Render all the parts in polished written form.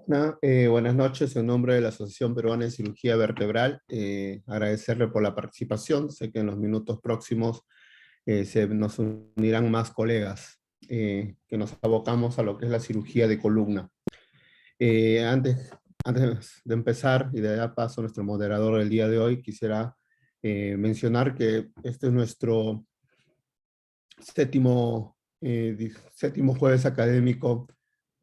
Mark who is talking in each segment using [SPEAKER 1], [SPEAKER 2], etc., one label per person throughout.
[SPEAKER 1] Buenas noches, en nombre de la Asociación Peruana de Cirugía Vertebral, agradecerle por la participación. Sé que en los minutos próximos nos unirán más colegas que nos abocamos a lo que es la cirugía de columna. Antes de empezar y de dar paso a nuestro moderador del día de hoy, quisiera mencionar que este es nuestro séptimo jueves académico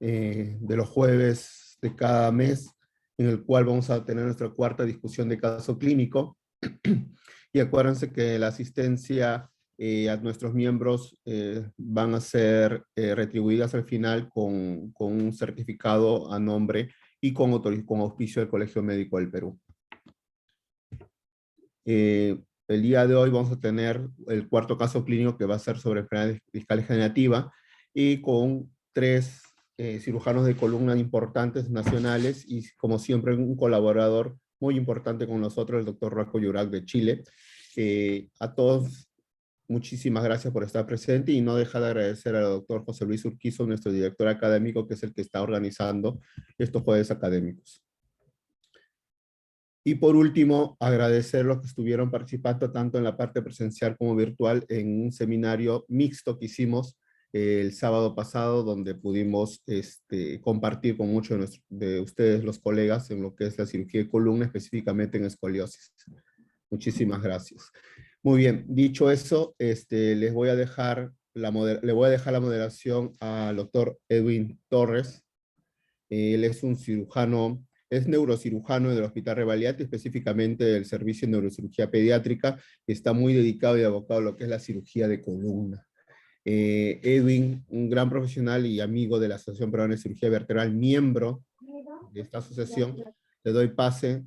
[SPEAKER 1] de los jueves de cada mes, en el cual vamos a tener nuestra cuarta discusión de caso clínico. Y acuérdense que la asistencia a nuestros miembros van a ser retribuidas al final con un certificado a nombre y con auspicio del Colegio Médico del Perú. El día de hoy vamos a tener el cuarto caso clínico que va a ser sobre enfermedad discal degenerativa y con tres cirujanos de columna importantes nacionales y como siempre un colaborador muy importante con nosotros, el doctor Rocco Yurak de Chile. A todos, muchísimas gracias por estar presente y no deja de agradecer al doctor José Luis Urquizo, nuestro director académico, que es el que está organizando estos jueves académicos. Y por último, agradecer a los que estuvieron participando tanto en la parte presencial como virtual en un seminario mixto que hicimos el sábado pasado, donde pudimos compartir con muchos de ustedes, los colegas, en lo que es la cirugía de columna, específicamente en escoliosis. Muchísimas gracias. Muy bien, dicho eso, le voy a dejar la moderación al doctor Edwin Torres. Él es un cirujano, es neurocirujano del Hospital Revaliati, específicamente del Servicio de Neurocirugía Pediátrica, que está muy dedicado y abocado a lo que es la cirugía de columna. Edwin, un gran profesional y amigo de la Asociación Peruana de Cirugía Vertebral, miembro de esta asociación, te doy pase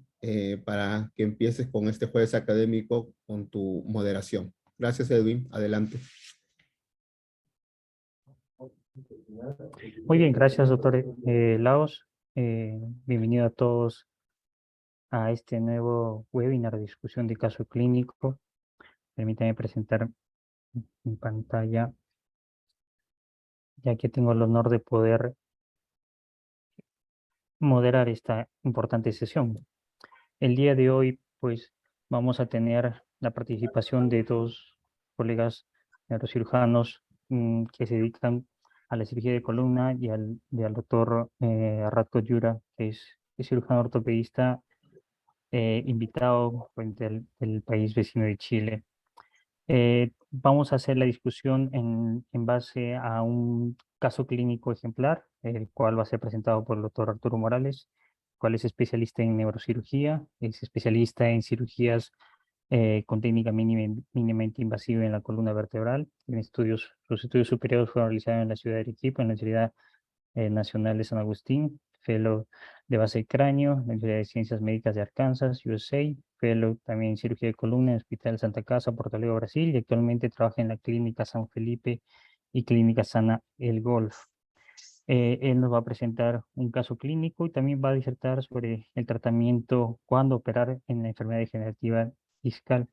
[SPEAKER 1] para que empieces con este jueves académico con tu moderación. Gracias, Edwin. Adelante.
[SPEAKER 2] Muy bien, gracias, doctor Laos. Bienvenido a todos a este nuevo webinar de discusión de caso clínico. Permítanme presentar mi pantalla, ya que tengo el honor de poder moderar esta importante sesión. El día de hoy, pues, vamos a tener la participación de dos colegas neurocirujanos que se dedican a la cirugía de columna y al doctor Ratko Yura, que es cirujano ortopedista invitado pues, del país vecino de Chile. Vamos a hacer la discusión en base a un caso clínico ejemplar, el cual va a ser presentado por el doctor Arturo Morales, cual es especialista en neurocirugía, es especialista en cirugías con técnica mínimamente invasiva en la columna vertebral. Sus estudios superiores fueron realizados en la ciudad de Arequipa, en la Universidad Nacional de San Agustín, Fellow de base de cráneo, en la Universidad de Ciencias Médicas de Arkansas, USA, Fellow también en cirugía de columna en el Hospital Santa Casa, Porto Alegre, Brasil, y actualmente trabaja en la Clínica San Felipe y Clínica Sana El Golf. Él nos va a presentar un caso clínico y también va a disertar sobre el tratamiento, cuándo operar en la enfermedad degenerativa discal.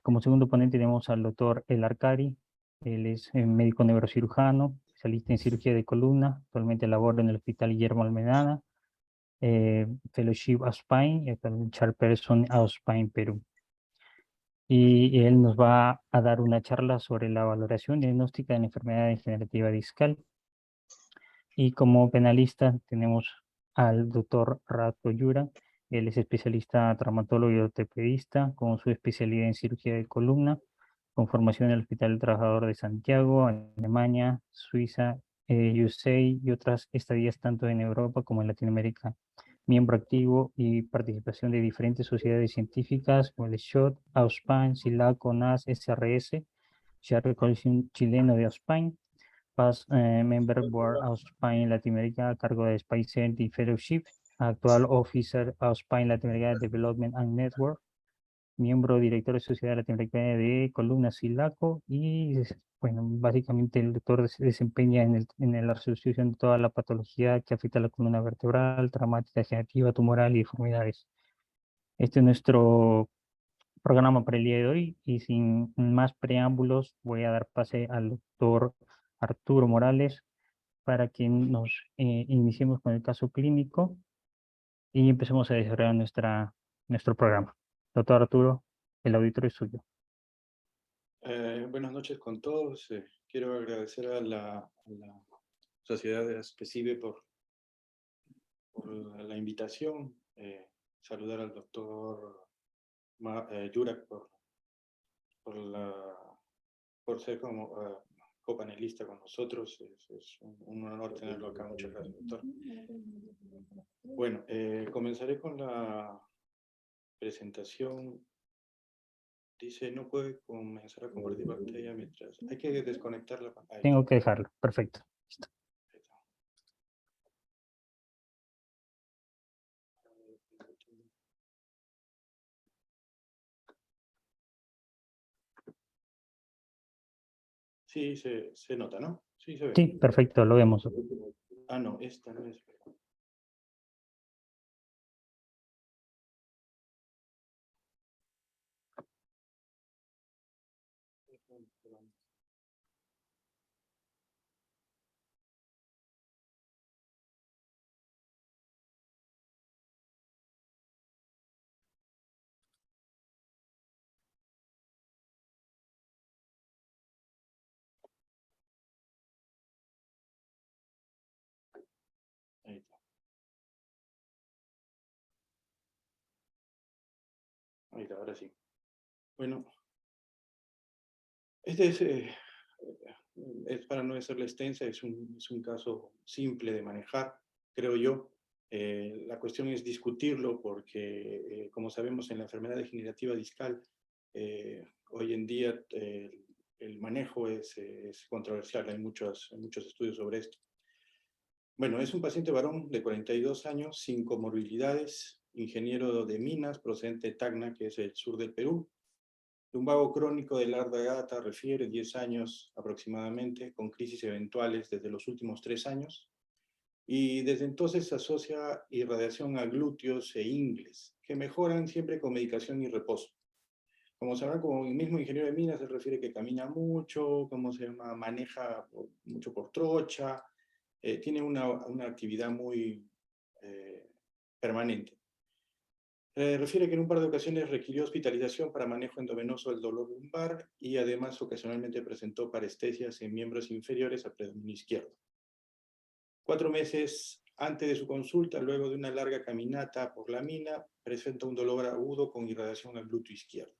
[SPEAKER 2] Como segundo ponente tenemos al doctor El Arcari. Él es médico neurocirujano, especialista en cirugía de columna, actualmente labora en el Hospital Guillermo Almedana, Fellowship of Spine y actualmente Chairperson of Spine Perú. Y él nos va a dar una charla sobre la valoración diagnóstica de la enfermedad degenerativa discal. Y como penalista tenemos al doctor Ratko Yura. Él es especialista traumatólogo y ortopedista con su especialidad en cirugía de columna, con formación en el Hospital del Trabajador de Santiago, Alemania, Suiza, USA y otras estadías tanto en Europa como en Latinoamérica. Miembro activo y participación de diferentes sociedades científicas como el SHOT, AUSPAN, SILACO, NAS, SRS, Charlie Coalición Chileno de AUSPAN, past member board of Spine Latinoamérica a cargo de Spine Center Fellowship, actual officer of Spine Latinoamérica Development and Network, miembro director de Sociedad Latinoamericana de Columna SILACO y, bueno, básicamente el doctor se desempeña en la resolución de toda la patología que afecta a la columna vertebral, traumática, degenerativa, tumoral y deformidades. Este es nuestro programa para el día de hoy y sin más preámbulos voy a dar pase al doctor Arturo Morales para que nos iniciemos con el caso clínico y empecemos a desarrollar nuestro programa. Doctor Arturo, el auditorio es suyo.
[SPEAKER 3] Buenas noches con todos. Quiero agradecer a la Sociedad de ASPECIBE por la invitación. Saludar al doctor Yurak por ser como copanelista con nosotros. Es un honor tenerlo acá. Muchas gracias, doctor. Bueno, comenzaré con la presentación. Dice, no puede comenzar a compartir pantalla mientras... Hay que desconectar la pantalla.
[SPEAKER 2] Tengo que dejarlo. Perfecto. Listo.
[SPEAKER 3] Sí, se nota, ¿no? Sí, se ve.
[SPEAKER 2] Sí, perfecto, lo vemos.
[SPEAKER 3] Ah, no, esta no es. Ahí está. Ahí está, ahora sí. Bueno, este es para no hacerla extensa, es un caso simple de manejar, creo yo. La cuestión es discutirlo porque, como sabemos, en la enfermedad degenerativa discal, hoy en día el manejo es controversial, hay muchos estudios sobre esto. Bueno, es un paciente varón de 42 años, sin comorbilidades, ingeniero de minas, procedente de Tacna, que es el sur del Perú. Lumbago crónico de larga data, refiere 10 años aproximadamente, con crisis eventuales desde los últimos 3 años. Y desde entonces se asocia irradiación a glúteos e ingles, que mejoran siempre con medicación y reposo. Como sabrán, como el mismo ingeniero de minas, se refiere que camina mucho, maneja mucho por trocha, tiene una actividad muy permanente. Refiere que en un par de ocasiones requirió hospitalización para manejo endovenoso del dolor lumbar y además ocasionalmente presentó parestesias en miembros inferiores a predominio izquierdo. 4 meses antes de su consulta, luego de una larga caminata por la mina, presenta un dolor agudo con irradiación al glúteo izquierdo.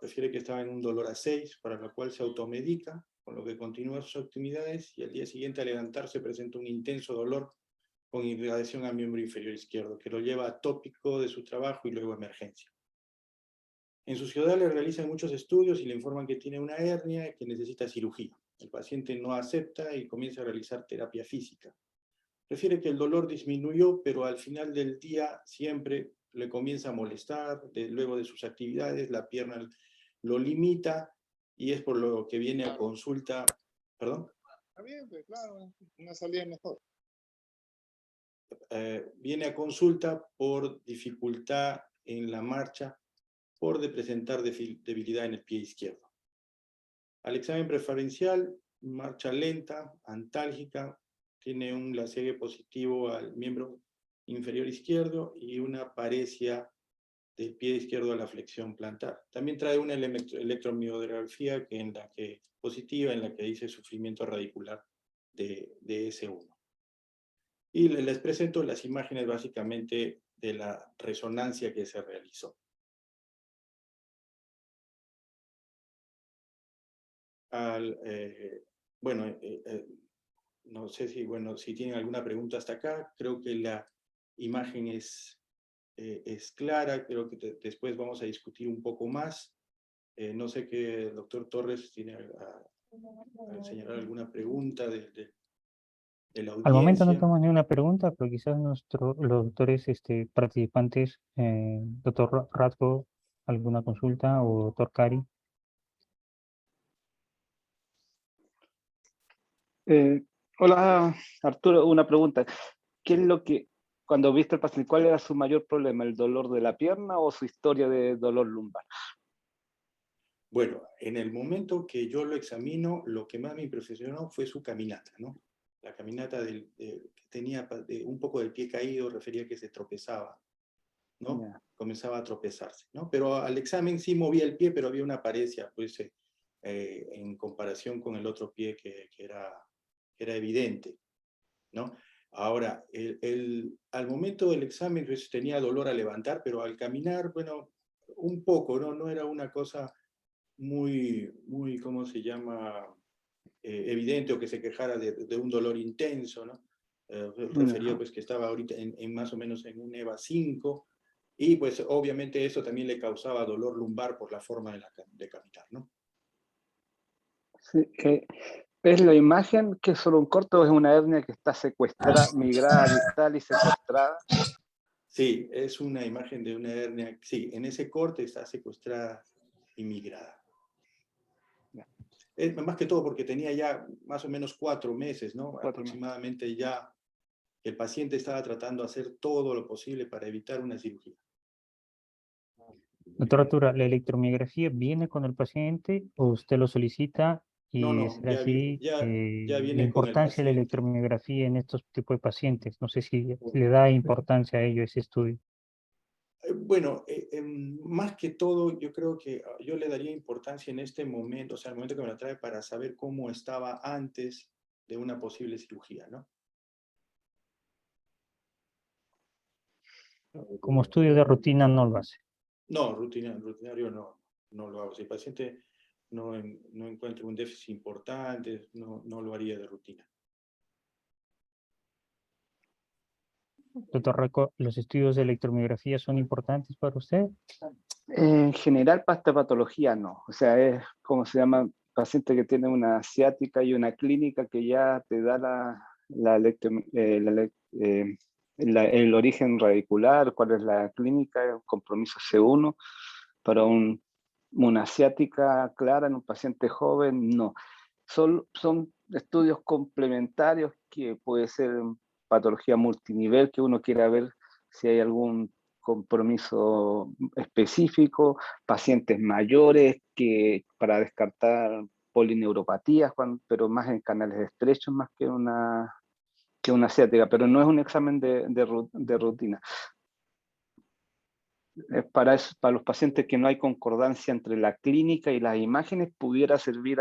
[SPEAKER 3] Refiere que estaba en un dolor A6, para lo cual se automedica, con lo que continúa sus actividades y al día siguiente al levantarse presenta un intenso dolor con irradiación al miembro inferior izquierdo, que lo lleva a tópico de su trabajo y luego a emergencia. En su ciudad le realizan muchos estudios y le informan que tiene una hernia y que necesita cirugía. El paciente no acepta y comienza a realizar terapia física. Refiere que el dolor disminuyó, pero al final del día siempre le comienza a molestar, luego de sus actividades, la pierna lo limita y es por lo que viene a consulta. ¿Perdón?
[SPEAKER 4] Está bien, pues claro, una salida mejor.
[SPEAKER 3] Viene a consulta por dificultad en la marcha, por presentar debilidad en el pie izquierdo. Al examen preferencial, marcha lenta, antálgica, tiene un lacegue positivo al miembro inferior izquierdo y una paresia del pie izquierdo a la flexión plantar. También trae una electromiografía positiva en la que dice sufrimiento radicular de S1. Y les presento las imágenes básicamente de la resonancia que se realizó. No sé si tienen alguna pregunta hasta acá. Creo que la imagen es clara. Creo que después vamos a discutir un poco más. No sé que el doctor Torres tiene a señalar alguna pregunta de la
[SPEAKER 2] Al momento no
[SPEAKER 3] audiencia.
[SPEAKER 2] tenemos ninguna pregunta, pero quizás los doctores participantes, doctor Ratko, alguna consulta, o doctor Cari.
[SPEAKER 5] Hola, Arturo, una pregunta. ¿Qué es lo que, cuando viste el paciente, cuál era su mayor problema? ¿El dolor de la pierna o su historia de dolor lumbar?
[SPEAKER 3] Bueno, en el momento que yo lo examino, lo que más me impresionó fue su caminata, ¿no? La caminata que tenía un poco del pie caído refería que se tropezaba, ¿no?
[SPEAKER 5] Ya.
[SPEAKER 3] Comenzaba a tropezarse, ¿no? Pero al examen sí movía el pie, pero había una parecia, pues, en comparación con el otro pie que era evidente, ¿no? Ahora, al momento del examen pues, tenía dolor al levantar, pero al caminar, bueno, un poco, ¿no? No era una cosa muy, ¿cómo se llama? Evidente o que se quejara de un dolor intenso, ¿no? Refería pues que estaba ahorita en más o menos en un EVA 5 y pues obviamente eso también le causaba dolor lumbar por la forma de caminar, ¿no?
[SPEAKER 5] Sí, ¿es la imagen que es solo un corte o es una hernia que está secuestrada, migrada distal y secuestrada?
[SPEAKER 3] Sí, es una imagen de una hernia, sí, en ese corte está secuestrada y migrada. Más que todo porque tenía ya más o menos 4 meses, ¿no?
[SPEAKER 5] 4 meses.
[SPEAKER 3] Aproximadamente ya el paciente estaba tratando de hacer todo lo posible para evitar una cirugía.
[SPEAKER 2] Doctor Arturo, ¿la electromiografía viene con el paciente o usted lo solicita?
[SPEAKER 3] No,
[SPEAKER 2] Y de
[SPEAKER 3] no,
[SPEAKER 2] ser así,
[SPEAKER 3] ya
[SPEAKER 2] la
[SPEAKER 3] viene con el
[SPEAKER 2] importancia de la
[SPEAKER 3] paciente.
[SPEAKER 2] electromiografía en estos tipos de pacientes. No sé si le da importancia a ello ese estudio.
[SPEAKER 3] Bueno, más que todo, yo creo que yo le daría importancia en este momento, o sea, al momento que me la trae para saber cómo estaba antes de una posible cirugía, ¿no?
[SPEAKER 2] Como estudio de rutina no lo hace.
[SPEAKER 3] No, rutinario no lo hago. Si el paciente no encuentra un déficit importante, no lo haría de rutina.
[SPEAKER 2] Doctor Reco, ¿los estudios de electromiografía son importantes para usted?
[SPEAKER 5] En general, para esta patología no. O sea, es como se llama, paciente que tiene una asiática y una clínica que ya te da el origen radicular, cuál es la clínica, el compromiso C1. Para una asiática clara en un paciente joven, no. Son estudios complementarios que puede ser patología multinivel, que uno quiera ver si hay algún compromiso específico, pacientes mayores que para descartar polineuropatías, pero más en canales estrechos más que una asiática, pero no es un examen de rutina. Para los pacientes que no hay concordancia entre la clínica y las imágenes, pudiera servir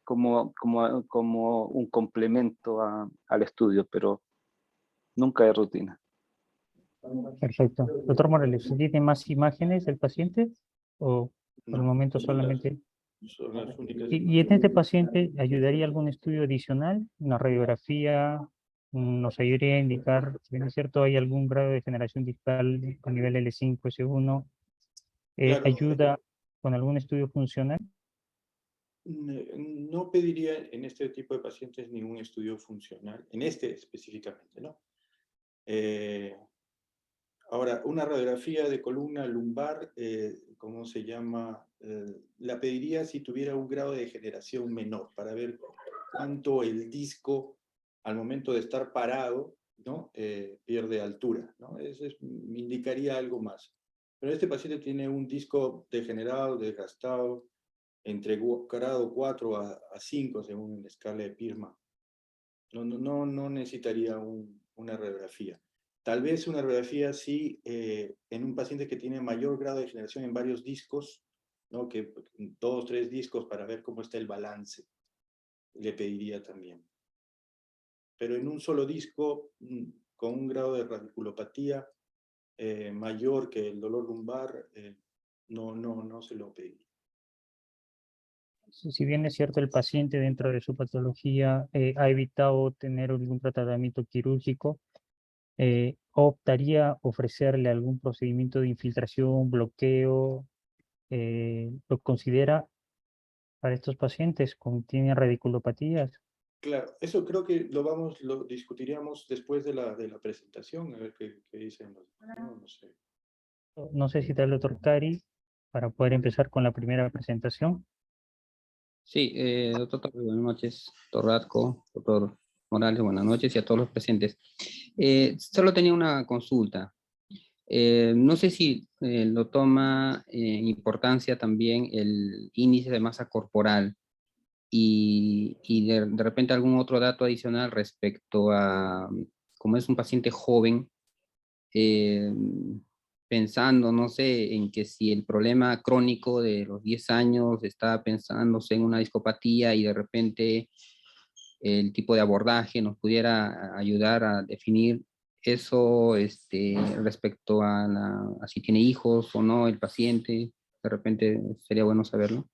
[SPEAKER 5] como un complemento al estudio, pero nunca de rutina.
[SPEAKER 2] Perfecto. Doctor Morales, ¿usted tiene más imágenes del paciente o por el
[SPEAKER 3] No,
[SPEAKER 2] momento solamente?
[SPEAKER 3] son las únicas
[SPEAKER 2] Y en este
[SPEAKER 3] imágenes.
[SPEAKER 2] paciente ayudaría algún estudio adicional, una radiografía, nos ayudaría a indicar, si bien es cierto, hay algún grado de degeneración distal a nivel L5, S1,
[SPEAKER 3] Claro,
[SPEAKER 2] ayuda con algún estudio funcional.
[SPEAKER 3] no pediría en este tipo de pacientes ningún estudio funcional, en este específicamente, ¿no? Ahora, una radiografía de columna lumbar, ¿cómo se llama? La pediría si tuviera un grado de degeneración menor, para ver cuánto el disco, al momento de estar parado, ¿no? Pierde altura, ¿no? Eso me indicaría algo más. Pero este paciente tiene un disco degenerado, desgastado, entre grado 4 a 5, según la escala de Pirma. No necesitaría una radiografía. Tal vez una radiografía sí en un paciente que tiene mayor grado de degeneración en varios discos, ¿no? Que 2, 3 discos para ver cómo está el balance, le pediría también. Pero en un solo disco, con un grado de radiculopatía mayor que el dolor lumbar, no se lo pediría.
[SPEAKER 2] Si bien es cierto, el paciente dentro de su patología ha evitado tener algún tratamiento quirúrgico, optaría ofrecerle algún procedimiento de infiltración, bloqueo, lo considera para estos pacientes que tienen radiculopatías.
[SPEAKER 3] Claro, eso creo que lo discutiríamos después de la presentación, a ver qué dicen los, no sé.
[SPEAKER 2] No sé si está el doctor Cari para poder empezar con la primera presentación.
[SPEAKER 6] Sí, doctor Torres, buenas noches, doctor Radko, doctor Morales, buenas noches y a todos los presentes. Solo tenía una consulta. No sé si lo toma importancia también el índice de masa corporal y de repente algún otro dato adicional respecto a, como es un paciente joven, pensando, no sé, en que si el problema crónico de los 10 años está pensándose en una discopatía y de repente el tipo de abordaje nos pudiera ayudar a definir eso respecto a si tiene hijos o no el paciente, de repente sería bueno saberlo.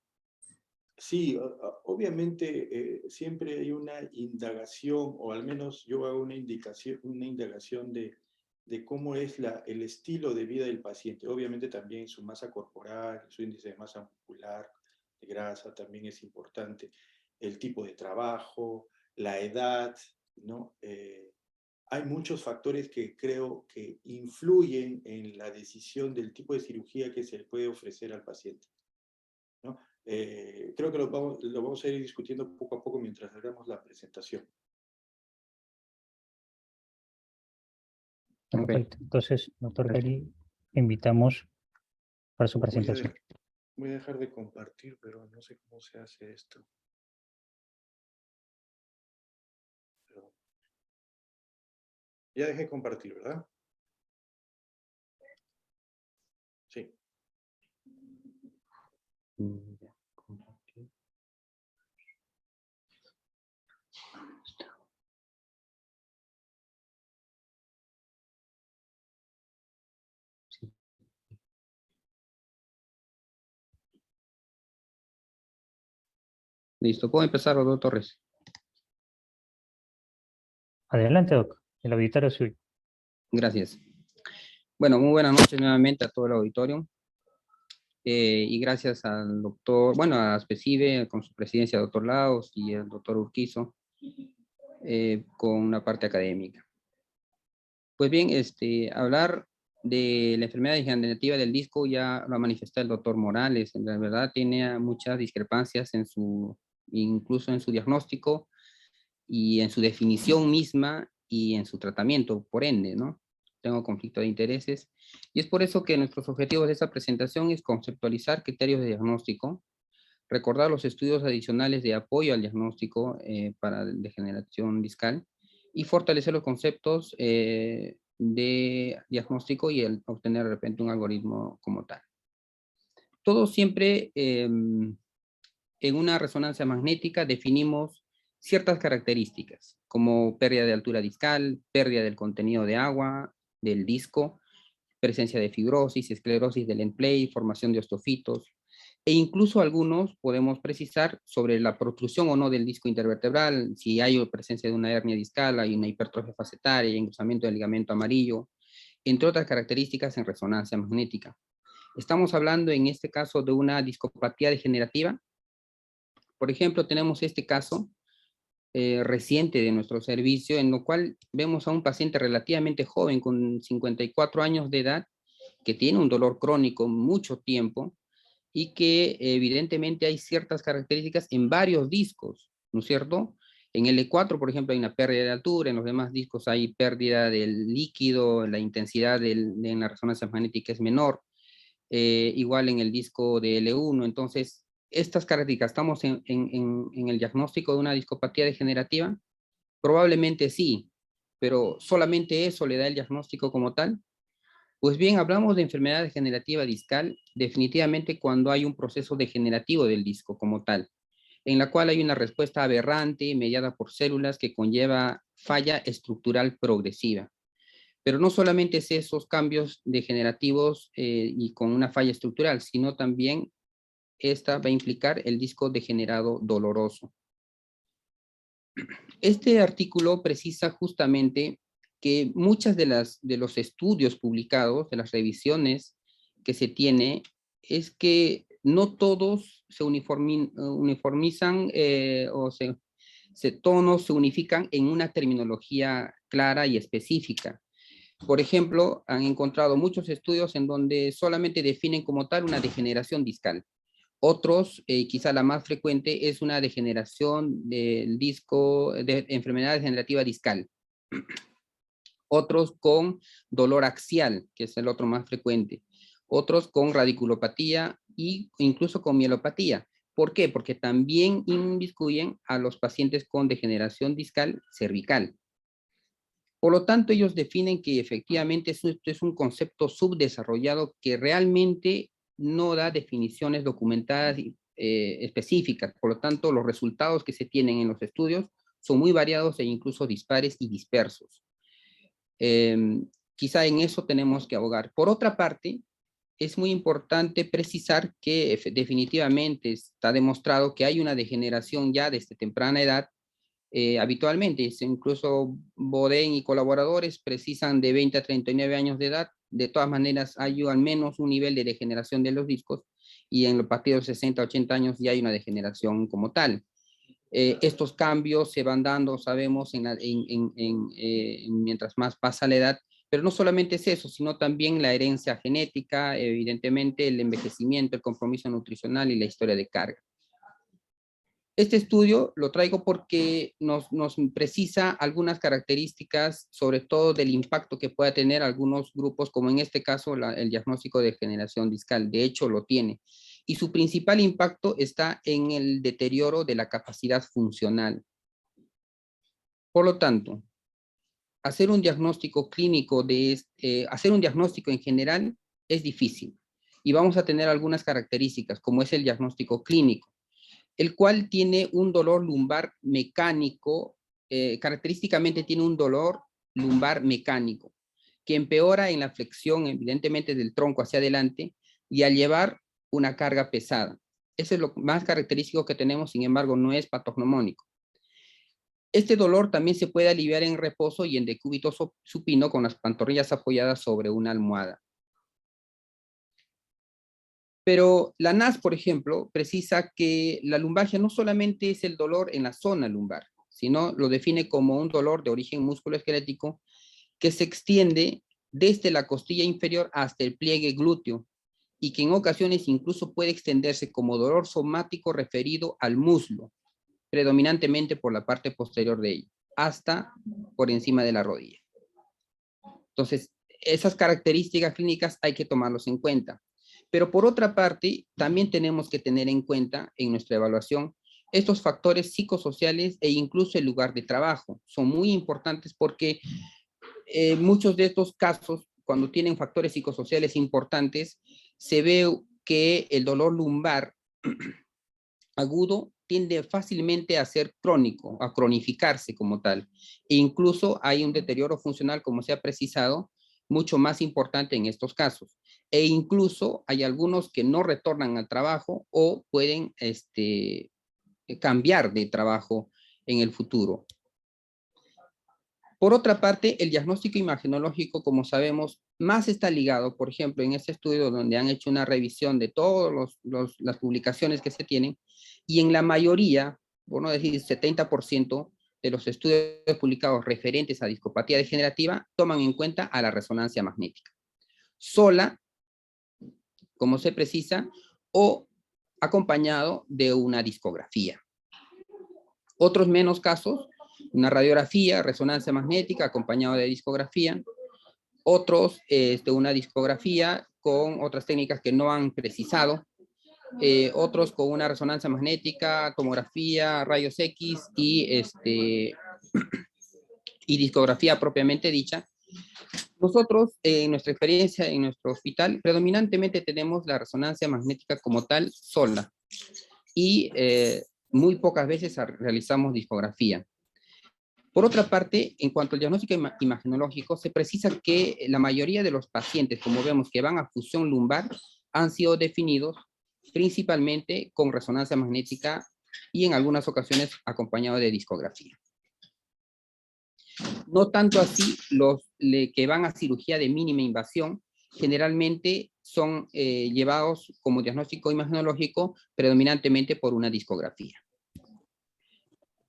[SPEAKER 3] Sí, obviamente siempre hay una indagación, o al menos yo hago una indagación de cómo es el estilo de vida del paciente. Obviamente también su masa corporal, su índice de masa muscular, de grasa también es importante, el tipo de trabajo, la edad, ¿no? Hay muchos factores que creo que influyen en la decisión del tipo de cirugía que se le puede ofrecer al paciente, ¿no? Creo que lo vamos a ir discutiendo poco a poco mientras hagamos la presentación.
[SPEAKER 2] Perfecto. Entonces, doctor Gary, invitamos para su presentación.
[SPEAKER 3] Voy a dejar de compartir, pero no sé cómo se hace esto. Perdón. Ya dejé de compartir, ¿verdad? Sí.
[SPEAKER 6] Listo, ¿puedo empezar, doctor Torres?
[SPEAKER 2] Adelante, doc. El auditorio es suyo.
[SPEAKER 6] Gracias. Bueno, muy buenas noches nuevamente a todo el auditorio. Y gracias al doctor, bueno, a Specibe, con su presidencia, doctor Laos, y el doctor Urquizo, con una parte académica. Pues bien, hablar de la enfermedad degenerativa del disco ya lo ha manifestado el doctor Morales. En la verdad tiene muchas discrepancias incluso en su diagnóstico y en su definición misma y en su tratamiento, por ende, ¿no? Tengo conflicto de intereses. Y es por eso que nuestros objetivos de esta presentación es conceptualizar criterios de diagnóstico, recordar los estudios adicionales de apoyo al diagnóstico para degeneración discal y fortalecer los conceptos de diagnóstico y obtener de repente un algoritmo como tal. Todo siempre en una resonancia magnética definimos ciertas características, como pérdida de altura discal, pérdida del contenido de agua del disco, presencia de fibrosis, esclerosis del end plate, formación de osteofitos, e incluso algunos podemos precisar sobre la protrusión o no del disco intervertebral, si hay presencia de una hernia discal, hay una hipertrofia facetaria, engrosamiento del ligamento amarillo, entre otras características en resonancia magnética. Estamos hablando en este caso de una discopatía degenerativa. Por ejemplo, tenemos este caso reciente de nuestro servicio, en lo cual vemos a un paciente relativamente joven, con 54 años de edad, que tiene un dolor crónico mucho tiempo, y que evidentemente hay ciertas características en varios discos, ¿no es cierto? En el E4, por ejemplo, hay una pérdida de altura, en los demás discos hay pérdida del líquido, la intensidad en la resonancia magnética es menor, igual en el disco de L1. Entonces, estas características, ¿estamos en el diagnóstico de una discopatía degenerativa? Probablemente sí, pero ¿solamente eso le da el diagnóstico como tal? Pues bien, hablamos de enfermedad degenerativa discal definitivamente cuando hay un proceso degenerativo del disco como tal, en la cual hay una respuesta aberrante mediada por células que conlleva falla estructural progresiva. Pero no solamente es esos cambios degenerativos y con una falla estructural, sino también esta va a implicar el disco degenerado doloroso. Este artículo precisa justamente que muchas de los estudios publicados, de las revisiones que se tiene, es que no todos se uniformizan todos no se unifican en una terminología clara y específica. Por ejemplo, han encontrado muchos estudios en donde solamente definen como tal una degeneración discal. Otros, quizá la más frecuente, es una degeneración del disco, de enfermedad degenerativa discal. Otros con dolor axial, que es el otro más frecuente. Otros con radiculopatía e incluso con mielopatía. ¿Por qué? Porque también inmiscuyen a los pacientes con degeneración discal cervical. Por lo tanto, ellos definen que efectivamente esto es un concepto subdesarrollado que realmente no da definiciones documentadas específicas. Por lo tanto, los resultados que se tienen en los estudios son muy variados e incluso dispares y dispersos. Quizá en eso tenemos que abogar. Por otra parte, es muy importante precisar que definitivamente está demostrado que hay una degeneración ya desde temprana edad. Habitualmente, incluso Boden y colaboradores precisan de 20 a 39 años de edad. De todas maneras, hay al menos un nivel de degeneración de los discos, y en los partidos de 60 a 80 años ya hay una degeneración como tal. Estos cambios se van dando, sabemos, mientras más pasa la edad, pero no solamente es eso, sino también la herencia genética, evidentemente el envejecimiento, el compromiso nutricional y la historia de carga. Este estudio lo traigo porque nos precisa algunas características, sobre todo del impacto que pueda tener algunos grupos, como en este caso el diagnóstico de degeneración discal. De hecho, lo tiene. Y su principal impacto está en el deterioro de la capacidad funcional. Por lo tanto, hacer un diagnóstico clínico, hacer un diagnóstico en general es difícil. Y vamos a tener algunas características, como es el diagnóstico clínico, el cual tiene un dolor lumbar mecánico, característicamente tiene un dolor lumbar mecánico, que empeora en la flexión, evidentemente, del tronco hacia adelante, y al llevar una carga pesada. Eso es lo más característico que tenemos, sin embargo, no es patognomónico. Este dolor también se puede aliviar en reposo y en decúbito supino con las pantorrillas apoyadas sobre una almohada. Pero la NAS, por ejemplo, precisa que la lumbalgia no solamente es el dolor en la zona lumbar, sino lo define como un dolor de origen musculoesquelético que se extiende desde la costilla inferior hasta el pliegue glúteo, y que en ocasiones incluso puede extenderse como dolor somático referido al muslo, predominantemente por la parte posterior de ella, hasta por encima de la rodilla. Entonces, esas características clínicas hay que tomarlos en cuenta. Pero por otra parte, también tenemos que tener en cuenta en nuestra evaluación estos factores psicosociales e incluso el lugar de trabajo. Son muy importantes porque muchos de estos casos, cuando tienen factores psicosociales importantes, se ve que el dolor lumbar agudo tiende fácilmente a ser crónico, a cronificarse como tal. E incluso hay un deterioro funcional, como se ha precisado, mucho más importante en estos casos. E incluso hay algunos que no retornan al trabajo o pueden cambiar de trabajo en el futuro. Por otra parte, el diagnóstico imagenológico, como sabemos, más está ligado, por ejemplo, en este estudio donde han hecho una revisión de todas las publicaciones que se tienen, y en la mayoría, por no decir 70% de los estudios publicados referentes a discopatía degenerativa, toman en cuenta a la resonancia magnética. Sola, como se precisa, o acompañado de una discografía. Otros menos casos, una radiografía, resonancia magnética acompañado de discografía. Otros, una discografía con otras técnicas que no han precisado. Otros con una resonancia magnética, tomografía, rayos X y discografía propiamente dicha. Nosotros, en nuestra experiencia, en nuestro hospital, predominantemente tenemos la resonancia magnética como tal sola, y muy pocas veces realizamos discografía. Por otra parte, en cuanto al diagnóstico imagenológico, se precisa que la mayoría de los pacientes, como vemos, que van a fusión lumbar, han sido definidos principalmente con resonancia magnética y en algunas ocasiones acompañado de discografía. No tanto así los que van a cirugía de mínima invasión, generalmente son llevados como diagnóstico imagenológico predominantemente por una discografía.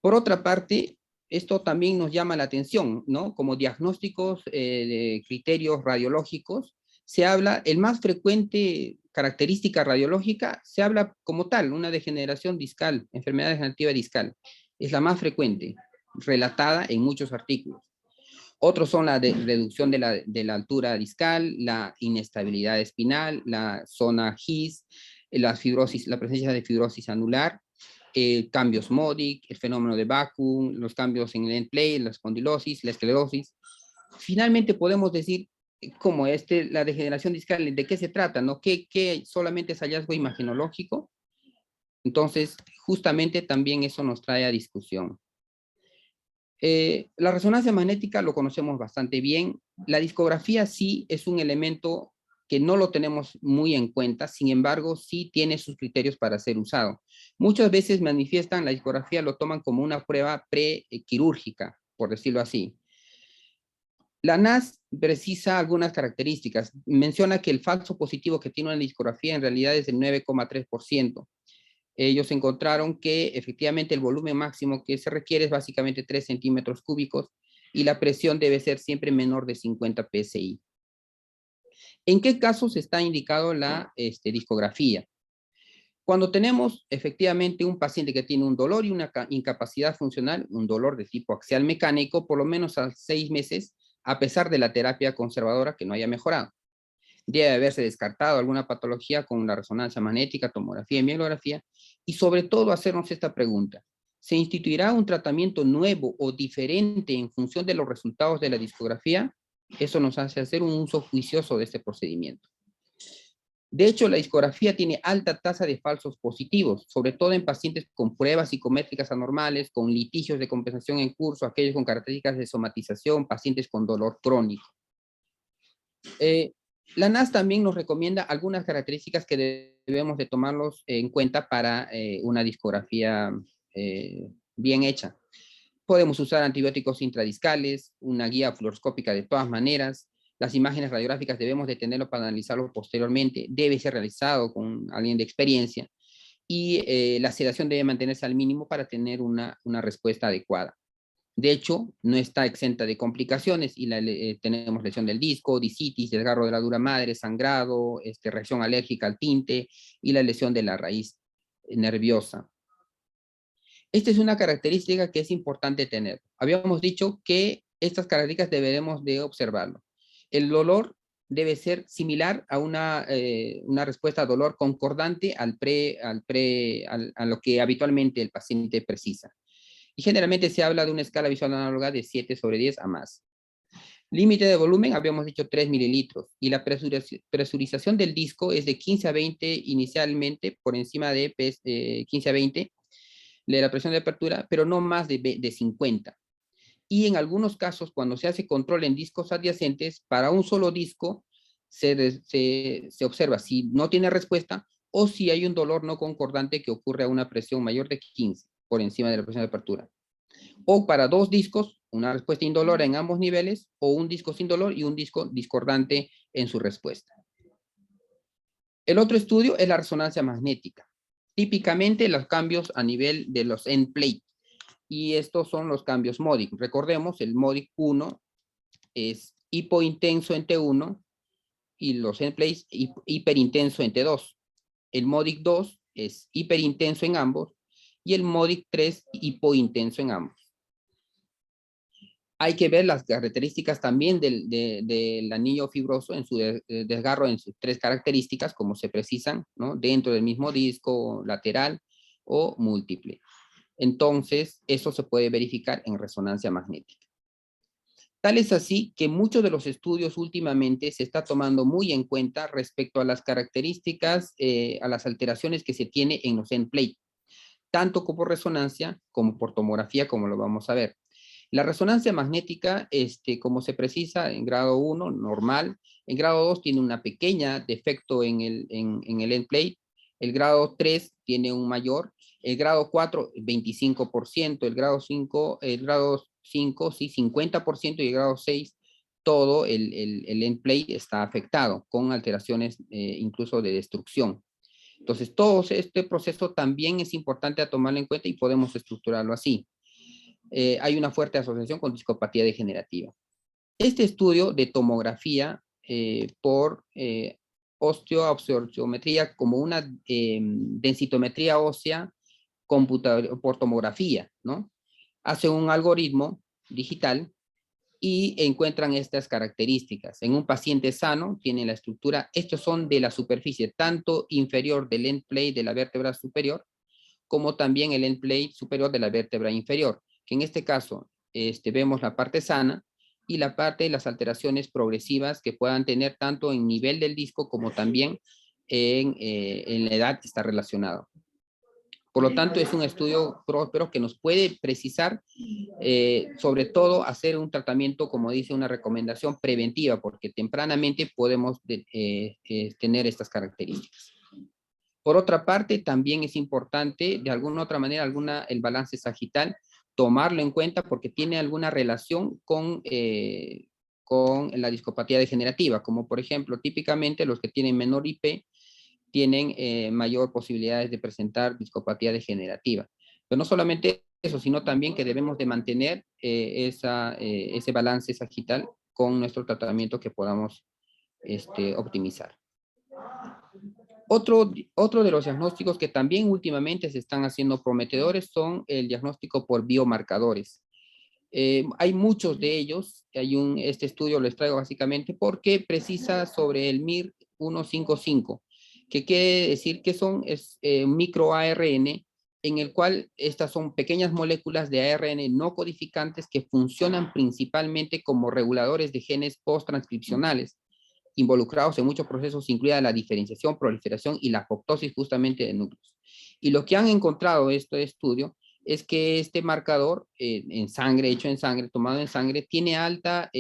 [SPEAKER 6] Por otra parte, esto también nos llama la atención, ¿no? Como diagnósticos de criterios radiológicos, se habla, el más frecuente característica radiológica, se habla como tal, una degeneración discal, enfermedad degenerativa discal. Es la más frecuente, relatada en muchos artículos. Otros son la reducción de la altura discal, la inestabilidad espinal, la zona GIS, la presencia de fibrosis anular, cambios MODIC, el fenómeno de vacuum, los cambios en el end plate, la espondilosis, la esclerosis. Finalmente podemos decir como la degeneración discal, ¿de qué se trata? ¿No? ¿Qué solamente es hallazgo imagenológico? Entonces, justamente también eso nos trae a discusión. La resonancia magnética lo conocemos bastante bien. La discografía sí es un elemento que no lo tenemos muy en cuenta, sin embargo, sí tiene sus criterios para ser usado. Muchas veces manifiestan la discografía, lo toman como una prueba prequirúrgica, por decirlo así. La NAS precisa algunas características. Menciona que el falso positivo que tiene una discografía en realidad es del 9,3%. Ellos encontraron que efectivamente el volumen máximo que se requiere es básicamente 3 centímetros cúbicos y la presión debe ser siempre menor de 50 psi. ¿En qué casos está indicado la discografía? Cuando tenemos efectivamente un paciente que tiene un dolor y una incapacidad funcional, un dolor de tipo axial mecánico, por lo menos a 6 meses, a pesar de la terapia conservadora que no haya mejorado. Debe haberse descartado alguna patología con la resonancia magnética, tomografía y mielografía, y sobre todo hacernos esta pregunta: ¿se instituirá un tratamiento nuevo o diferente en función de los resultados de la discografía? Eso nos hace hacer un uso juicioso de este procedimiento. De hecho, la discografía tiene alta tasa de falsos positivos, sobre todo en pacientes con pruebas psicométricas anormales, con litigios de compensación en curso, aquellos con características de somatización, pacientes con dolor crónico. La NAS también nos recomienda algunas características que debemos de tomarlos en cuenta para una discografía bien hecha. Podemos usar antibióticos intradiscales, una guía fluoroscópica de todas maneras. Las imágenes radiográficas debemos de tenerlo para analizarlo posteriormente. Debe ser realizado con alguien de experiencia. Y la sedación debe mantenerse al mínimo para tener una respuesta adecuada. De hecho, no está exenta de complicaciones y tenemos lesión del disco, discitis, desgarro de la dura madre, sangrado, reacción alérgica al tinte y la lesión de la raíz nerviosa. Esta es una característica que es importante tener. Habíamos dicho que estas características deberemos de observarlo. El dolor debe ser similar a una respuesta a dolor concordante a lo que habitualmente el paciente precisa. Y generalmente se habla de una escala visual análoga de 7/10 a más. Límite de volumen, habíamos dicho 3 mililitros. Y la presurización del disco es de 15 a 20 inicialmente, por encima de 15 a 20 de la presión de apertura, pero no más de 50. Y en algunos casos, cuando se hace control en discos adyacentes, para un solo disco se observa si no tiene respuesta o si hay un dolor no concordante que ocurre a una presión mayor de 15 por encima de la presión de apertura. O para 2 discos, una respuesta indolora en ambos niveles, o un disco sin dolor y un disco discordante en su respuesta. El otro estudio es la resonancia magnética. Típicamente los cambios a nivel de los end plate. Y estos son los cambios MODIC. Recordemos, el MODIC 1 es hipointenso en T1 y los end plates hiperintenso en T2. El MODIC 2 es hiperintenso en ambos y el MODIC 3 hipointenso en ambos. Hay que ver las características también del anillo fibroso en su desgarro en sus 3 características, como se precisan, ¿no? Dentro del mismo disco, lateral o múltiple. Entonces, eso se puede verificar en resonancia magnética. Tal es así que muchos de los estudios últimamente se está tomando muy en cuenta respecto a las características, a las alteraciones que se tiene en los end plate, tanto por resonancia como por tomografía, como lo vamos a ver. La resonancia magnética, como se precisa, en grado 1, normal. En grado 2 tiene una pequeña defecto en el end plate. El grado 3 tiene un mayor. El grado 4, 25%. El grado 5, sí, 50%. Y el grado 6, todo el end plate está afectado, con alteraciones incluso de destrucción. Entonces, todo este proceso también es importante a tomarlo en cuenta y podemos estructurarlo así. Hay una fuerte asociación con discopatía degenerativa. Este estudio de tomografía por osteoabsorciometría como una densitometría ósea por tomografía, ¿no? Hace un algoritmo digital y encuentran estas características. En un paciente sano tienen la estructura, estos son de la superficie, tanto inferior del end plate de la vértebra superior, como también el end plate superior de la vértebra inferior, que en este caso vemos la parte sana y la parte de las alteraciones progresivas que puedan tener tanto en nivel del disco como también en la edad está relacionado. Por lo tanto, es un estudio próspero que nos puede precisar, sobre todo, hacer un tratamiento, como dice, una recomendación preventiva, porque tempranamente podemos tener estas características. Por otra parte, también es importante, de alguna otra manera, el balance sagital, tomarlo en cuenta porque tiene alguna relación con la discopatía degenerativa, como por ejemplo, típicamente los que tienen menor IP, tienen mayor posibilidades de presentar discopatía degenerativa. Pero no solamente eso, sino también que debemos de mantener ese balance sagital con nuestro tratamiento que podamos optimizar. Otro de los diagnósticos que también últimamente se están haciendo prometedores son el diagnóstico por biomarcadores. Hay muchos de ellos, este estudio les traigo básicamente porque precisa sobre el MIR 155, que quiere decir que son microARN, en el cual estas son pequeñas moléculas de ARN no codificantes que funcionan principalmente como reguladores de genes post-transcripcionales, involucrados en muchos procesos, incluida la diferenciación, proliferación y la apoptosis justamente de núcleos. Y lo que han encontrado este estudio es que este marcador en sangre, hecho en sangre, tomado en sangre, tiene alta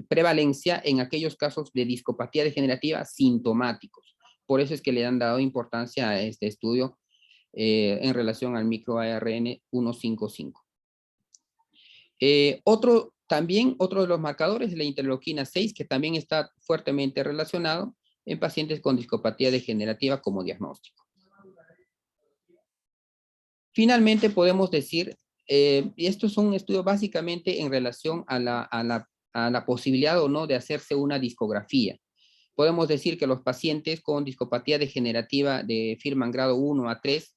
[SPEAKER 6] prevalencia en aquellos casos de discopatía degenerativa sintomáticos. Por eso es que le han dado importancia a este estudio en relación al microARN 155. Otro de los marcadores es la interleuquina 6, que también está fuertemente relacionado en pacientes con discopatía degenerativa como diagnóstico. Finalmente podemos decir, y esto es un estudio básicamente en relación a la posibilidad o no de hacerse una discografía. Podemos decir que los pacientes con discopatía degenerativa de Firman grado 1 a 3,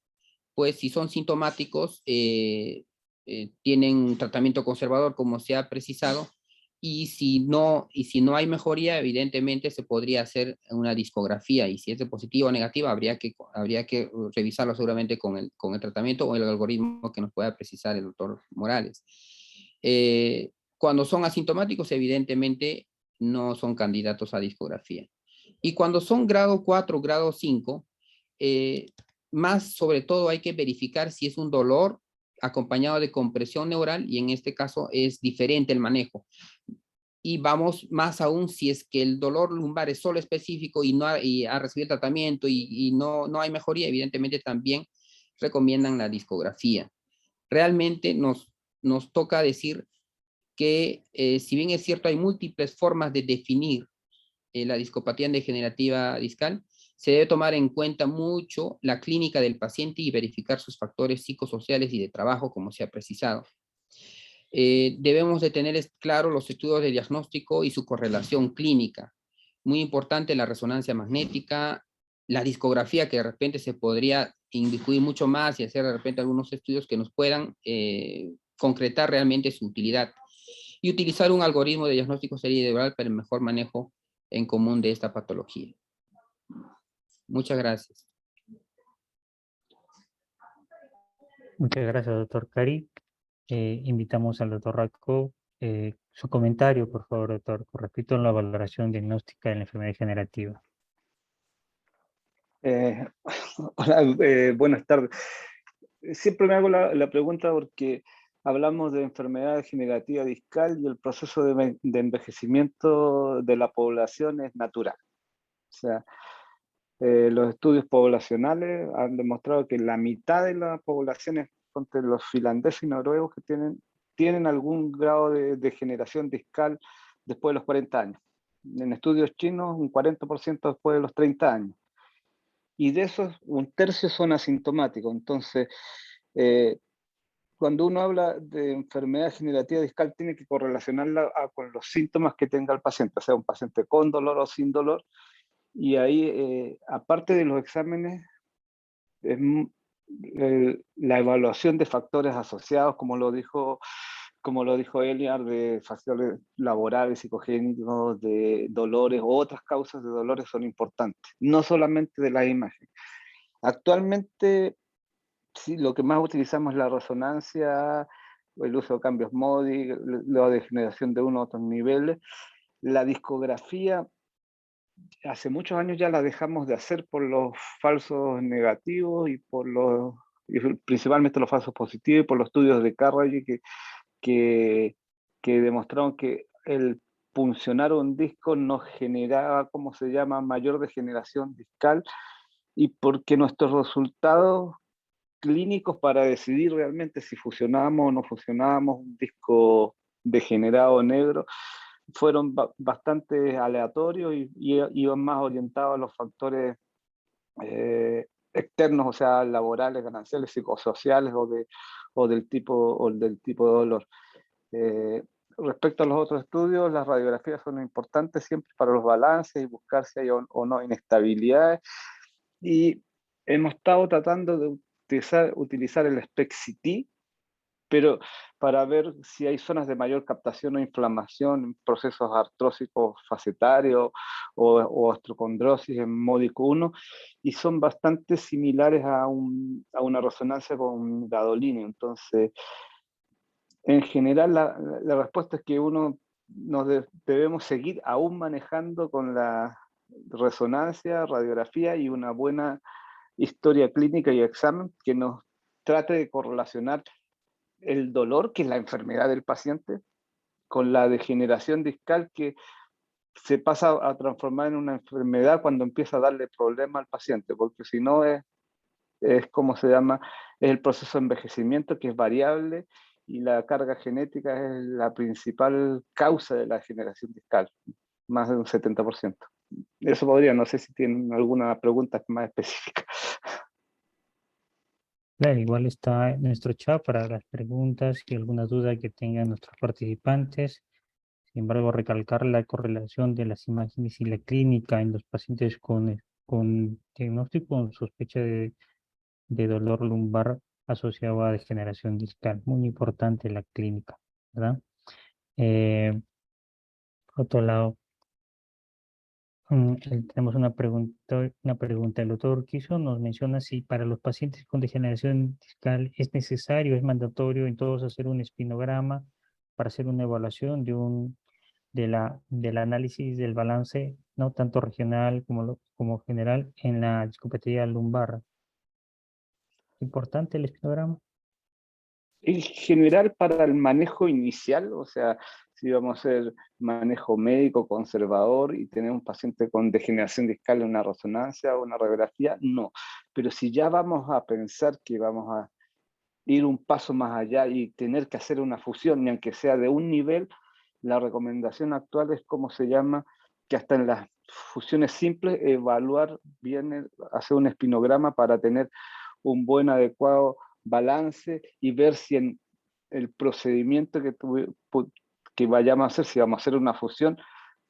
[SPEAKER 6] pues si son sintomáticos, tienen tratamiento conservador como se ha precisado, y si no hay mejoría, evidentemente se podría hacer una discografía, y si es de positiva o negativa, habría que revisarlo seguramente con el tratamiento o el algoritmo que nos pueda precisar el doctor Morales. Cuando son asintomáticos, evidentemente no son candidatos a discografía. Y cuando son grado 4, grado 5, más sobre todo hay que verificar si es un dolor acompañado de compresión neural, y en este caso es diferente el manejo. Y vamos más aún si es que el dolor lumbar es solo específico y ha recibido tratamiento y no hay mejoría, evidentemente también recomiendan la discografía. Realmente nos toca decir que si bien es cierto hay múltiples formas de definir la discopatía degenerativa discal, se debe tomar en cuenta mucho la clínica del paciente y verificar sus factores psicosociales y de trabajo, como se ha precisado. Debemos de tener claro los estudios de diagnóstico y su correlación clínica. Muy importante la resonancia magnética, la discografía, que de repente se podría incluir mucho más y hacer de repente algunos estudios que nos puedan concretar realmente su utilidad. Y utilizar un algoritmo de diagnóstico cerebral para el mejor manejo en común de esta patología. Muchas gracias.
[SPEAKER 2] Muchas gracias, doctor Cari. Invitamos al doctor Radko. Su comentario, por favor, doctor, con respecto a la valoración diagnóstica de la enfermedad degenerativa.
[SPEAKER 5] Hola, buenas tardes. Siempre me hago la pregunta porque hablamos de enfermedad degenerativa discal y el proceso de envejecimiento de la población es natural. O sea, los estudios poblacionales han demostrado que la mitad de las poblaciones, entre los finlandeses y noruegos, que tienen algún grado de degeneración discal después de los 40 años. En estudios chinos, un 40% después de los 30 años. Y de esos, un tercio son asintomáticos. Entonces, cuando uno habla de enfermedad degenerativa discal, tiene que correlacionarla con los síntomas que tenga el paciente, o sea, un paciente con dolor o sin dolor. Y ahí, aparte de los exámenes, la evaluación de factores asociados, como lo dijo como lo dijo Eliar, de factores laborales, psicogénicos, de dolores o otras causas de dolores son importantes, no solamente de la imagen. Actualmente, sí, lo que más utilizamos es la resonancia, el uso de cambios MODI, la degeneración de uno u otros niveles. La discografía, hace muchos años ya la dejamos de hacer por los falsos negativos y principalmente los falsos positivos y por los estudios de Carnegie que demostraron que el puncionar un disco nos generaba, ¿cómo se llama?, mayor degeneración discal, y porque nuestros resultados clínicos para decidir realmente si fusionábamos o no fusionábamos un disco degenerado negro fueron bastante aleatorios y iban más orientados a los factores externos, o sea, laborales, gananciales, psicosociales o del tipo de dolor. Respecto a los otros estudios, las radiografías son importantes siempre para los balances y buscar si hay o no inestabilidades. Y hemos estado tratando de utilizar el SPECT-CT, pero para ver si hay zonas de mayor captación o inflamación, procesos artrósicos facetarios o osteocondrosis en módico 1, y son bastante similares a una resonancia con gadolinio. Entonces, en general, la respuesta es que debemos seguir aún manejando con la resonancia, radiografía y una buena historia clínica y examen que nos trate de correlacionar el dolor, que es la enfermedad del paciente, con la degeneración discal que se pasa a transformar en una enfermedad cuando empieza a darle problema al paciente, porque si no es como se llama, es el proceso de envejecimiento que es variable y la carga genética es la principal causa de la degeneración discal, más de un 70%. Eso podría, no sé si tienen alguna pregunta más específica.
[SPEAKER 2] Claro, igual está en nuestro chat para las preguntas y alguna duda que tengan nuestros participantes. Sin embargo, recalcar la correlación de las imágenes y la clínica en los pacientes con diagnóstico con sospecha de dolor lumbar asociado a degeneración discal. Muy importante la clínica, ¿verdad? Por otro lado, tenemos una pregunta. El doctor Urquizo nos menciona si para los pacientes con degeneración discal es necesario, es mandatorio en todos hacer un espinograma para hacer una evaluación del análisis del balance, no tanto regional como general, en la discopatía lumbar. Importante el espinograma.
[SPEAKER 5] En general, para el manejo inicial, o sea, si vamos a hacer manejo médico conservador y tener un paciente con degeneración discal en una resonancia o una radiografía, no. Pero si ya vamos a pensar que vamos a ir un paso más allá y tener que hacer una fusión, ni aunque sea de un nivel, la recomendación actual es, como se llama, que hasta en las fusiones simples, evaluar bien, hacer un espinograma para tener un buen, adecuado balance y ver si en el procedimiento que vayamos a hacer, si vamos a hacer una fusión,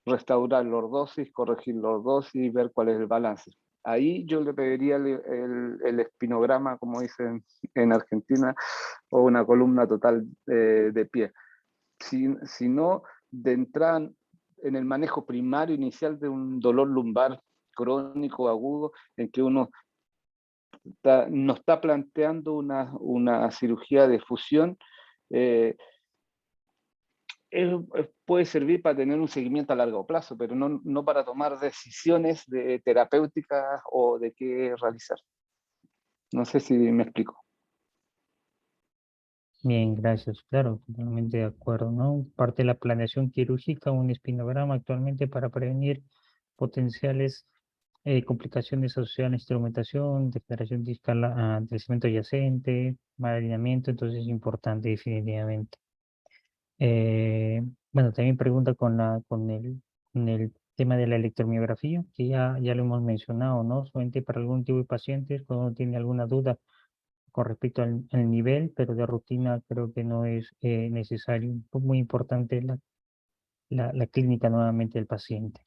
[SPEAKER 5] restaurar lordosis, corregir lordosis y ver cuál es el balance. Ahí yo le pediría el espinograma, como dicen en Argentina, o una columna total de pie. Si no, de entrada en el manejo primario inicial de un dolor lumbar crónico agudo, en que uno no está planteando una cirugía de fusión, puede servir para tener un seguimiento a largo plazo, pero no para tomar decisiones terapéuticas o de qué realizar. No sé si me explico.
[SPEAKER 2] Bien, gracias. Claro, totalmente de acuerdo, ¿no? Parte de la planeación quirúrgica, un espinograma actualmente para prevenir potenciales complicaciones asociadas a la instrumentación, declaración discal del cemento adyacente, mal alineamiento, entonces es importante definitivamente. Bueno, también pregunta con el tema de la electromiografía, que ya lo hemos mencionado, ¿no? Solamente para algún tipo de pacientes, cuando uno tiene alguna duda con respecto al nivel, pero de rutina creo que no es necesario. Muy importante la clínica nuevamente del paciente.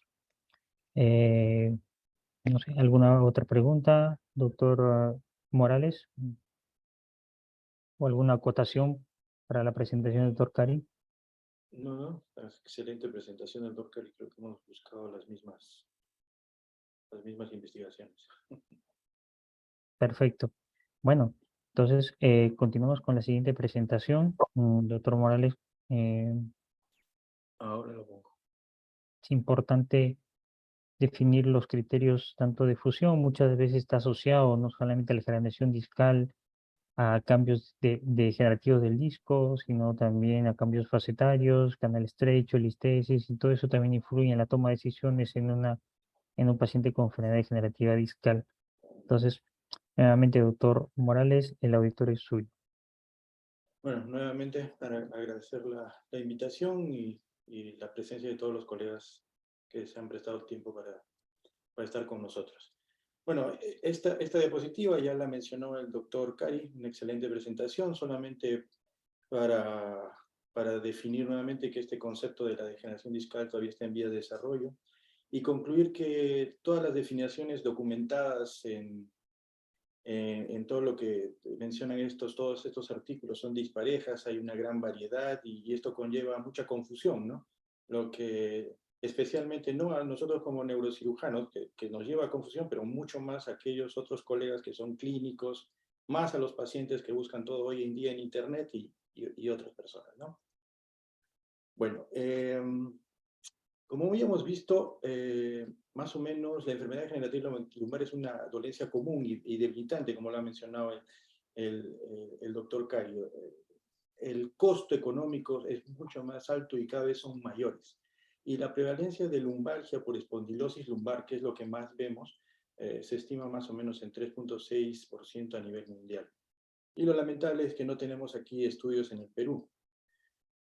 [SPEAKER 2] No sé, ¿alguna otra pregunta, doctor Morales? ¿O alguna acotación para la presentación del doctor Cari.
[SPEAKER 3] No, excelente presentación del doctor y creo que hemos buscado las mismas investigaciones.
[SPEAKER 2] Perfecto. Bueno, entonces continuamos con la siguiente presentación. Doctor Morales,
[SPEAKER 3] Ahora lo pongo.
[SPEAKER 2] es importante definir los criterios tanto de fusión, muchas veces está asociado no solamente a la generación discal, a cambios degenerativos del disco, sino también a cambios facetarios, canal estrecho, listesis, y todo eso también influye en la toma de decisiones en un paciente con enfermedad degenerativa discal. Entonces, nuevamente, doctor Morales, el auditorio es suyo.
[SPEAKER 3] Bueno, nuevamente para agradecer la invitación y la presencia de todos los colegas que se han prestado tiempo para estar con nosotros. Bueno, esta diapositiva ya la mencionó el doctor Cari, una excelente presentación, solamente para definir nuevamente que este concepto de la degeneración discal todavía está en vías de desarrollo y concluir que todas las definiciones documentadas en todo lo que mencionan todos estos artículos son disparejas, hay una gran variedad y esto conlleva mucha confusión, ¿no? Lo que especialmente no a nosotros como neurocirujanos, que nos lleva a confusión, pero mucho más a aquellos otros colegas que son clínicos, más a los pacientes que buscan todo hoy en día en Internet y otras personas, ¿no? Bueno, como ya hemos visto, más o menos la enfermedad degenerativa lumbar es una dolencia común y debilitante, como lo ha mencionado el doctor Cario. El costo económico es mucho más alto y cada vez son mayores. Y la prevalencia de lumbalgia por espondilosis lumbar, que es lo que más vemos, se estima más o menos en 3.6% a nivel mundial. Y lo lamentable es que no tenemos aquí estudios en el Perú.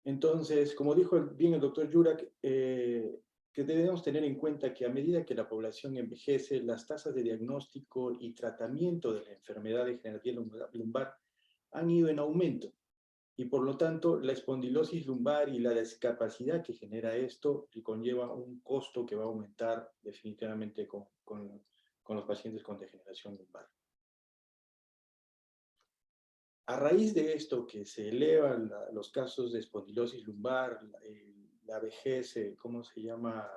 [SPEAKER 3] Entonces, como dijo bien el doctor Jurak, que debemos tener en cuenta que a medida que la población envejece, las tasas de diagnóstico y tratamiento de la enfermedad degenerativa lumbar han ido en aumento. Y por lo tanto, la espondilosis lumbar y la discapacidad que genera esto conlleva un costo que va a aumentar definitivamente con los pacientes con degeneración lumbar. A raíz de esto, que se elevan los casos de espondilosis lumbar, la vejez, ¿cómo se llama?,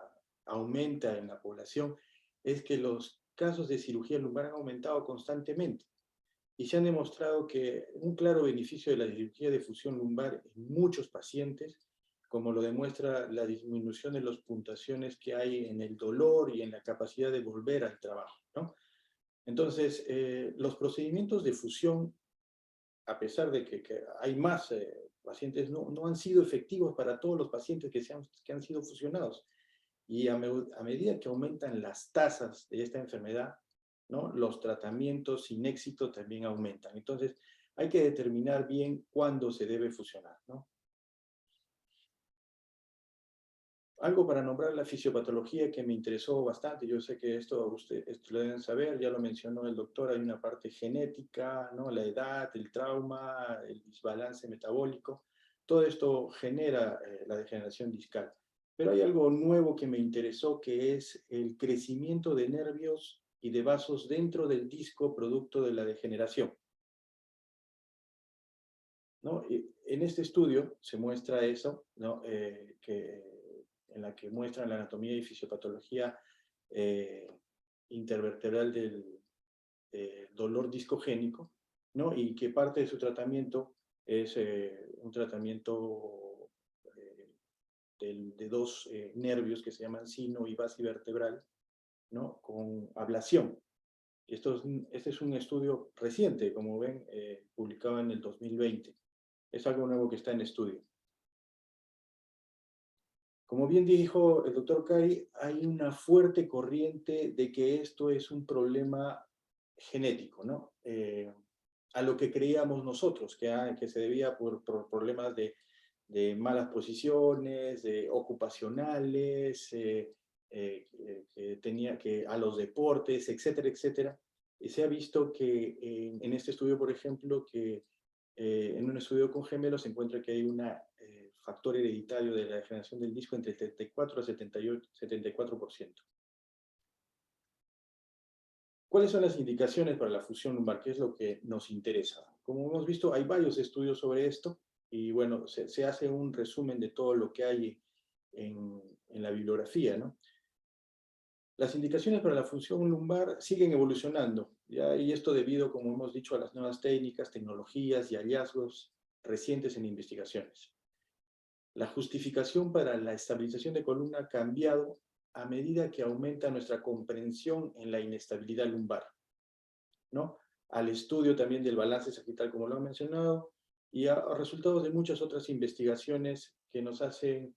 [SPEAKER 3] aumenta en la población, es que los casos de cirugía lumbar han aumentado constantemente. Y se han demostrado que un claro beneficio de la cirugía de fusión lumbar en muchos pacientes, como lo demuestra la disminución de las puntuaciones que hay en el dolor y en la capacidad de volver al trabajo, ¿no? Entonces, los procedimientos de fusión, a pesar de que hay más pacientes, no han sido efectivos para todos los pacientes que han sido fusionados. Y a medida que aumentan las tasas de esta enfermedad, ¿no?, los tratamientos sin éxito también aumentan. Entonces, hay que determinar bien cuándo se debe fusionar, ¿no? Algo para nombrar la fisiopatología que me interesó bastante. Yo sé que esto lo deben saber, ya lo mencionó el doctor, hay una parte genética, ¿no?, la edad, el trauma, el desbalance metabólico. Todo esto genera la degeneración discal. Pero hay algo nuevo que me interesó, que es el crecimiento de nervios y de vasos dentro del disco producto de la degeneración, ¿no? En este estudio se muestra eso, ¿no?, en la que muestran la anatomía y fisiopatología intervertebral del dolor discogénico, ¿no?, y que parte de su tratamiento es un tratamiento de dos nervios que se llaman sino y base vertebral, ¿no?, con ablación. Este es un estudio reciente, como ven, publicado en el 2020. Es algo nuevo que está en estudio. Como bien dijo el doctor Cari, hay una fuerte corriente de que esto es un problema genético, ¿no? A lo que creíamos nosotros, que se debía por problemas de malas posiciones, ocupacionales, a los deportes, etcétera, etcétera. Y se ha visto que en este estudio, por ejemplo, que en un estudio con gemelos se encuentra que hay un factor hereditario de la degeneración del disco entre 34 a 74%. ¿Cuáles son las indicaciones para la fusión lumbar? ¿Qué es lo que nos interesa? Como hemos visto, hay varios estudios sobre esto y bueno, se hace un resumen de todo lo que hay en la bibliografía, ¿no? Las indicaciones para la función lumbar siguen evolucionando, ¿ya? Y esto debido, como hemos dicho, a las nuevas técnicas, tecnologías y hallazgos recientes en investigaciones. La justificación para la estabilización de columna ha cambiado a medida que aumenta nuestra comprensión en la inestabilidad lumbar, ¿no? Al estudio también del balance sagital, como lo he mencionado, y a resultados de muchas otras investigaciones que nos hacen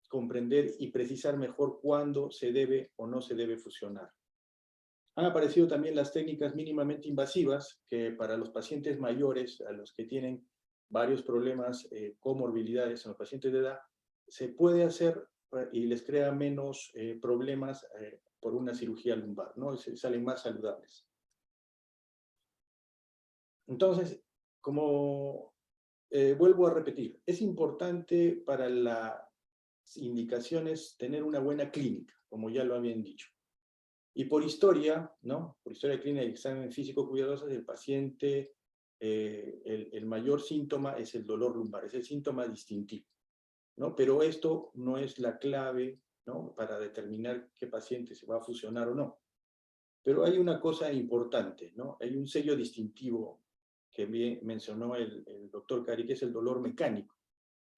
[SPEAKER 3] comprender y precisar mejor cuándo se debe o no se debe fusionar. Han aparecido también las técnicas mínimamente invasivas, que para los pacientes mayores, a los que tienen varios problemas, comorbilidades en los pacientes de edad, se puede hacer y les crea menos problemas por una cirugía lumbar, ¿no? Salen más saludables. Entonces, como vuelvo a repetir, es importante para las indicaciones tener una buena clínica, como ya lo habían dicho. Y por historia, ¿no? Por historia clínica y examen físico cuidadoso del paciente, el mayor síntoma es el dolor lumbar, es el síntoma distintivo, ¿no? Pero esto no es la clave, ¿no? Para determinar qué paciente se va a fusionar o no. Pero hay una cosa importante, ¿no? Hay un sello distintivo que bien mencionó el doctor Cari, que es el dolor mecánico,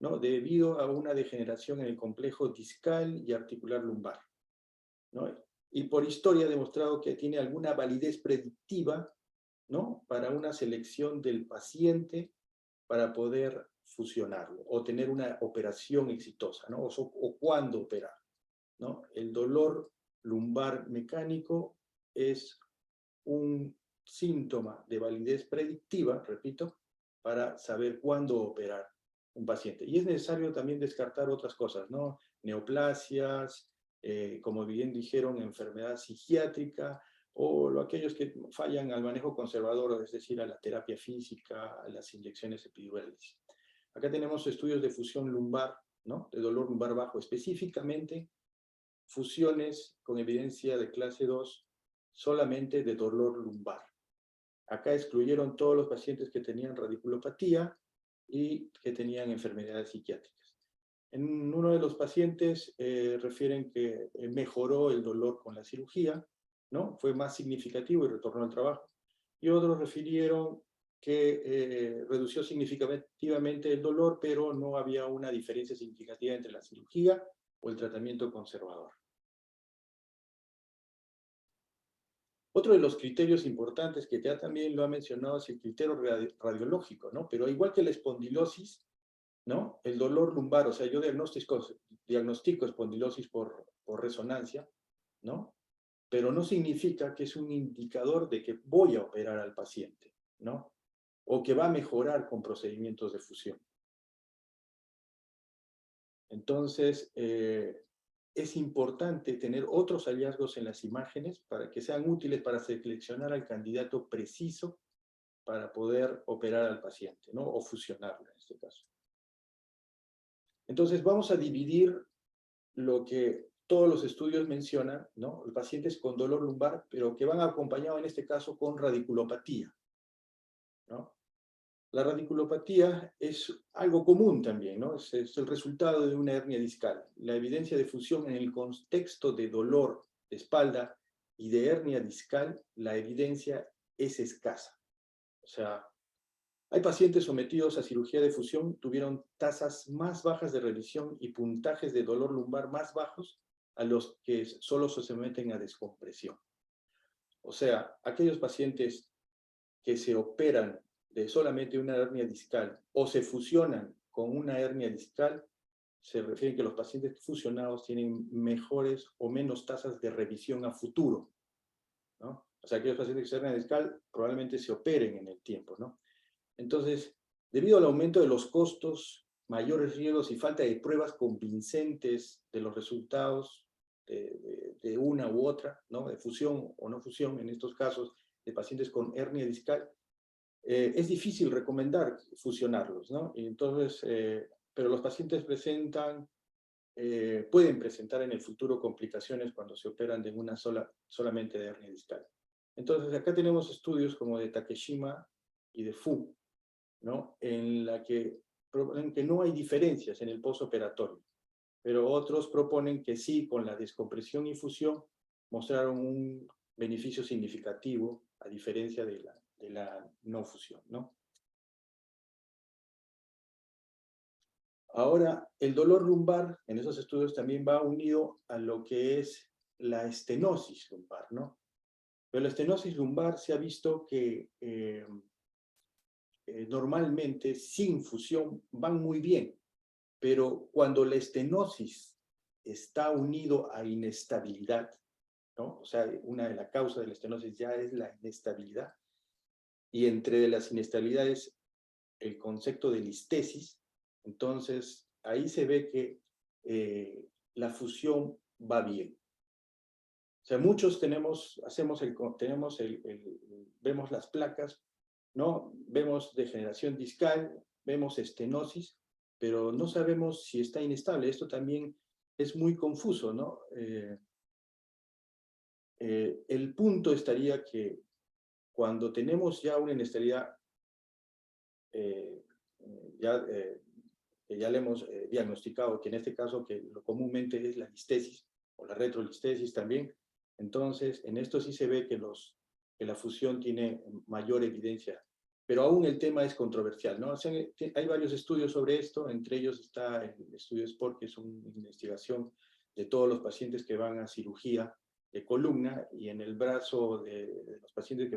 [SPEAKER 3] ¿no? Debido a una degeneración en el complejo discal y articular lumbar, ¿no? Y por historia ha demostrado que tiene alguna validez predictiva, ¿no? Para una selección del paciente para poder fusionarlo o tener una operación exitosa, ¿no? O cuándo operar, ¿no? El dolor lumbar mecánico es un síntoma de validez predictiva, repito, para saber cuándo operar un paciente. Y es necesario también descartar otras cosas, ¿no? Neoplasias, como bien dijeron, enfermedad psiquiátrica, o aquellos que fallan al manejo conservador, es decir, a la terapia física, a las inyecciones epidurales. Acá tenemos estudios de fusión lumbar, ¿no? De dolor lumbar bajo, específicamente fusiones con evidencia de clase 2 solamente de dolor lumbar. Acá excluyeron todos los pacientes que tenían radiculopatía y que tenían enfermedades psiquiátricas. En uno de los pacientes refieren que mejoró el dolor con la cirugía, ¿no? Fue más significativo y retornó al trabajo. Y otros refirieron que redució significativamente el dolor, pero no había una diferencia significativa entre la cirugía o el tratamiento conservador. Otro de los criterios importantes que ya también lo ha mencionado es el criterio radiológico, ¿no? Pero igual que la espondilosis, ¿no? El dolor lumbar, o sea, yo diagnostico espondilosis por resonancia, ¿no? Pero no significa que es un indicador de que voy a operar al paciente, ¿no? O que va a mejorar con procedimientos de fusión. Entonces, es importante tener otros hallazgos en las imágenes para que sean útiles para seleccionar al candidato preciso para poder operar al paciente, ¿no? O fusionarlo en este caso. Entonces vamos a dividir lo que todos los estudios mencionan, ¿no? Los pacientes con dolor lumbar, pero que van acompañados en este caso con radiculopatía, ¿no? La radiculopatía es algo común también, ¿no? Es el resultado de una hernia discal. La evidencia de fusión en el contexto de dolor de espalda y de hernia discal, la evidencia es escasa. O sea, hay pacientes sometidos a cirugía de fusión, tuvieron tasas más bajas de revisión y puntajes de dolor lumbar más bajos a los que solo se someten a descompresión. O sea, aquellos pacientes que se operan de solamente una hernia discal o se fusionan con una hernia discal, se refiere que los pacientes fusionados tienen mejores o menos tasas de revisión a futuro, ¿no? O sea, aquellos pacientes que se hernia discal probablemente se operen en el tiempo, ¿no? Entonces, debido al aumento de los costos, mayores riesgos y falta de pruebas convincentes de los resultados de una u otra, ¿no? De fusión o no fusión, en estos casos de pacientes con hernia discal, es difícil recomendar fusionarlos, ¿no? Y entonces, pero los pacientes pueden presentar en el futuro complicaciones cuando se operan de una solamente de hernia discal. Entonces, acá tenemos estudios como de Takeshima y de Fu, ¿no? En la que proponen que no hay diferencias en el postoperatorio, pero otros proponen que sí, con la descompresión y fusión mostraron un beneficio significativo a diferencia de la no fusión, ¿no? Ahora, el dolor lumbar en esos estudios también va unido a lo que es la estenosis lumbar, ¿no? Pero la estenosis lumbar se ha visto que normalmente sin fusión van muy bien, pero cuando la estenosis está unido a inestabilidad, ¿no? O sea, una de las causas de la estenosis ya es la inestabilidad, y entre las inestabilidades el concepto de listesis, entonces ahí se ve que la fusión va bien. O sea, muchos vemos las placas, ¿no? Vemos degeneración discal, vemos estenosis, pero no sabemos si está inestable. Esto también es muy confuso, ¿no? El punto estaría que cuando tenemos ya una inestabilidad, que ya le hemos diagnosticado, que en este caso que lo comúnmente es la listesis, o la retrolistesis también, entonces en esto sí se ve que la fusión tiene mayor evidencia. Pero aún el tema es controversial, ¿no? O sea, hay varios estudios sobre esto, entre ellos está el estudio SPORT, que es una investigación de todos los pacientes que van a cirugía de columna, y en el brazo de los pacientes que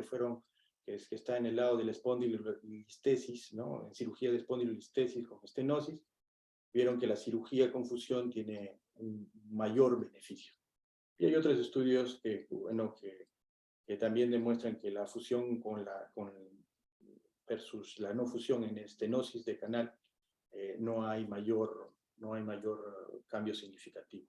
[SPEAKER 3] está en el lado de la espondilolistesis, ¿no? En cirugía de espondilolistesis con estenosis, vieron que la cirugía con fusión tiene un mayor beneficio. Y hay otros estudios que también demuestran que la fusión versus la no fusión en estenosis de canal no hay mayor cambio significativo.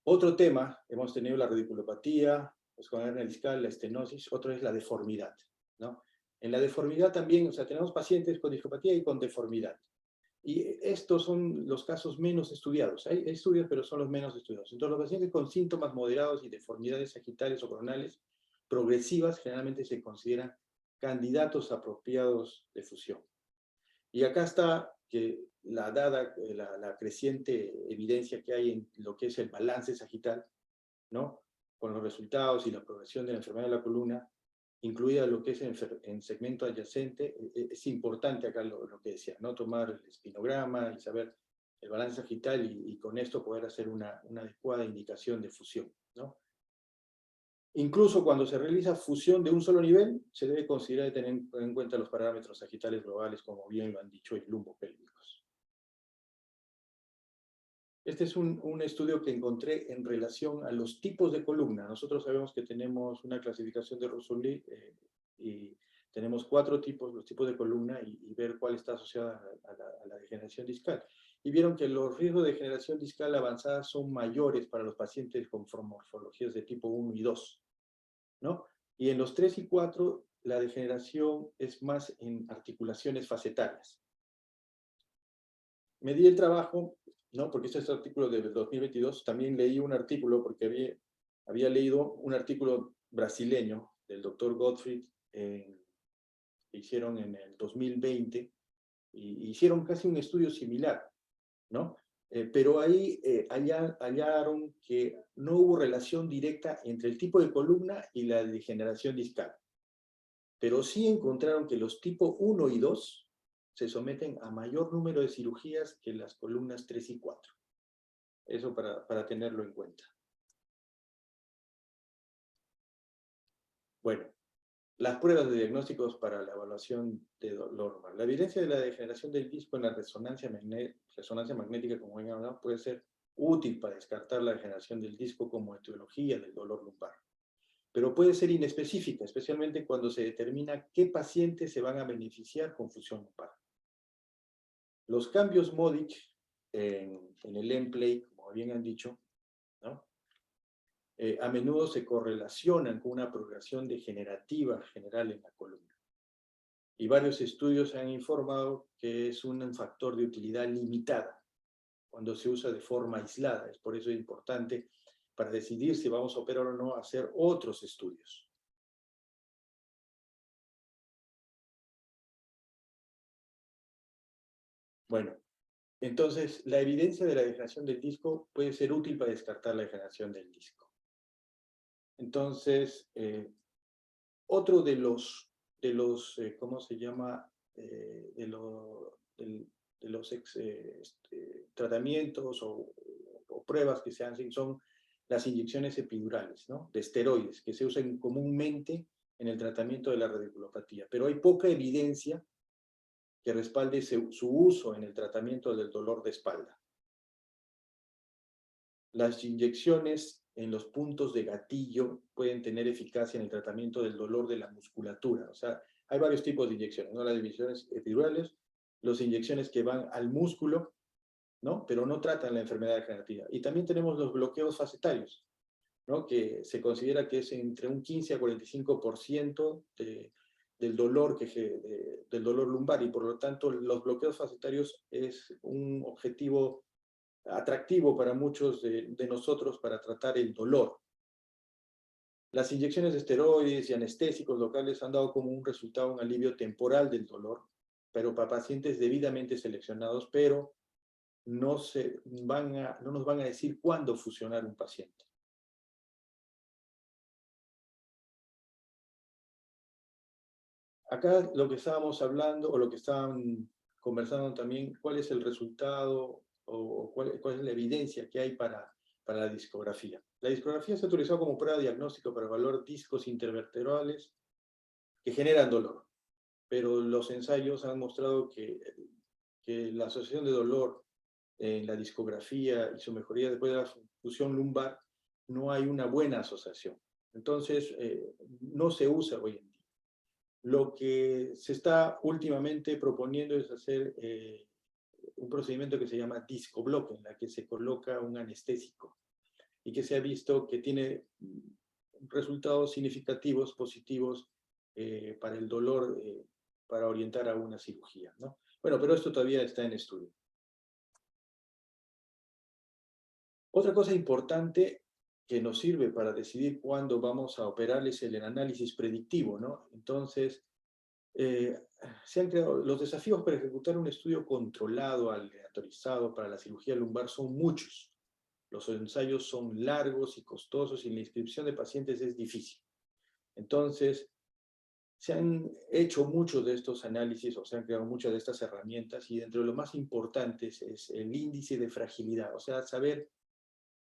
[SPEAKER 3] Otro tema, hemos tenido la radiculopatía, con hernia discal, la estenosis, otro es la deformidad, ¿no? En la deformidad también, o sea, tenemos pacientes con discopatía y con deformidad. Y estos son los casos menos estudiados. Hay estudios, pero son los menos estudiados. Entonces, los pacientes con síntomas moderados y deformidades sagittales o coronales progresivas generalmente se consideran candidatos apropiados de fusión. Y acá está que la creciente evidencia que hay en lo que es el balance sagital, ¿no? Con los resultados y la progresión de la enfermedad de la columna, incluida lo que es en segmento adyacente, es importante acá lo que decía, ¿no? Tomar el espinograma y saber el balance sagital y con esto poder hacer una adecuada indicación de fusión, ¿no? Incluso cuando se realiza fusión de un solo nivel, se debe considerar y tener en cuenta los parámetros sagitales globales, como bien lo han dicho, y lumbopélvicos. Este es un estudio que encontré en relación a los tipos de columna. Nosotros sabemos que tenemos una clasificación de Rossouli y tenemos 4 tipos, los tipos de columna, y ver cuál está asociada a la degeneración discal. Y vieron que los riesgos de degeneración discal avanzada son mayores para los pacientes con morfologías de tipo 1 y 2, ¿no? Y en los 3 y 4, la degeneración es más en articulaciones facetarias. Me di el trabajo, ¿no? Porque este es el artículo de 2022, también leí un artículo, porque había leído un artículo brasileño del doctor Gottfried, que hicieron en el 2020, y hicieron casi un estudio similar, ¿no? Pero ahí hallaron que no hubo relación directa entre el tipo de columna y la degeneración discal. Pero sí encontraron que los tipo 1 y 2 se someten a mayor número de cirugías que las columnas 3 y 4. Eso para tenerlo en cuenta. Bueno, las pruebas de diagnósticos para la evaluación de dolor lumbar. La evidencia de la degeneración del disco en la resonancia magnética, como bien hablado, puede ser útil para descartar la degeneración del disco como etiología del dolor lumbar. Pero puede ser inespecífica, especialmente cuando se determina qué pacientes se van a beneficiar con fusión lumbar. Los cambios Modic en el M-Play, como bien han dicho, ¿no? A menudo se correlacionan con una progresión degenerativa general en la columna. Y varios estudios han informado que es un factor de utilidad limitada cuando se usa de forma aislada. Es por eso importante para decidir si vamos a operar o no hacer otros estudios. Bueno, entonces la evidencia de la degeneración del disco puede ser útil para descartar la degeneración del disco. Entonces, otro de los ¿cómo se llama? De los tratamientos o pruebas que se hacen son las inyecciones epidurales, ¿no? De esteroides, que se usan comúnmente en el tratamiento de la radiculopatía. Pero hay poca evidencia que respalde su uso en el tratamiento del dolor de espalda. Las inyecciones en los puntos de gatillo pueden tener eficacia en el tratamiento del dolor de la musculatura. O sea, hay varios tipos de inyecciones, ¿no? Las inyecciones epidurales, las inyecciones que van al músculo, ¿no? Pero no tratan la enfermedad degenerativa. Y también tenemos los bloqueos facetarios, ¿no? Que se considera que es entre un 15 a 45% del dolor del dolor lumbar, y por lo tanto los bloqueos facetarios es un objetivo atractivo para muchos de nosotros para tratar el dolor. Las inyecciones de esteroides y anestésicos locales han dado como un resultado un alivio temporal del dolor, pero para pacientes debidamente seleccionados, pero no nos van a decir cuándo fusionar un paciente. Acá lo que estábamos hablando, o lo que estaban conversando también, cuál es el resultado o cuál es la evidencia que hay para la discografía. La discografía se ha utilizado como prueba diagnóstica para evaluar discos intervertebrales que generan dolor, pero los ensayos han mostrado que la asociación de dolor en la discografía y su mejoría después de la fusión lumbar, no hay una buena asociación. Entonces, no se usa hoy en día. Lo que se está últimamente proponiendo es hacer un procedimiento que se llama discobloque, en la que se coloca un anestésico y que se ha visto que tiene resultados significativos, positivos para el dolor, para orientar a una cirugía, ¿no? Bueno, pero esto todavía está en estudio. Otra cosa importante que nos sirve para decidir cuándo vamos a operar es el análisis predictivo, ¿no? Entonces, se han creado los desafíos para ejecutar un estudio controlado, aleatorizado para la cirugía lumbar son muchos. Los ensayos son largos y costosos y la inscripción de pacientes es difícil. Entonces, se han hecho muchos de estos análisis o se han creado muchas de estas herramientas y dentro de lo más importantes es el índice de fragilidad, o sea, saber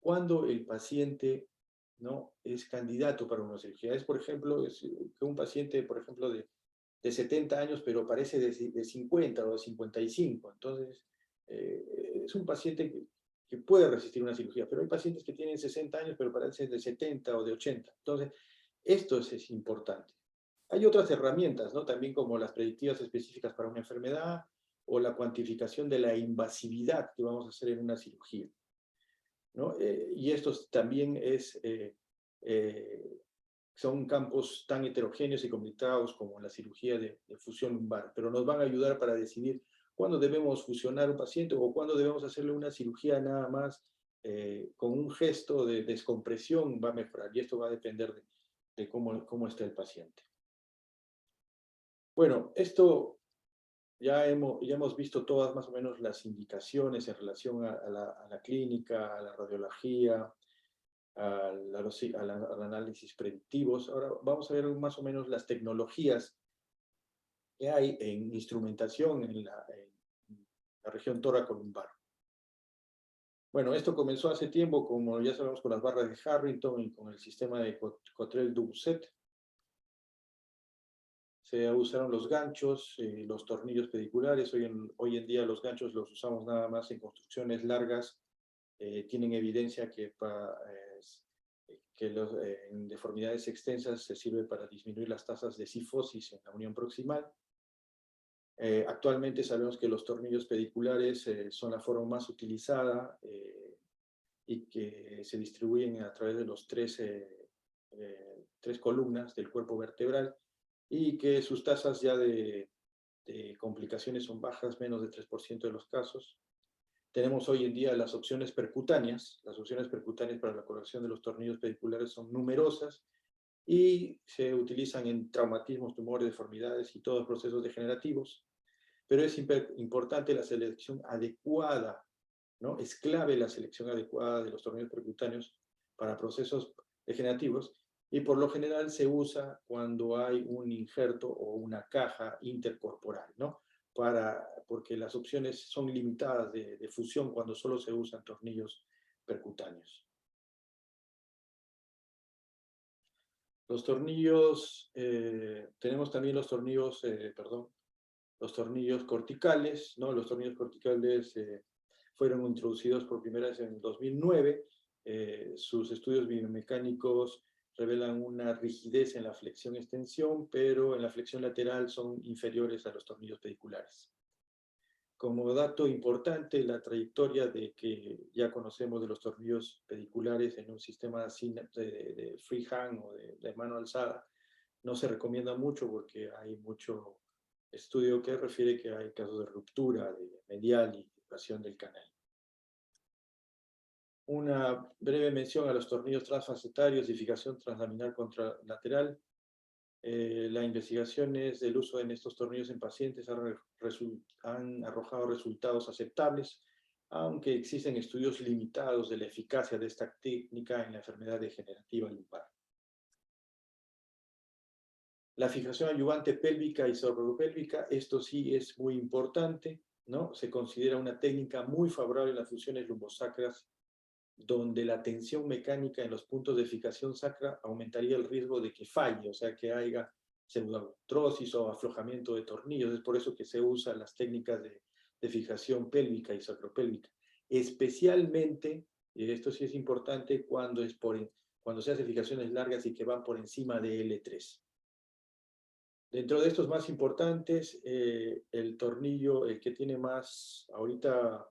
[SPEAKER 3] cuándo el paciente, ¿no?, es candidato para una cirugía. Es, por ejemplo, que un paciente, por ejemplo, de 70 años, pero parece de 50 o de 55. Entonces, es un paciente que puede resistir una cirugía, pero hay pacientes que tienen 60 años, pero parecen de 70 o de 80. Entonces, esto es importante. Hay otras herramientas, ¿no?, también como las predictivas específicas para una enfermedad o la cuantificación de la invasividad que vamos a hacer en una cirugía, ¿no? Y estos también son campos tan heterogéneos y complicados como la cirugía de fusión lumbar, pero nos van a ayudar para decidir cuándo debemos fusionar un paciente o cuándo debemos hacerle una cirugía nada más con un gesto de descompresión va a mejorar, y esto va a depender de cómo está el paciente. Bueno, esto ya hemos visto todas más o menos las indicaciones en relación a la clínica, a la radiología, al análisis predictivos. Ahora vamos a ver más o menos las tecnologías que hay en instrumentación en la región tóraco-lumbar. Bueno, esto comenzó hace tiempo, como ya sabemos, con las barras de Harrington y con el sistema de Cottrell-Doucet. Se usaron los ganchos, los tornillos pediculares. Hoy en día los ganchos los usamos nada más en construcciones largas. Tienen evidencia que en deformidades extensas se sirve para disminuir las tasas de cifosis en la unión proximal. Actualmente sabemos que los tornillos pediculares son la forma más utilizada y que se distribuyen a través de los tres columnas del cuerpo vertebral, y que sus tasas ya de complicaciones son bajas, menos de 3% de los casos. Tenemos hoy en día las opciones percutáneas. Las opciones percutáneas para la colocación de los tornillos pediculares son numerosas y se utilizan en traumatismos, tumores, deformidades y todos los procesos degenerativos. pero es importante la selección adecuada, ¿no? Es clave la selección adecuada de los tornillos percutáneos para procesos degenerativos, y por lo general se usa cuando hay un injerto o una caja intercorporal, ¿no? Porque las opciones son limitadas de fusión cuando solo se usan tornillos percutáneos. Los tornillos, tenemos también los tornillos, los tornillos corticales, ¿no? Los tornillos corticales fueron introducidos por primera vez en 2009. Sus estudios biomecánicos revelan una rigidez en la flexión-extensión, pero en la flexión lateral son inferiores a los tornillos pediculares. Como dato importante, la trayectoria de que ya conocemos de los tornillos pediculares en un sistema de freehand o de mano alzada, no se recomienda mucho porque hay mucho estudio que refiere que hay casos de ruptura de medial y vibración del canal. Una breve mención a los tornillos transfacetarios y fijación translaminar contralateral. Las investigaciones del uso en estos tornillos en pacientes han arrojado resultados aceptables, aunque existen estudios limitados de la eficacia de esta técnica en la enfermedad degenerativa lumbar. La fijación adyuvante pélvica y sorbopélvica, esto sí es muy importante, ¿no? Se considera una técnica muy favorable en las fusiones lumbosacras, donde la tensión mecánica en los puntos de fijación sacra aumentaría el riesgo de que falle, o sea, que haya pseudoartrosis o aflojamiento de tornillos. Es por eso que se usan las técnicas de fijación pélvica y sacropélvica. Especialmente, y esto sí es importante, cuando se hace fijaciones largas y que van por encima de L3. Dentro de estos más importantes, el tornillo, el que tiene más ahorita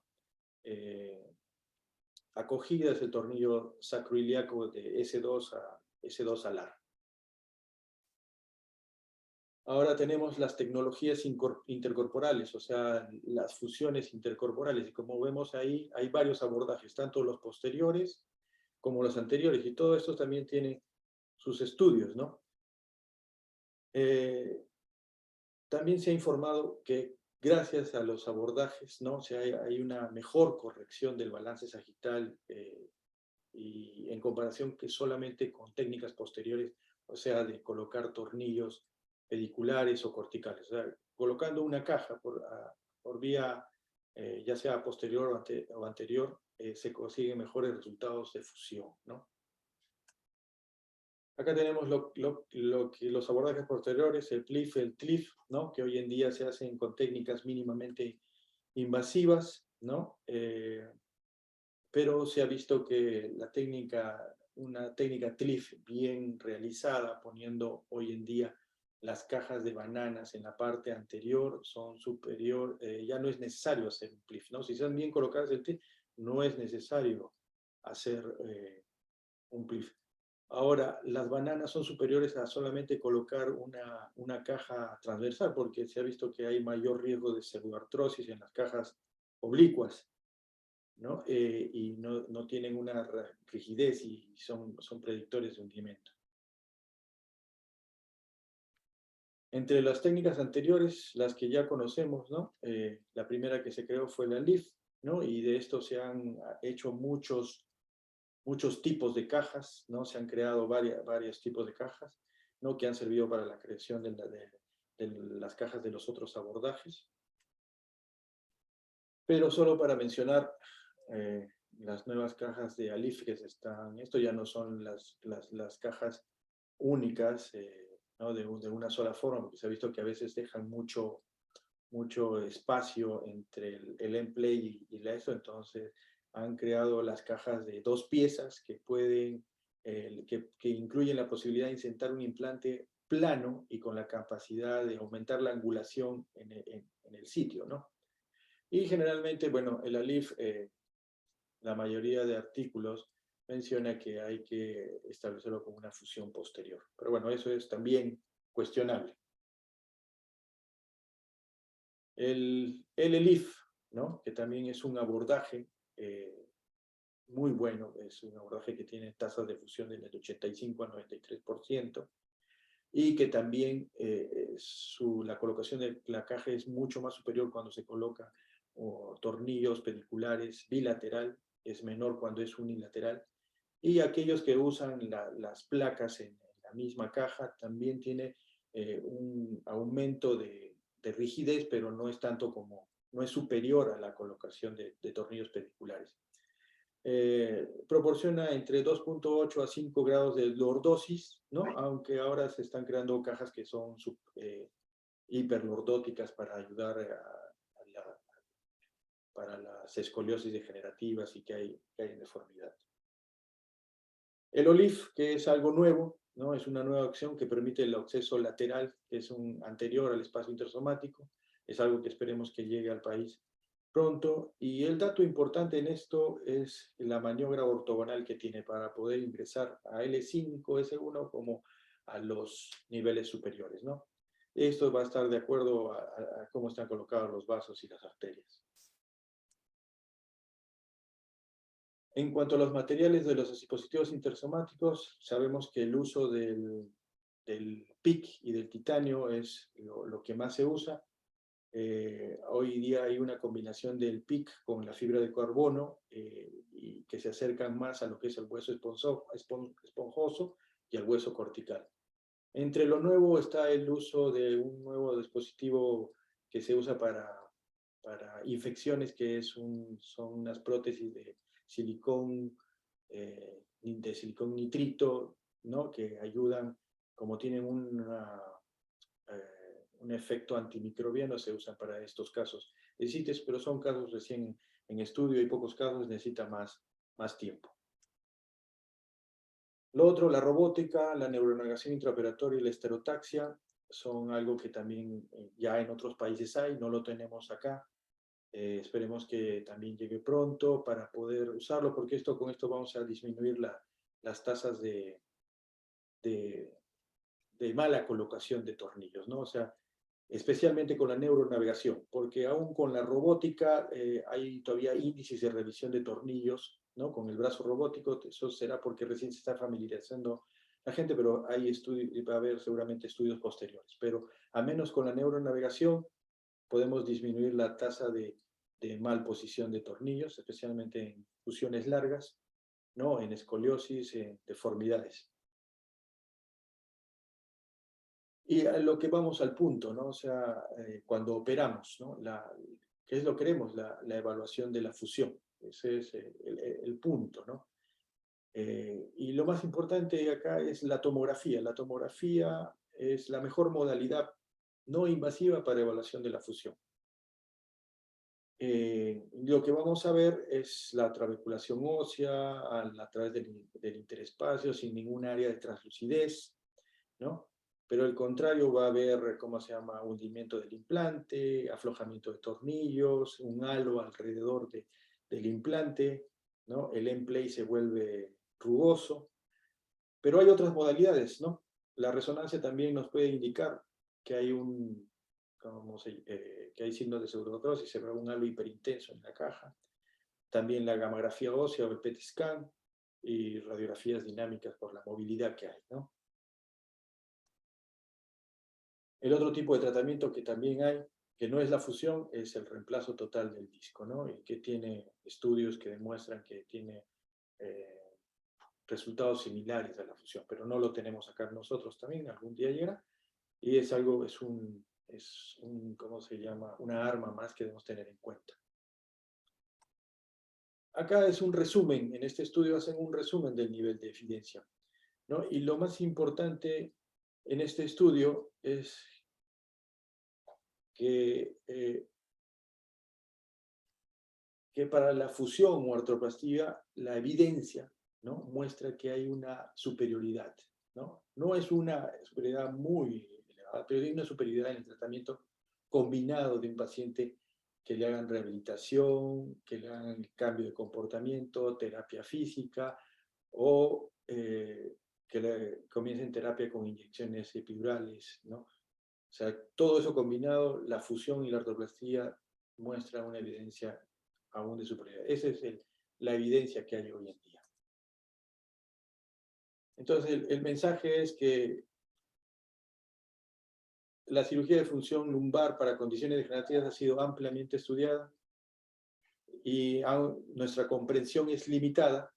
[SPEAKER 3] acogida es el tornillo sacroiliaco de S2 alar. Ahora tenemos las tecnologías intercorporales, o sea, las fusiones intercorporales, y como vemos ahí, hay varios abordajes, tanto los posteriores como los anteriores, y todo esto también tiene sus estudios, ¿no? También se ha informado que gracias a los abordajes, ¿no? O sea, hay una mejor corrección del balance sagital y en comparación que solamente con técnicas posteriores, o sea, de colocar tornillos pediculares o corticales. O sea, colocando una caja por vía, ya sea posterior o anterior, se consiguen mejores resultados de fusión, ¿no? Acá tenemos los abordajes posteriores, el PLIF, el TLIF, ¿no? Que hoy en día se hacen con técnicas mínimamente invasivas, ¿no? Pero se ha visto que una técnica TLIF bien realizada, poniendo hoy en día las cajas de bananas en la parte anterior, son superior, ya no es necesario hacer un PLIF, ¿no? Si están bien colocadas el TLIF, no es necesario hacer un PLIF. Ahora, las bananas son superiores a solamente colocar una caja transversal, porque se ha visto que hay mayor riesgo de pseudoartrosis en las cajas oblicuas, ¿no? Y no tienen una rigidez y son predictores de hundimiento. Entre las técnicas anteriores, las que ya conocemos, ¿no? La primera que se creó fue la LIF, ¿no? Y de esto se han hecho muchos tipos de cajas, ¿no? Se han creado varios tipos de cajas, ¿no? Que han servido para la creación de las cajas de los otros abordajes. Pero solo para mencionar las nuevas cajas de ALIF que esto ya no son las cajas únicas, ¿no? de una sola forma, porque se ha visto que a veces dejan mucho espacio entre el end-play y eso, entonces han creado las cajas de 2 piezas que incluyen la posibilidad de insertar un implante plano y con la capacidad de aumentar la angulación en el sitio, ¿no? Y generalmente, bueno, el ALIF, la mayoría de artículos menciona que hay que establecerlo como una fusión posterior. Pero bueno, eso es también cuestionable. El LLIF, ¿no? Que también es un abordaje muy bueno, es un abordaje que tiene tasas de fusión del 85 a 93%, y que también la colocación de la caja es mucho más superior cuando se coloca tornillos pediculares bilateral, es menor cuando es unilateral, y aquellos que usan las placas en la misma caja también tiene un aumento de rigidez, pero no es tanto como, no es superior a la colocación de tornillos pediculares. Proporciona entre 2.8 a 5 grados de lordosis, ¿no? Aunque ahora se están creando cajas que son hiperlordóticas para ayudar para las escoliosis degenerativas y que hay deformidad. El OLIF, que es algo nuevo, ¿no? Es una nueva opción que permite el acceso lateral, que es un anterior al espacio intersomático. Es algo que esperemos que llegue al país pronto. Y el dato importante en esto es la maniobra ortogonal que tiene para poder ingresar a L5, S1 como a los niveles superiores, ¿no? Esto va a estar de acuerdo a cómo están colocados los vasos y las arterias. En cuanto a los materiales de los dispositivos intersomáticos, sabemos que el uso del PIC y del titanio es lo que más se usa. Hoy día hay una combinación del PIC con la fibra de carbono y que se acercan más a lo que es el hueso esponjoso y al hueso cortical. Entre lo nuevo está el uso de un nuevo dispositivo que se usa para infecciones, que son unas prótesis de silicón nitrito, ¿no? Que ayudan, como tienen un efecto antimicrobiano, se usan para estos casos de CITES, pero son casos recién en estudio y pocos casos necesitan más tiempo. Lo otro, la robótica, la neuronavegación intraoperatoria y la esterotaxia son algo que también ya en otros países hay, no lo tenemos acá. Esperemos que también llegue pronto para poder usarlo, porque con esto vamos a disminuir las tasas de mala colocación de tornillos, ¿no? O sea, especialmente con la neuronavegación, porque aún con la robótica hay todavía índices de revisión de tornillos, ¿no? Con el brazo robótico, eso será porque recién se está familiarizando la gente, pero hay va a haber seguramente estudios posteriores. Pero a menos con la neuronavegación podemos disminuir la tasa de mal posición de tornillos, especialmente en fusiones largas, ¿no? En escoliosis, en deformidades. Y a lo que vamos al punto, ¿no? O sea, cuando operamos, ¿no? ¿Qué es lo que queremos? La evaluación de la fusión. Ese es el punto, ¿no? Y lo más importante acá es la tomografía. La tomografía es la mejor modalidad no invasiva para evaluación de la fusión. Lo que vamos a ver es la trabeculación ósea a través del interespacio, sin ningún área de translucidez, ¿no? Pero al contrario va a haber, ¿cómo se llama?, hundimiento del implante, aflojamiento de tornillos, un halo alrededor del implante, ¿no? El end-play se vuelve rugoso. Pero hay otras modalidades, ¿no? La resonancia también nos puede indicar que hay que hay signos de pseudonecrosis, se ve un halo hiperintenso en la caja. También la gamografía ósea o el PET scan y radiografías dinámicas por la movilidad que hay, ¿no? El otro tipo de tratamiento que también hay, que no es la fusión, es el reemplazo total del disco, ¿no? Y que tiene estudios que demuestran que tiene resultados similares a la fusión, pero no lo tenemos acá nosotros también, algún día llegará, y es ¿cómo se llama?, una arma más que debemos tener en cuenta. Acá es un resumen, en este estudio hacen un resumen del nivel de evidencia, ¿no? Y lo más importante en este estudio es que para la fusión o artroplastia, la evidencia, ¿no?, muestra que hay una superioridad, ¿no? No es una superioridad muy elevada, pero hay una superioridad en el tratamiento combinado de un paciente que le hagan rehabilitación, que le hagan cambio de comportamiento, terapia física, o que comiencen terapia con inyecciones epidurales, ¿no? O sea, todo eso combinado, la fusión y la artroplastia muestra una evidencia aún de superioridad. Esa es la evidencia que hay hoy en día. Entonces, el mensaje es que la cirugía de función lumbar para condiciones degenerativas ha sido ampliamente estudiada y nuestra comprensión es limitada,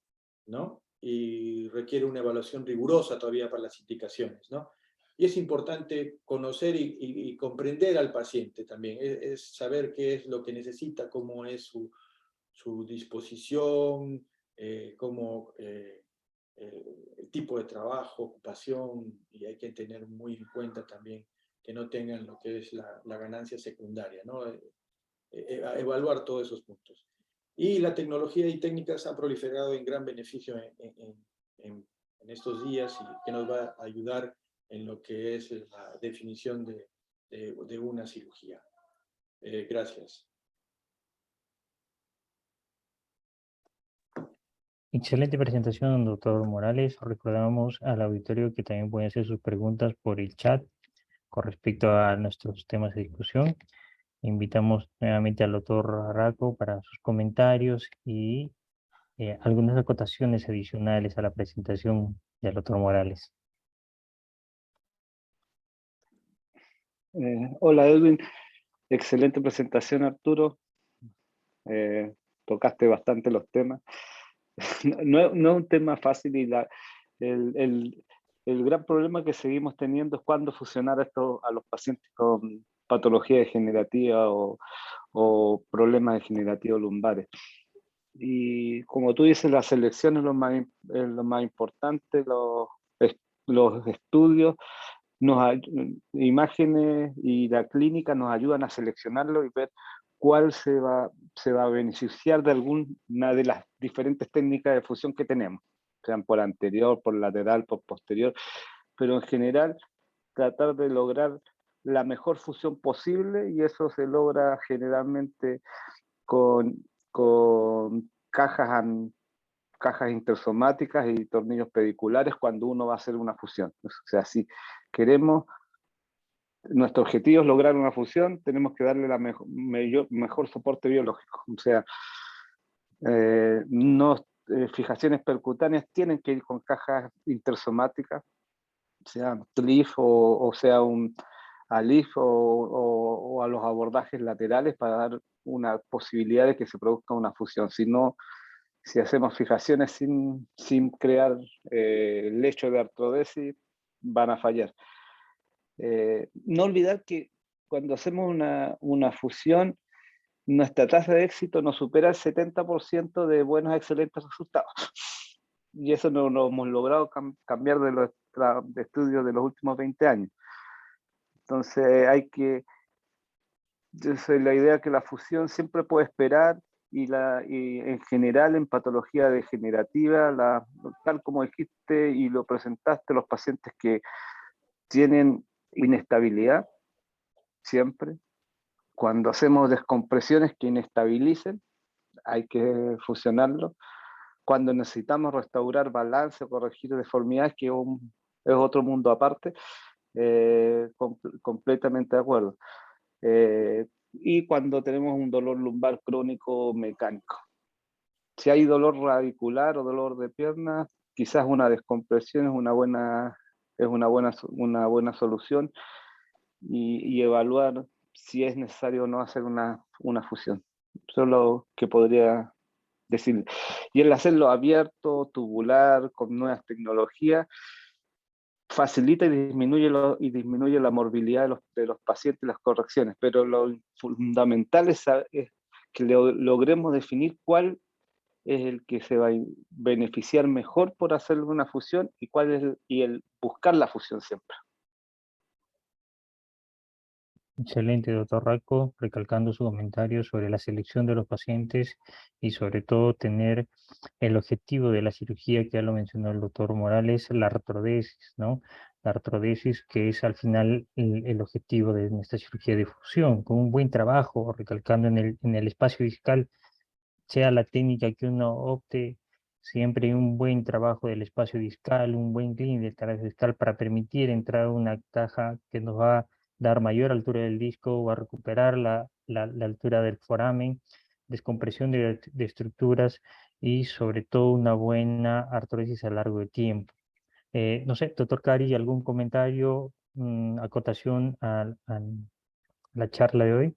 [SPEAKER 3] ¿no? Y requiere una evaluación rigurosa todavía para las indicaciones, ¿no? Y es importante conocer y comprender al paciente también, es saber qué es lo que necesita, cómo es su disposición, el tipo de trabajo, ocupación, y hay que tener muy en cuenta también que no tengan lo que es la ganancia secundaria, ¿no? Evaluar todos esos puntos. Y la tecnología y técnicas han proliferado en gran beneficio en estos días y que nos va a ayudar en lo que es la definición de una cirugía. Gracias.
[SPEAKER 2] Excelente presentación, doctor Morales. Recordamos al auditorio que también pueden hacer sus preguntas por el chat con respecto a nuestros temas de discusión. Invitamos nuevamente al doctor Raco para sus comentarios y algunas acotaciones adicionales a la presentación del doctor Morales.
[SPEAKER 5] Hola Edwin, excelente presentación Arturo. Tocaste bastante los temas. No es un tema fácil y el gran problema que seguimos teniendo es cuándo fusionar esto a los pacientes con patología degenerativa o problemas degenerativos lumbares. Y como tú dices, la selección es lo más importante, los estudios, imágenes y la clínica nos ayudan a seleccionarlo y ver cuál se va a beneficiar de alguna de las diferentes técnicas de fusión que tenemos, sean por anterior, por lateral, por posterior, pero en general tratar de lograr la mejor fusión posible y eso se logra generalmente con cajas intersomáticas y tornillos pediculares cuando uno va a hacer una fusión. O sea, si queremos, nuestro objetivo es lograr una fusión, tenemos que darle la mejor soporte biológico. O sea, fijaciones percutáneas tienen que ir con cajas intersomáticas, sea TLIF o sea un ALIF o a los abordajes laterales para dar una posibilidad de que se produzca una fusión. Si hacemos fijaciones sin crear lecho de artrodesis, van a fallar. No olvidar que cuando hacemos una fusión, nuestra tasa de éxito nos supera el 70% de buenos, excelentes resultados. Y eso no lo hemos logrado cambiar de los estudios de los últimos 20 años. Entonces la idea que la fusión siempre puede esperar y en general en patología degenerativa, tal como dijiste y lo presentaste, los pacientes que tienen inestabilidad, siempre, cuando hacemos descompresiones que inestabilicen, hay que fusionarlo. Cuando necesitamos restaurar balance o corregir deformidades, que es otro mundo aparte, completamente de acuerdo. Y cuando tenemos un dolor lumbar crónico mecánico. Si hay dolor radicular o dolor de pierna, quizás una descompresión es una buena solución y evaluar si es necesario o no hacer una fusión. Eso es lo que podría decir. Y el hacerlo abierto, tubular, con nuevas tecnologías, facilita y disminuye la morbilidad de los pacientes y las correcciones, pero lo fundamental es que logremos definir cuál es el que se va a beneficiar mejor por hacer una fusión y el buscar la fusión siempre.
[SPEAKER 2] Excelente, doctor Raco, recalcando su comentario sobre la selección de los pacientes y sobre todo tener el objetivo de la cirugía, que ya lo mencionó el doctor Morales, la artrodesis, ¿no? La artrodesis que es al final el objetivo de nuestra cirugía de fusión, con un buen trabajo, recalcando en el espacio discal, sea la técnica que uno opte, siempre un buen trabajo del espacio discal, un buen clean del canal discal para permitir entrar una caja que nos va a dar mayor altura del disco, va a recuperar la altura del foramen, descompresión de estructuras y sobre todo una buena artrosis a lo largo del tiempo. No sé, doctor Cari, ¿algún comentario acotación a la charla de hoy?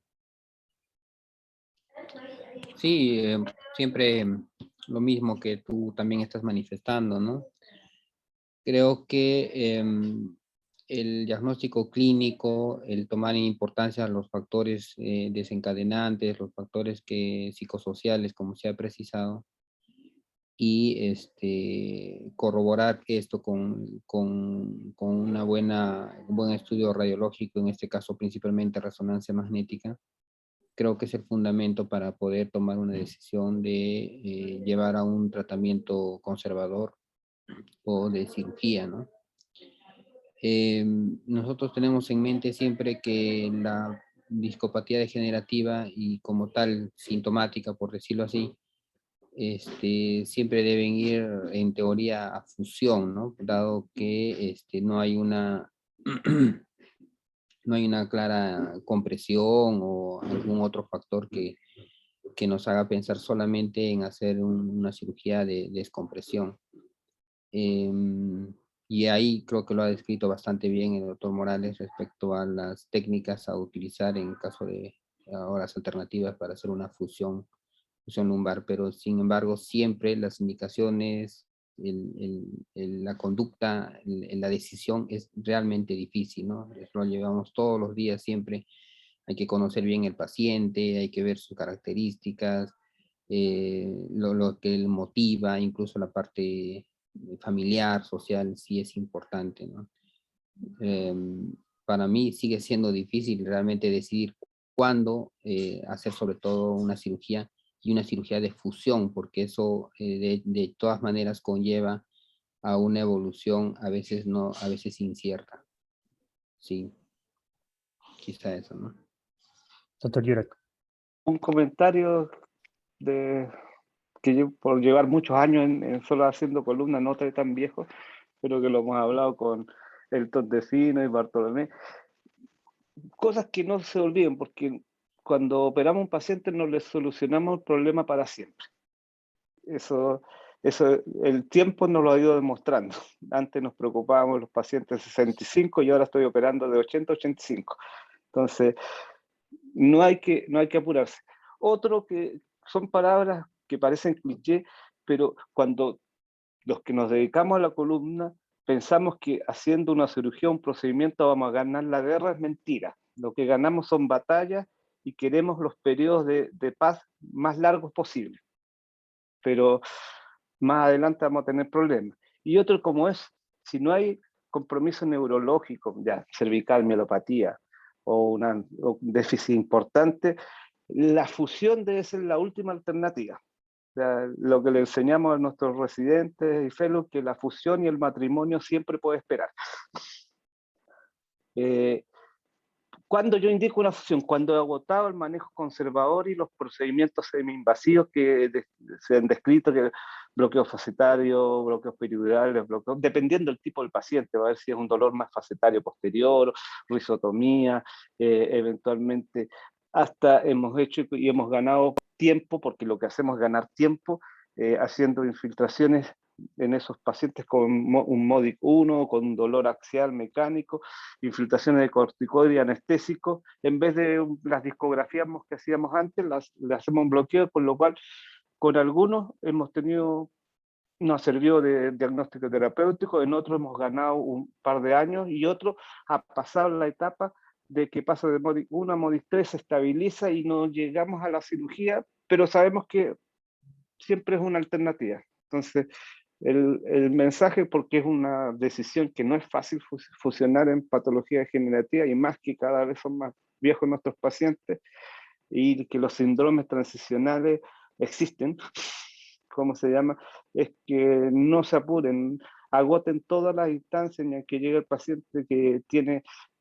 [SPEAKER 6] Sí, siempre lo mismo que tú también estás manifestando, ¿no? Creo que el diagnóstico clínico, el tomar en importancia los factores desencadenantes, los factores psicosociales, como se ha precisado, y corroborar esto con un buen estudio radiológico, en este caso principalmente resonancia magnética, creo que es el fundamento para poder tomar una decisión de llevar a un tratamiento conservador o de cirugía, ¿no? Nosotros tenemos en mente siempre que la discopatía degenerativa y como tal sintomática, por decirlo así, siempre deben ir en teoría a fusión, ¿no? Dado que no hay no hay una clara compresión o algún otro factor que nos haga pensar solamente en hacer una cirugía de descompresión. Y ahí creo que lo ha descrito bastante bien el doctor Morales respecto a las técnicas a utilizar en caso de horas alternativas para hacer una fusión lumbar, pero sin embargo siempre las indicaciones, la conducta, la decisión es realmente difícil, ¿no? Eso lo llevamos todos los días siempre. Hay que conocer bien el paciente, hay que ver sus características, lo que él motiva, incluso la parte familiar, social, sí es importante, ¿no? Para mí sigue siendo difícil realmente decidir cuándo hacer sobre todo una cirugía y una cirugía de fusión, porque eso de todas maneras conlleva a una evolución a veces no, a veces incierta. Sí, quizá eso, ¿no?
[SPEAKER 2] Doctor Yurak.
[SPEAKER 5] Un comentario de que yo, por llevar muchos años en solo haciendo columnas, no estoy tan viejo, pero que lo hemos hablado con el Tontesino y Bartolomé. Cosas que no se olviden, porque cuando operamos a un paciente no le solucionamos el problema para siempre. Eso el tiempo nos lo ha ido demostrando. Antes nos preocupábamos de los pacientes de 65 y ahora estoy operando de 80 a 85. Entonces, no hay que apurarse. Otro que son palabras que parecen cliché, pero cuando los que nos dedicamos a la columna pensamos que haciendo una cirugía, un procedimiento, vamos a ganar la guerra, es mentira. Lo que ganamos son batallas y queremos los periodos de paz más largos posibles. Pero más adelante vamos a tener problemas. Y otro como es, si no hay compromiso neurológico, ya cervical, mielopatía o un déficit importante, la fusión debe ser la última alternativa. O sea, lo que le enseñamos a nuestros residentes y fellows, que la fusión y el matrimonio siempre puede esperar. Cuando yo indico una fusión, cuando he agotado el manejo conservador y los procedimientos semi-invasivos que se han descrito, que bloqueo facetario, bloqueos periurales, dependiendo del tipo del paciente, va a ver si es un dolor más facetario posterior, risotomía, eventualmente hasta hemos hecho y hemos ganado tiempo, porque lo que hacemos es ganar tiempo haciendo infiltraciones en esos pacientes con un MODIC 1, con un dolor axial mecánico, infiltraciones de corticoide y anestésico, en vez de las discografías que hacíamos antes, le hacemos un bloqueo, con lo cual con algunos hemos tenido, nos sirvió de diagnóstico terapéutico, en otros hemos ganado un par de años y otros ha pasado la etapa de que pasa de MODIC 1 a MODIC 3, se estabiliza y no llegamos a la cirugía, pero sabemos que siempre es una alternativa. Entonces, el mensaje, porque es una decisión que no es fácil fusionar en patología degenerativa, y más que cada vez son más viejos nuestros pacientes, y que los síndromes transicionales existen, ¿cómo se llama? Es que no se apuren, agoten todas las instancias en que llegue el paciente que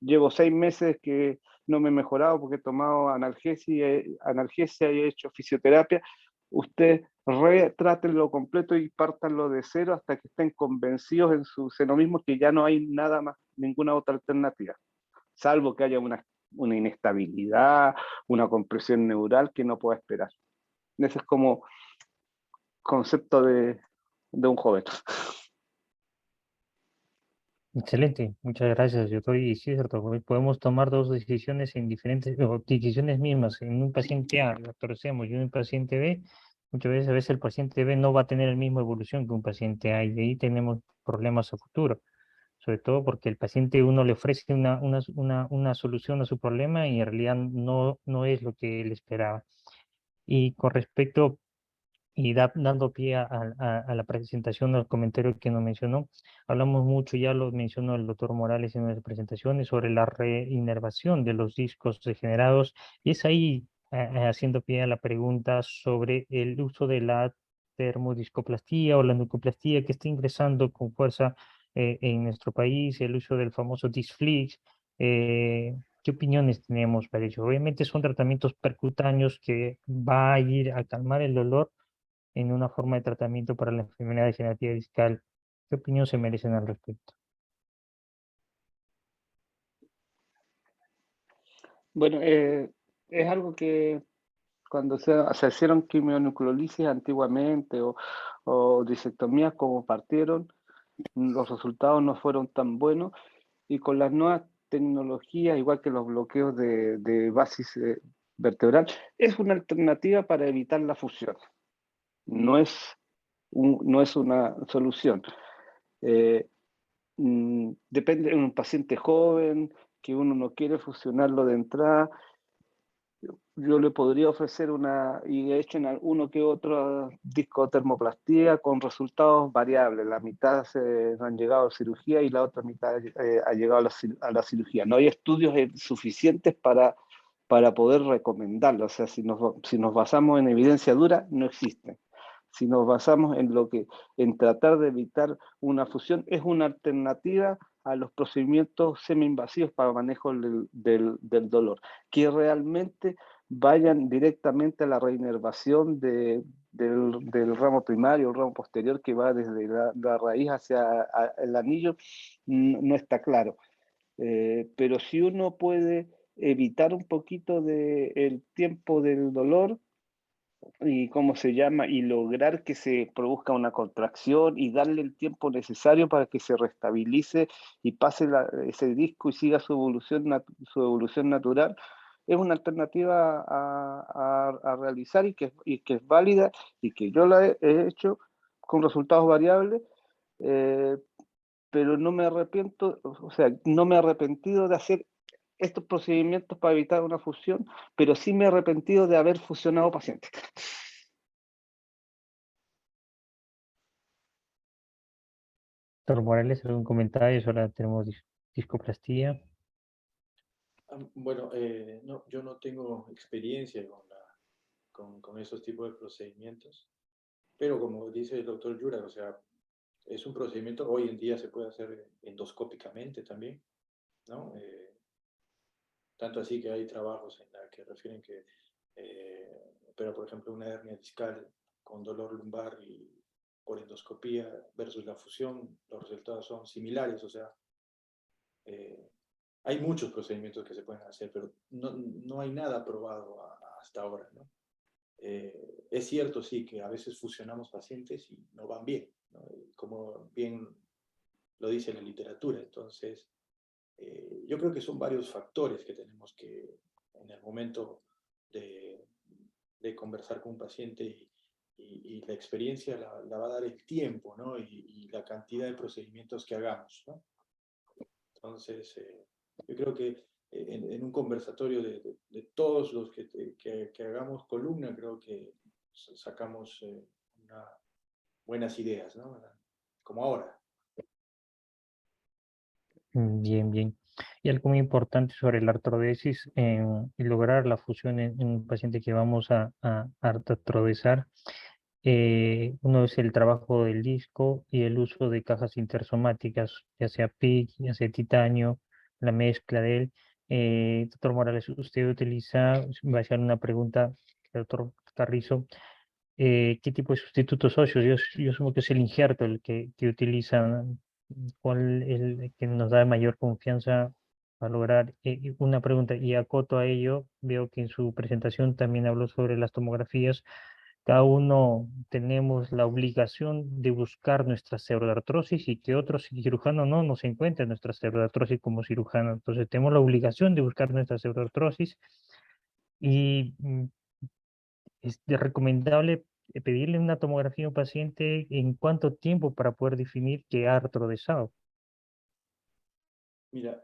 [SPEAKER 5] llevo 6 meses que no me he mejorado porque he tomado analgesia y he hecho fisioterapia. Usted retrátenlo completo y pártanlo de cero hasta que estén convencidos en su seno mismo que ya no hay nada más, ninguna otra alternativa, salvo que haya una inestabilidad, una compresión neural que no pueda esperar. Ese es como concepto de un joven.
[SPEAKER 2] Excelente, muchas gracias, doctor. Y sí, es cierto, podemos tomar dos decisiones en diferentes, o decisiones mismas. En un paciente A, lo torcemos, y en un paciente B, muchas veces, a veces el paciente B no va a tener la misma evolución que un paciente A, y de ahí tenemos problemas a futuro. Sobre todo porque el paciente uno le ofrece una solución a su problema y en realidad no es lo que él esperaba. Y con respecto y dando pie a la presentación, al comentario que nos mencionó, hablamos mucho, ya lo mencionó el doctor Morales en las presentaciones, sobre la reinervación de los discos degenerados, y es ahí haciendo pie a la pregunta sobre el uso de la termodiscoplastía o la nucleoplastía que está ingresando con fuerza en nuestro país, el uso del famoso Disflix. ¿Qué opiniones tenemos para ello? Obviamente son tratamientos percutáneos que va a ir a calmar el dolor en una forma de tratamiento para la enfermedad degenerativa discal. ¿Qué opinión se merecen al respecto?
[SPEAKER 5] Bueno, es algo que cuando se hicieron quimionucleolisis antiguamente o disectomías como partieron, los resultados no fueron tan buenos, y con las nuevas tecnologías, igual que los bloqueos de basis vertebral, es una alternativa para evitar la fusión. No es, no es una solución. Depende de un paciente joven que uno no quiere fusionarlo de entrada. Yo le podría ofrecer y he hecho en uno que otro discotermoplastía con resultados variables. La mitad han llegado a cirugía y la otra mitad ha llegado a la cirugía. No hay estudios suficientes para poder recomendarlo. O sea, si nos basamos en evidencia dura, no existen. Si nos basamos en tratar de evitar una fusión, es una alternativa a los procedimientos semi-invasivos para manejo del dolor, que realmente vayan directamente a la reinervación del ramo primario, el ramo posterior, que va desde la raíz hacia el anillo, no está claro. Pero si uno puede evitar un poquito el tiempo del dolor, y cómo se llama, y lograr que se produzca una contracción y darle el tiempo necesario para que se restabilice y pase ese disco y siga su evolución natural, es una alternativa a realizar y que es válida, y que yo la he hecho con resultados variables, eh, pero no me arrepiento, o sea, no me he arrepentido de hacer estos procedimientos para evitar una fusión, pero sí me he arrepentido de haber fusionado pacientes.
[SPEAKER 2] Doctor Morales, ¿algún comentario sobre la termodiscoplastía?
[SPEAKER 3] Bueno, no, yo no tengo experiencia con esos tipos de procedimientos, pero como dice el doctor Yura, o sea, es un procedimiento, hoy en día se puede hacer endoscópicamente también, ¿no? Tanto así que hay trabajos en la que refieren que, pero por ejemplo, una hernia discal con dolor lumbar y por endoscopía versus la fusión, los resultados son similares, o sea, eh, hay muchos procedimientos que se pueden hacer, pero no hay nada probado hasta ahora, ¿no? Es cierto, sí, que a veces fusionamos pacientes y no van bien, ¿no? Como bien lo dice la literatura. Entonces, yo creo que son varios factores que tenemos que, en el momento de, de conversar con un paciente, y la experiencia la va a dar el tiempo, ¿no? Y la cantidad de procedimientos que hagamos, ¿no? Entonces, yo creo que en un conversatorio de todos los que hagamos columna, creo que sacamos buenas ideas, ¿no? Como ahora.
[SPEAKER 2] Bien, bien. Y algo muy importante sobre la artrodesis y lograr la fusión en un paciente que vamos a artrodesar. Uno es el trabajo del disco y el uso de cajas intersomáticas, ya sea PIC, ya sea titanio, la mezcla de él. Doctor Morales, usted utiliza, va a ser una pregunta, doctor Carrizo, ¿qué tipo de sustitutos óseos? Yo asumo que es el injerto el que utilizan. ¿Cuál es el que nos da mayor confianza para lograr una pregunta? Y acoto a ello, veo que en su presentación también habló sobre las tomografías. Cada uno tenemos la obligación de buscar nuestra pseudoartrosis y que otro cirujano no nos encuentre nuestra pseudoartrosis como cirujano. Entonces tenemos la obligación de buscar nuestra pseudoartrosis y es recomendable pedirle una tomografía a un paciente en cuánto tiempo para poder definir qué artro de SAO.
[SPEAKER 3] Mira,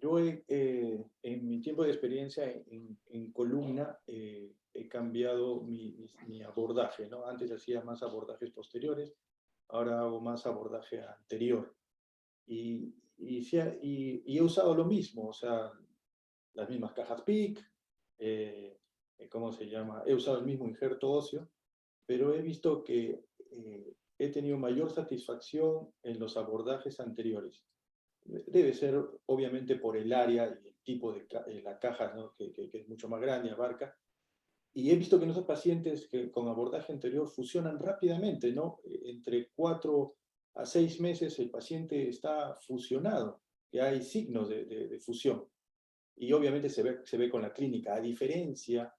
[SPEAKER 3] yo en mi tiempo de experiencia en columna he cambiado mi abordaje, ¿no? Antes hacía más abordajes posteriores, ahora hago más abordaje anterior. Y he usado lo mismo, o sea, las mismas cajas PIC, ¿cómo se llama? He usado el mismo injerto óseo, pero he visto que he tenido mayor satisfacción en los abordajes anteriores. Debe ser, obviamente, por el área y el tipo de la caja, ¿no? que es mucho más grande, abarca. Y he visto que en esos pacientes que con abordaje anterior fusionan rápidamente, ¿no? Entre 4 a 6 meses el paciente está fusionado, que hay signos de fusión. Y obviamente se ve con la clínica, a diferencia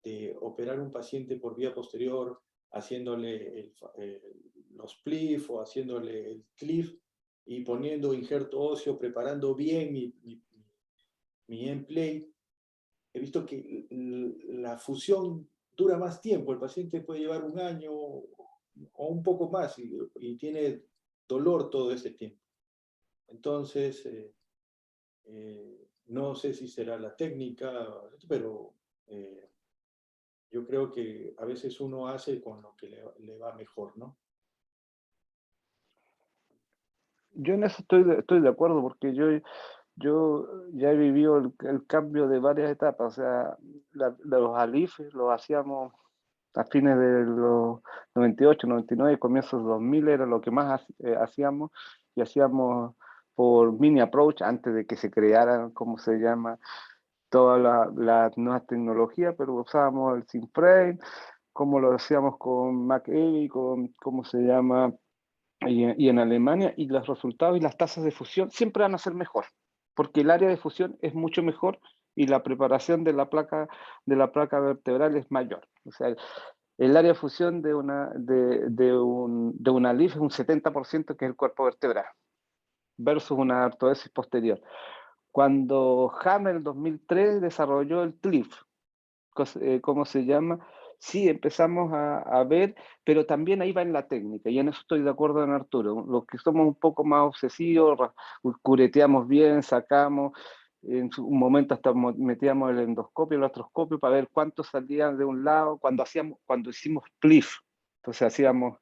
[SPEAKER 3] de operar un paciente por vía posterior, haciéndole los PLIF o haciéndole el CLIF y poniendo injerto óseo, preparando bien mi emplay. He visto que la fusión dura más tiempo, el paciente puede llevar un año o un poco más y tiene dolor todo ese tiempo. Entonces, no sé si será la técnica, pero yo creo que a veces uno hace con lo que le va mejor, ¿no?
[SPEAKER 5] Yo en eso estoy de acuerdo, porque yo ya he vivido el cambio de varias etapas. O sea, los alifes los hacíamos a fines de los 98, 99, comienzos de 2000 era lo que más hacíamos, y hacíamos por mini approach antes de que se crearan, ¿cómo se llama?, todas las nuevas tecnologías, pero usábamos el SimFrame, como lo hacíamos con McEvy, con, ¿cómo se llama?, y en Alemania, y los resultados y las tasas de fusión siempre van a ser mejor, porque el área de fusión es mucho mejor y la preparación de la placa vertebral es mayor. O sea, el área de fusión de una LIF es un 70%, que es el cuerpo vertebral, versus una artrodesis posterior. Cuando Hammer en 2003 desarrolló el TLIF, ¿cómo se llama?, sí empezamos a ver, pero también ahí va en la técnica, y en eso estoy de acuerdo con Arturo. Los que somos un poco más obsesivos, cureteamos bien, sacamos, en un momento hasta metíamos el endoscopio, el artroscopio, para ver cuánto salían de un lado, cuando hicimos PLIF. Entonces hacíamos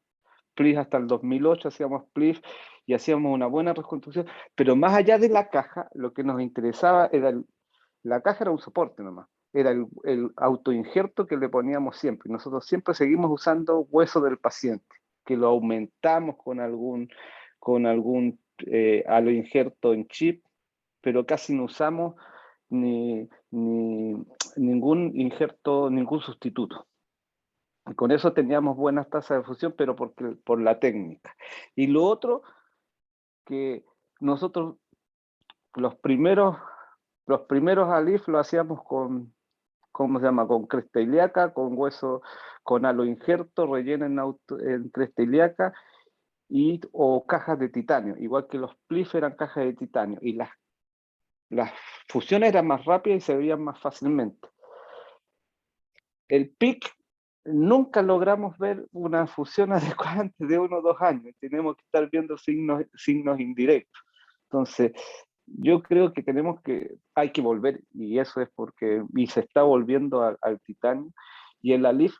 [SPEAKER 5] PLIF hasta el 2008, hacíamos PLIF y hacíamos una buena reconstrucción, pero más allá de la caja, lo que nos interesaba era, la caja era un soporte nomás, era el autoinjerto que le poníamos siempre. Nosotros siempre seguimos usando hueso del paciente, que lo aumentamos con algún aloinjerto en chip, pero casi no usamos ningún injerto, ningún sustituto. Y con eso teníamos buenas tasas de fusión, pero por la técnica. Y lo otro, que nosotros los primeros ALIF lo hacíamos con, ¿cómo se llama?, con cresta ilíaca, con hueso, con aloinjerto relleno en cresta ilíaca, o cajas de titanio, igual que los PLIF eran cajas de titanio, y las fusiones eran más rápidas y se veían más fácilmente. El PIC, nunca logramos ver una fusión adecuada antes de 1 o 2 años, tenemos que estar viendo signos indirectos. Entonces, yo creo que hay que volver, y eso es porque, y se está volviendo al titanio, y el ALIF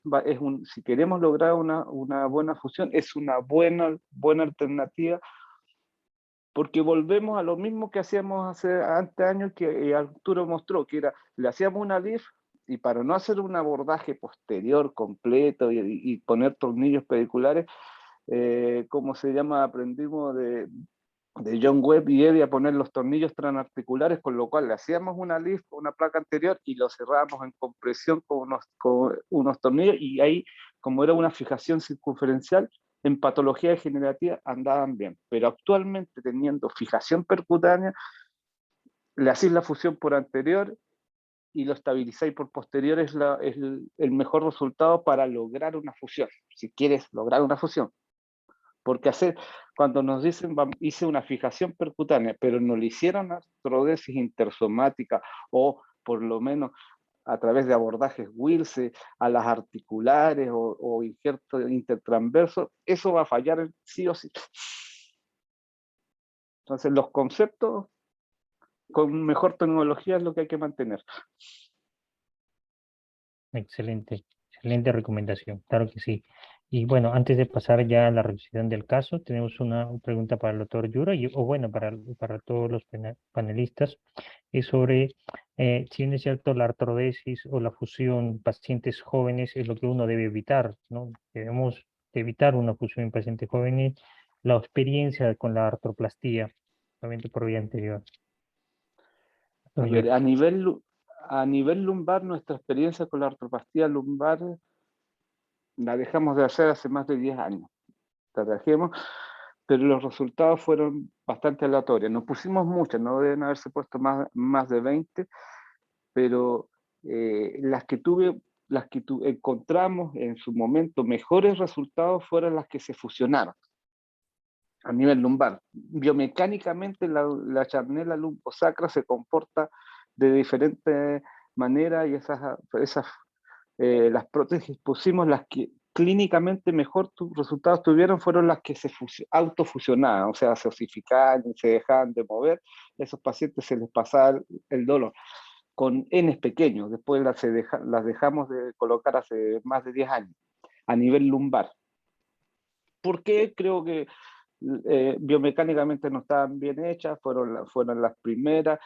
[SPEAKER 5] si queremos lograr una buena fusión, es una buena alternativa, porque volvemos a lo mismo que hacíamos hace años, que Arturo mostró, que era, le hacíamos una ALIF, y para no hacer un abordaje posterior completo y poner tornillos pediculares, ¿cómo se llama?, aprendimos de John Webb y Eddie a poner los tornillos transarticulares, con lo cual le hacíamos una LIF, una placa anterior, y lo cerrábamos en compresión con unos tornillos, y ahí, como era una fijación circunferencial, en patología degenerativa andaban bien. Pero actualmente, teniendo fijación percutánea, le hacís la fusión por anterior y lo estabilizáis por posterior es el mejor resultado para lograr una fusión, si quieres lograr una fusión. Porque cuando nos dicen, hice una fijación percutánea, pero no le hicieron artrodesis intersomática o por lo menos a través de abordajes Wilson a las articulares o injertos intertransversos, eso va a fallar sí o sí. Entonces los conceptos con mejor tecnología es lo que hay que mantener.
[SPEAKER 2] Excelente, excelente recomendación, claro que sí. Y bueno, antes de pasar ya a la revisión del caso, tenemos una pregunta para el doctor Yura, o bueno, para todos los panelistas, es sobre si bien es cierto la artrodesis o la fusión en pacientes jóvenes es lo que uno debe evitar, ¿no? Debemos evitar una fusión en pacientes jóvenes, la experiencia con la artroplastía, obviamente por vía anterior.
[SPEAKER 5] A
[SPEAKER 2] Doctor
[SPEAKER 5] ver,
[SPEAKER 2] Yura.
[SPEAKER 5] a nivel lumbar, nuestra experiencia con la artroplastia lumbar la dejamos de hacer hace más de 10 años. La trajimos, pero los resultados fueron bastante aleatorios. Nos pusimos muchas, no deben haberse puesto más de 20, pero las que encontramos en su momento mejores resultados fueron las que se fusionaron a nivel lumbar. Biomecánicamente la charnela lumbosacra se comporta de diferente manera y las prótesis pusimos las que clínicamente mejor resultados tuvieron fueron las que se autofusionaban, o sea, se osificaban y se dejaban de mover. A esos pacientes se les pasaba el dolor con N pequeños, después las dejamos de colocar hace más de 10 años a nivel lumbar. ¿Por qué? Creo que biomecánicamente no estaban bien hechas, fueron las primeras,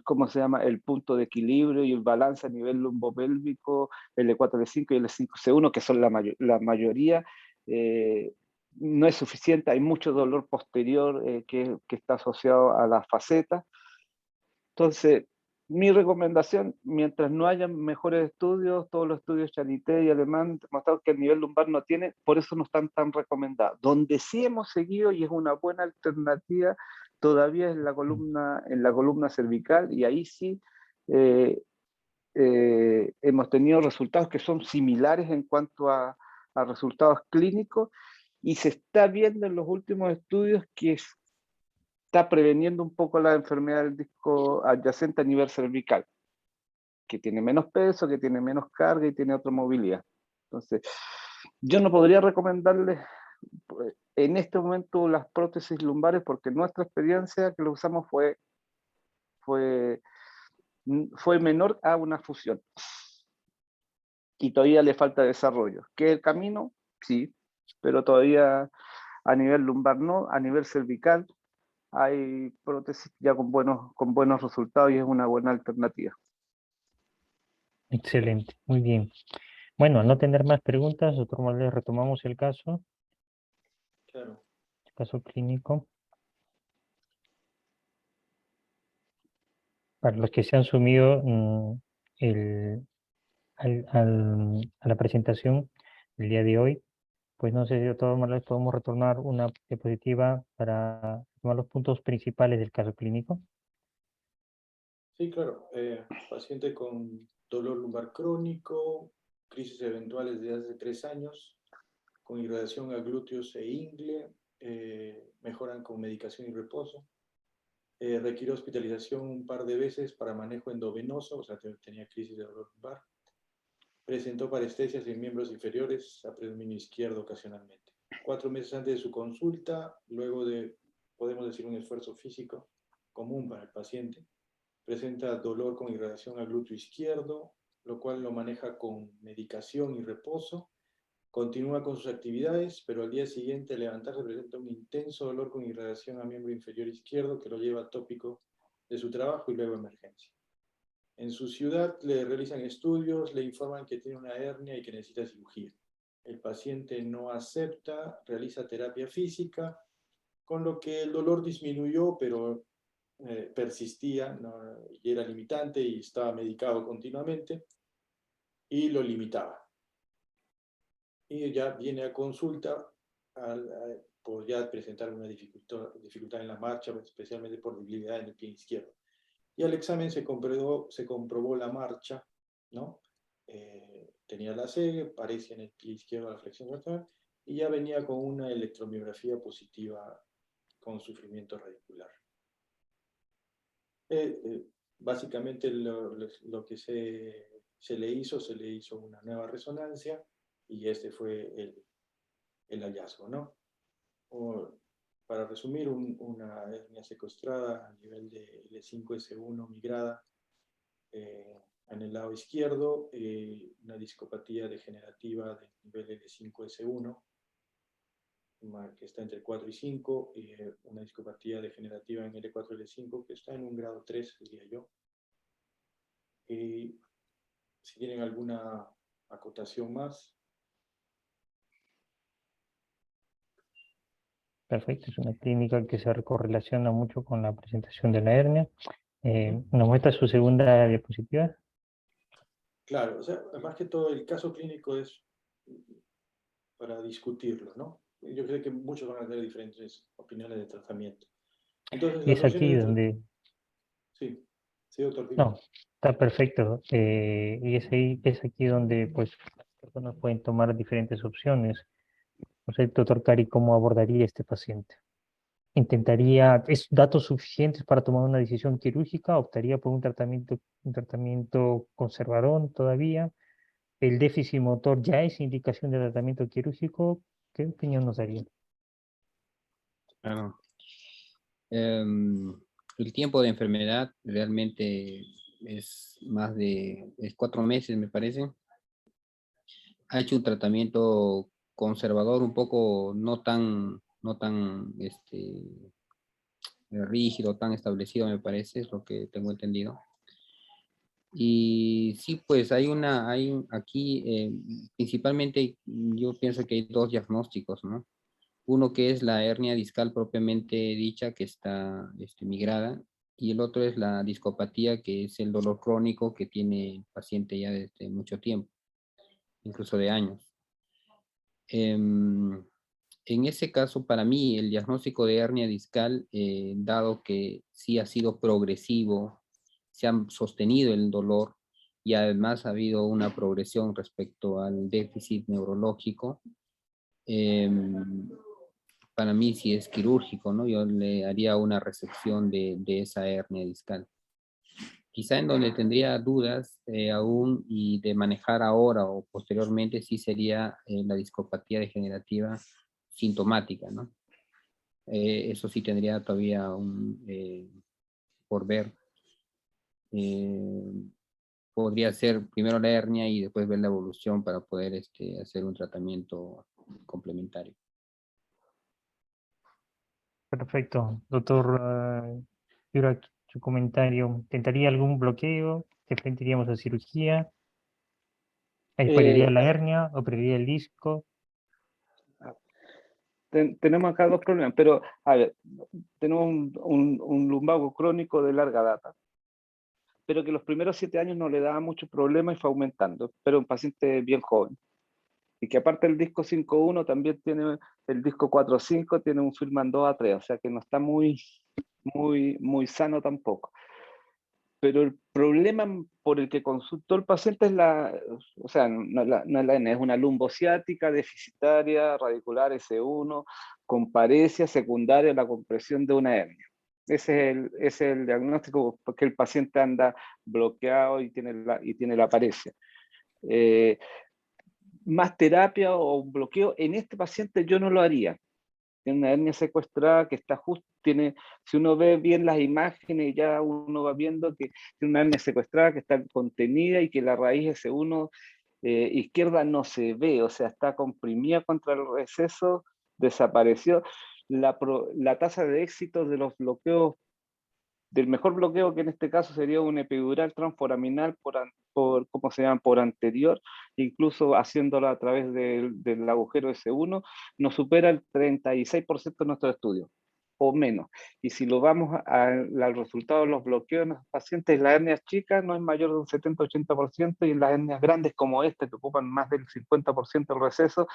[SPEAKER 5] ¿cómo se llama? El punto de equilibrio y el balance a nivel lumbopélvico, el E4-D5 y el E5-C1, que son la mayoría, no es suficiente, hay mucho dolor posterior que está asociado a las facetas. Entonces, mi recomendación, mientras no haya mejores estudios, todos los estudios Charité y Alemán han demostrado que el nivel lumbar no tiene, por eso no están tan recomendados. Donde sí hemos seguido y es una buena alternativa, todavía es en la columna cervical, y ahí sí hemos tenido resultados que son similares en cuanto a resultados clínicos, y se está viendo en los últimos estudios que está preveniendo un poco la enfermedad del disco adyacente a nivel cervical, que tiene menos peso, que tiene menos carga y tiene otra movilidad. Entonces, yo no podría recomendarles en este momento las prótesis lumbares porque nuestra experiencia que lo usamos fue menor a una fusión. Y todavía le falta desarrollo. ¿Qué es el camino? Sí, pero todavía a nivel lumbar no, a nivel cervical hay prótesis ya con buenos resultados y es una buena alternativa.
[SPEAKER 2] Excelente, muy bien. Bueno, al no tener más preguntas, doctor Morales, retomamos el caso,
[SPEAKER 3] Claro.
[SPEAKER 2] el caso clínico. Para los que se han sumido a la presentación el día de hoy, pues no sé si de todas maneras podemos retornar una diapositiva para tomar los puntos principales del caso clínico.
[SPEAKER 3] Sí, claro. Paciente con dolor lumbar crónico, crisis eventuales de hace 3 años, con irradiación a glúteos e ingle, mejoran con medicación y reposo. Requirió hospitalización un par de veces para manejo endovenoso, o sea, tenía crisis de dolor lumbar. Presentó parestesias en miembros inferiores, a predominio izquierdo ocasionalmente. 4 meses antes de su consulta, luego de, podemos decir, un esfuerzo físico común para el paciente, presenta dolor con irradiación al glúteo izquierdo, lo cual lo maneja con medicación y reposo. Continúa con sus actividades, pero al día siguiente al levantarse presenta un intenso dolor con irradiación a miembro inferior izquierdo que lo lleva a tópico de su trabajo y luego a emergencia. En su ciudad le realizan estudios, le informan que tiene una hernia y que necesita cirugía. El paciente no acepta, realiza terapia física, con lo que el dolor disminuyó, pero persistía, ¿no? Y era limitante y estaba medicado continuamente y lo limitaba. Y ya viene a consulta por ya presentar una dificultad en la marcha, especialmente por debilidad en el pie izquierdo. Y al examen se comprobó la marcha, ¿no? Tenía la segue, parecía en el pie izquierdo la flexión vertebral, y ya venía con una electromiografía positiva con sufrimiento radicular. Básicamente lo que se le hizo una nueva resonancia, y este fue el hallazgo, ¿no? Para resumir, una hernia secuestrada a nivel de L5-S1 migrada en el lado izquierdo, una discopatía degenerativa del nivel L5-S1, que está entre 4 y 5, y una discopatía degenerativa en L4-L5 que está en un grado 3, diría yo. Y si tienen alguna acotación más.
[SPEAKER 2] Perfecto, es una clínica que se correlaciona mucho con la presentación de la hernia. ¿Nos muestra su segunda diapositiva?
[SPEAKER 3] Claro, o sea, más que todo el caso clínico es para discutirlo, ¿no? Yo creo que muchos van a tener diferentes opiniones de tratamiento. Entonces,
[SPEAKER 2] Y
[SPEAKER 3] las
[SPEAKER 2] es aquí
[SPEAKER 3] opciones de
[SPEAKER 2] donde...
[SPEAKER 3] Sí, sí, doctor.
[SPEAKER 2] No, está perfecto. Y es aquí donde pues, las personas pueden tomar diferentes opciones. No sé, doctor Cari, ¿cómo abordaría este paciente? ¿Es datos suficientes para tomar una decisión quirúrgica? ¿Optaría por un tratamiento conservador todavía? ¿El déficit motor ya es indicación de tratamiento quirúrgico? ¿Qué opinión nos daría?
[SPEAKER 6] Claro. El tiempo de enfermedad realmente es más de 4 meses, me parece. Ha hecho un tratamiento conservador, un poco no tan rígido, tan establecido, me parece, es lo que tengo entendido. Y sí, pues aquí, principalmente yo pienso que hay dos diagnósticos, ¿no? Uno que es la hernia discal propiamente dicha, que está migrada, y el otro es la discopatía, que es el dolor crónico que tiene el paciente ya desde mucho tiempo, incluso de años. En ese caso, para mí, el diagnóstico de hernia discal, dado que sí ha sido progresivo, se ha sostenido el dolor y además ha habido una progresión respecto al déficit neurológico, para mí sí es quirúrgico, ¿no? Yo le haría una resección de esa hernia discal. Quizá en donde tendría dudas aún y de manejar ahora o posteriormente sí sería la discopatía degenerativa sintomática, ¿no? Eso sí tendría todavía por ver. Podría ser primero la hernia y después ver la evolución para poder hacer un tratamiento complementario.
[SPEAKER 2] Perfecto. Doctor Yura, su comentario. ¿Tentaría algún bloqueo? ¿Te enfrentaríamos a cirugía? ¿Operaría
[SPEAKER 5] Eh,
[SPEAKER 2] la hernia? ¿Operaría el disco?
[SPEAKER 5] tenemos acá dos problemas, pero a ver, tenemos un lumbago crónico de larga data, pero que los primeros 7 años no le daba mucho problema y fue aumentando, pero un paciente bien joven. Y que aparte del disco 5.1 también tiene el disco 4.5, tiene un Firman 2A3, o sea que no está muy sano tampoco. Pero el problema por el que consultó el paciente es o sea, no es la hernia, es una lumbociática deficitaria, radicular S1, con paresia secundaria a la compresión de una hernia. Ese es el diagnóstico, porque el paciente anda bloqueado y tiene la paresia. Más terapia o un bloqueo, en este paciente yo no lo haría. Tiene una hernia secuestrada que está justo, si uno ve bien las imágenes, ya uno va viendo que tiene una hernia secuestrada que está contenida y que la raíz S1 izquierda no se ve, o sea, está comprimida contra el receso, desapareció. La tasa de éxito de los bloqueos, del mejor bloqueo, que en este caso sería un epidural transforaminal ¿cómo se llama? Por anterior, incluso haciéndolo a través del agujero S1, nos supera el 36% de nuestros estudios, o menos. Y si lo vamos al resultado de los bloqueos en los pacientes, las hernias chicas no es mayor de un 70-80%, y en las hernias grandes como esta, que ocupan más del 50% del receso,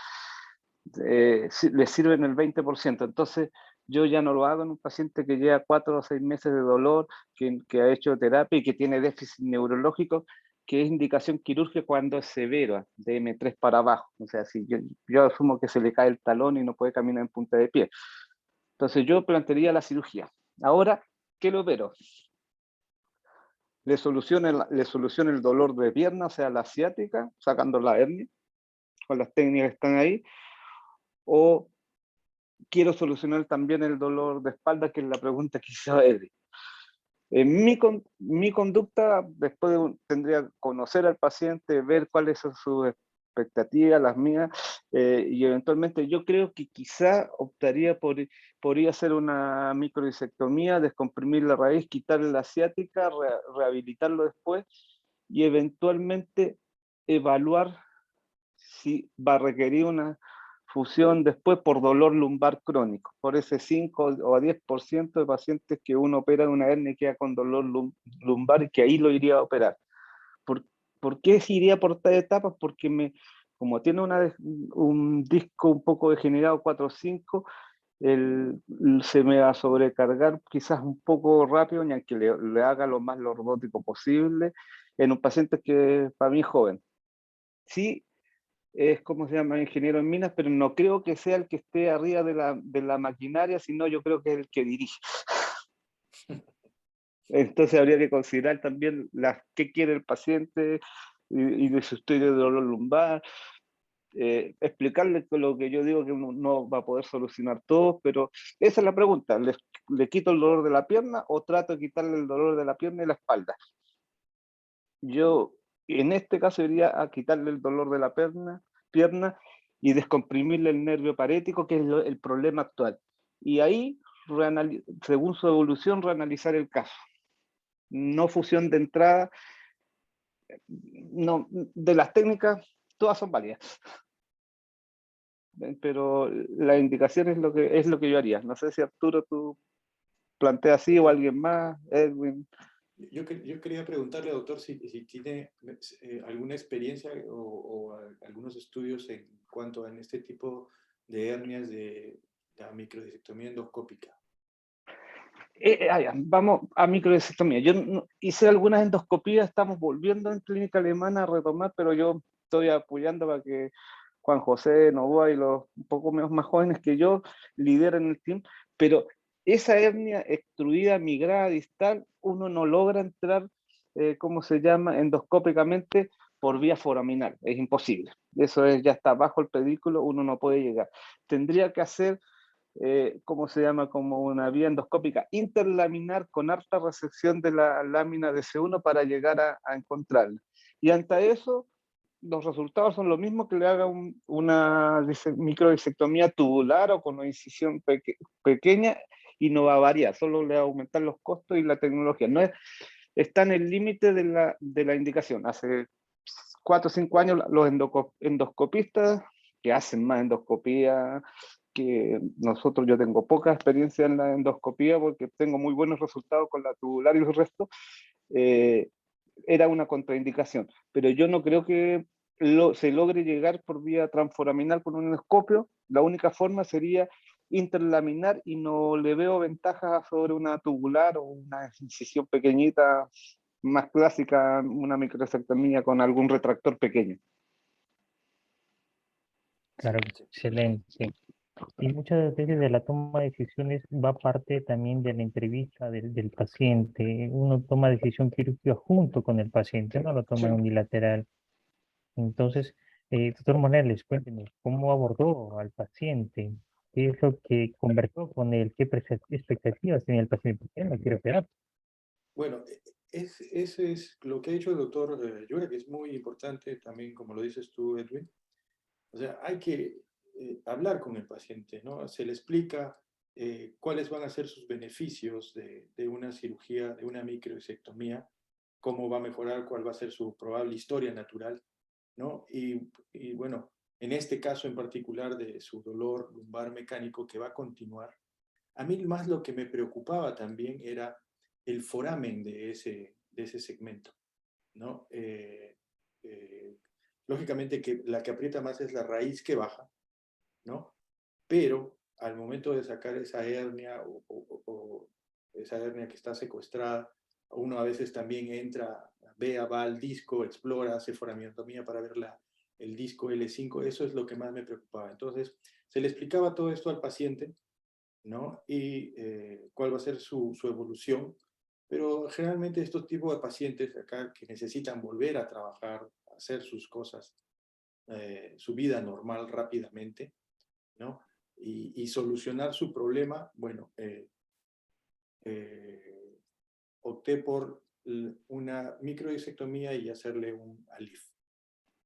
[SPEAKER 5] les sirven el 20%. Entonces, Yo ya no lo hago en un paciente que lleva 4 o 6 meses de dolor, que ha hecho terapia y que tiene déficit neurológico, que es indicación quirúrgica cuando es severo, de M3 para abajo. O sea, si yo asumo que se le cae el talón y no puede caminar en punta de pie. Entonces yo plantearía la cirugía. Ahora, ¿qué lo opero? Le soluciona el dolor de pierna, o sea, la ciática, sacando la hernia, con las técnicas que están ahí, o quiero solucionar también el dolor de espalda, que es la pregunta que hizo Edri. Mi conducta, después tendría que conocer al paciente, ver cuáles son sus expectativas, las mías, y eventualmente yo creo que quizá optaría podría hacer una microdisectomía, descomprimir la raíz, quitarle la ciática, rehabilitarlo después, y eventualmente evaluar si va a requerir una fusión después por dolor lumbar crónico, por ese 5 o 10% de pacientes que uno opera de una hernia y queda con dolor lumbar y que ahí lo iría a operar. ¿Por qué se iría por estas etapas? Porque como tiene un disco un poco degenerado 4-5, se me va a sobrecargar quizás un poco rápido, ni aunque le haga lo más lordótico posible, en un paciente que para mí es joven. Sí, es como se llama, ingeniero en minas, pero no creo que sea el que esté arriba de la maquinaria, sino yo creo que es el que dirige. Entonces habría que considerar también qué quiere el paciente y de su estudio de dolor lumbar, explicarle lo que yo digo que uno no va a poder solucionar todo, pero esa es la pregunta, ¿le quito el dolor de la pierna o trato de quitarle el dolor de la pierna y la espalda? Yo en este caso iría a quitarle el dolor de la pierna y descomprimirle el nervio parético, que es el problema actual. Y ahí, según su evolución, reanalizar el caso. No fusión de entrada, no, de las técnicas, todas son válidas. Pero la indicación es lo que yo haría. No sé si Arturo tú planteas así o alguien más, Edwin.
[SPEAKER 3] Yo quería preguntarle, doctor, si tiene alguna experiencia o algunos estudios en cuanto a este tipo de hernias de la microdisectomía endoscópica.
[SPEAKER 5] Vamos a microdisectomía. Yo hice algunas endoscopías, estamos volviendo en clínica alemana a retomar, pero yo estoy apoyando para que Juan José Novoa y los un poco más jóvenes que yo lideren el team, pero esa hernia extruida, migrada, distal, uno no logra entrar, ¿cómo se llama?, endoscópicamente por vía foraminal, es imposible. Eso ya está bajo el pedículo, uno no puede llegar. Tendría que hacer ¿cómo se llama? Como una vía endoscópica interlaminar con alta resección de la lámina de C1 para llegar a encontrarla. Y ante eso, los resultados son lo mismo que le haga una microdisectomía tubular o con una incisión pequeña y no va a variar, solo le va a aumentar los costos y la tecnología. No está en el límite de la indicación. Hace 4 o 5 años los endoscopistas que hacen más endoscopía que nosotros, yo tengo poca experiencia en la endoscopía porque tengo muy buenos resultados con la tubular y el resto, era una contraindicación, pero yo no creo que se logre llegar por vía transforaminal con un endoscopio. La única forma sería interlaminar y no le veo ventajas sobre una tubular o una incisión pequeñita más clásica, una microceptomía con algún retractor pequeño.
[SPEAKER 2] Claro, excelente. Sí. Y muchas veces de la toma de decisiones va parte también de la entrevista del paciente. Uno toma decisión quirúrgica junto con el paciente, no lo toma
[SPEAKER 3] Sí.
[SPEAKER 2] unilateral. Entonces, doctor Morales, cuéntenos, ¿cómo abordó al paciente? ¿Qué es lo que conversó con él? ¿Qué expectativas tenía el paciente? ¿Por qué no quiere operar?
[SPEAKER 3] Bueno, ese es lo que ha dicho el doctor Yura, que es muy importante también, como lo dices tú, Edwin. O sea, hay que hablar con el paciente, ¿no? Se le explica cuáles van a ser sus beneficios de una cirugía, de una microdisectomía, cómo va a mejorar, cuál va a ser su probable historia natural, ¿no? Y bueno, en este caso en particular de su dolor lumbar mecánico que va a continuar, a mí más lo que me preocupaba también era el foramen de ese segmento, ¿no? Lógicamente que la que aprieta más es la raíz que baja, ¿no? Pero al momento de sacar esa hernia o esa hernia que está secuestrada, uno a veces también entra, va al disco, explora, hace foraminectomía para ver el disco L5, eso es lo que más me preocupaba. Entonces, se le explicaba todo esto al paciente, ¿no? Y cuál va a ser su evolución, pero generalmente estos tipos de pacientes acá que necesitan volver a trabajar, hacer sus cosas, su vida normal rápidamente, ¿no? Y solucionar su problema, bueno, opté por una microdisectomía y hacerle un ALIF,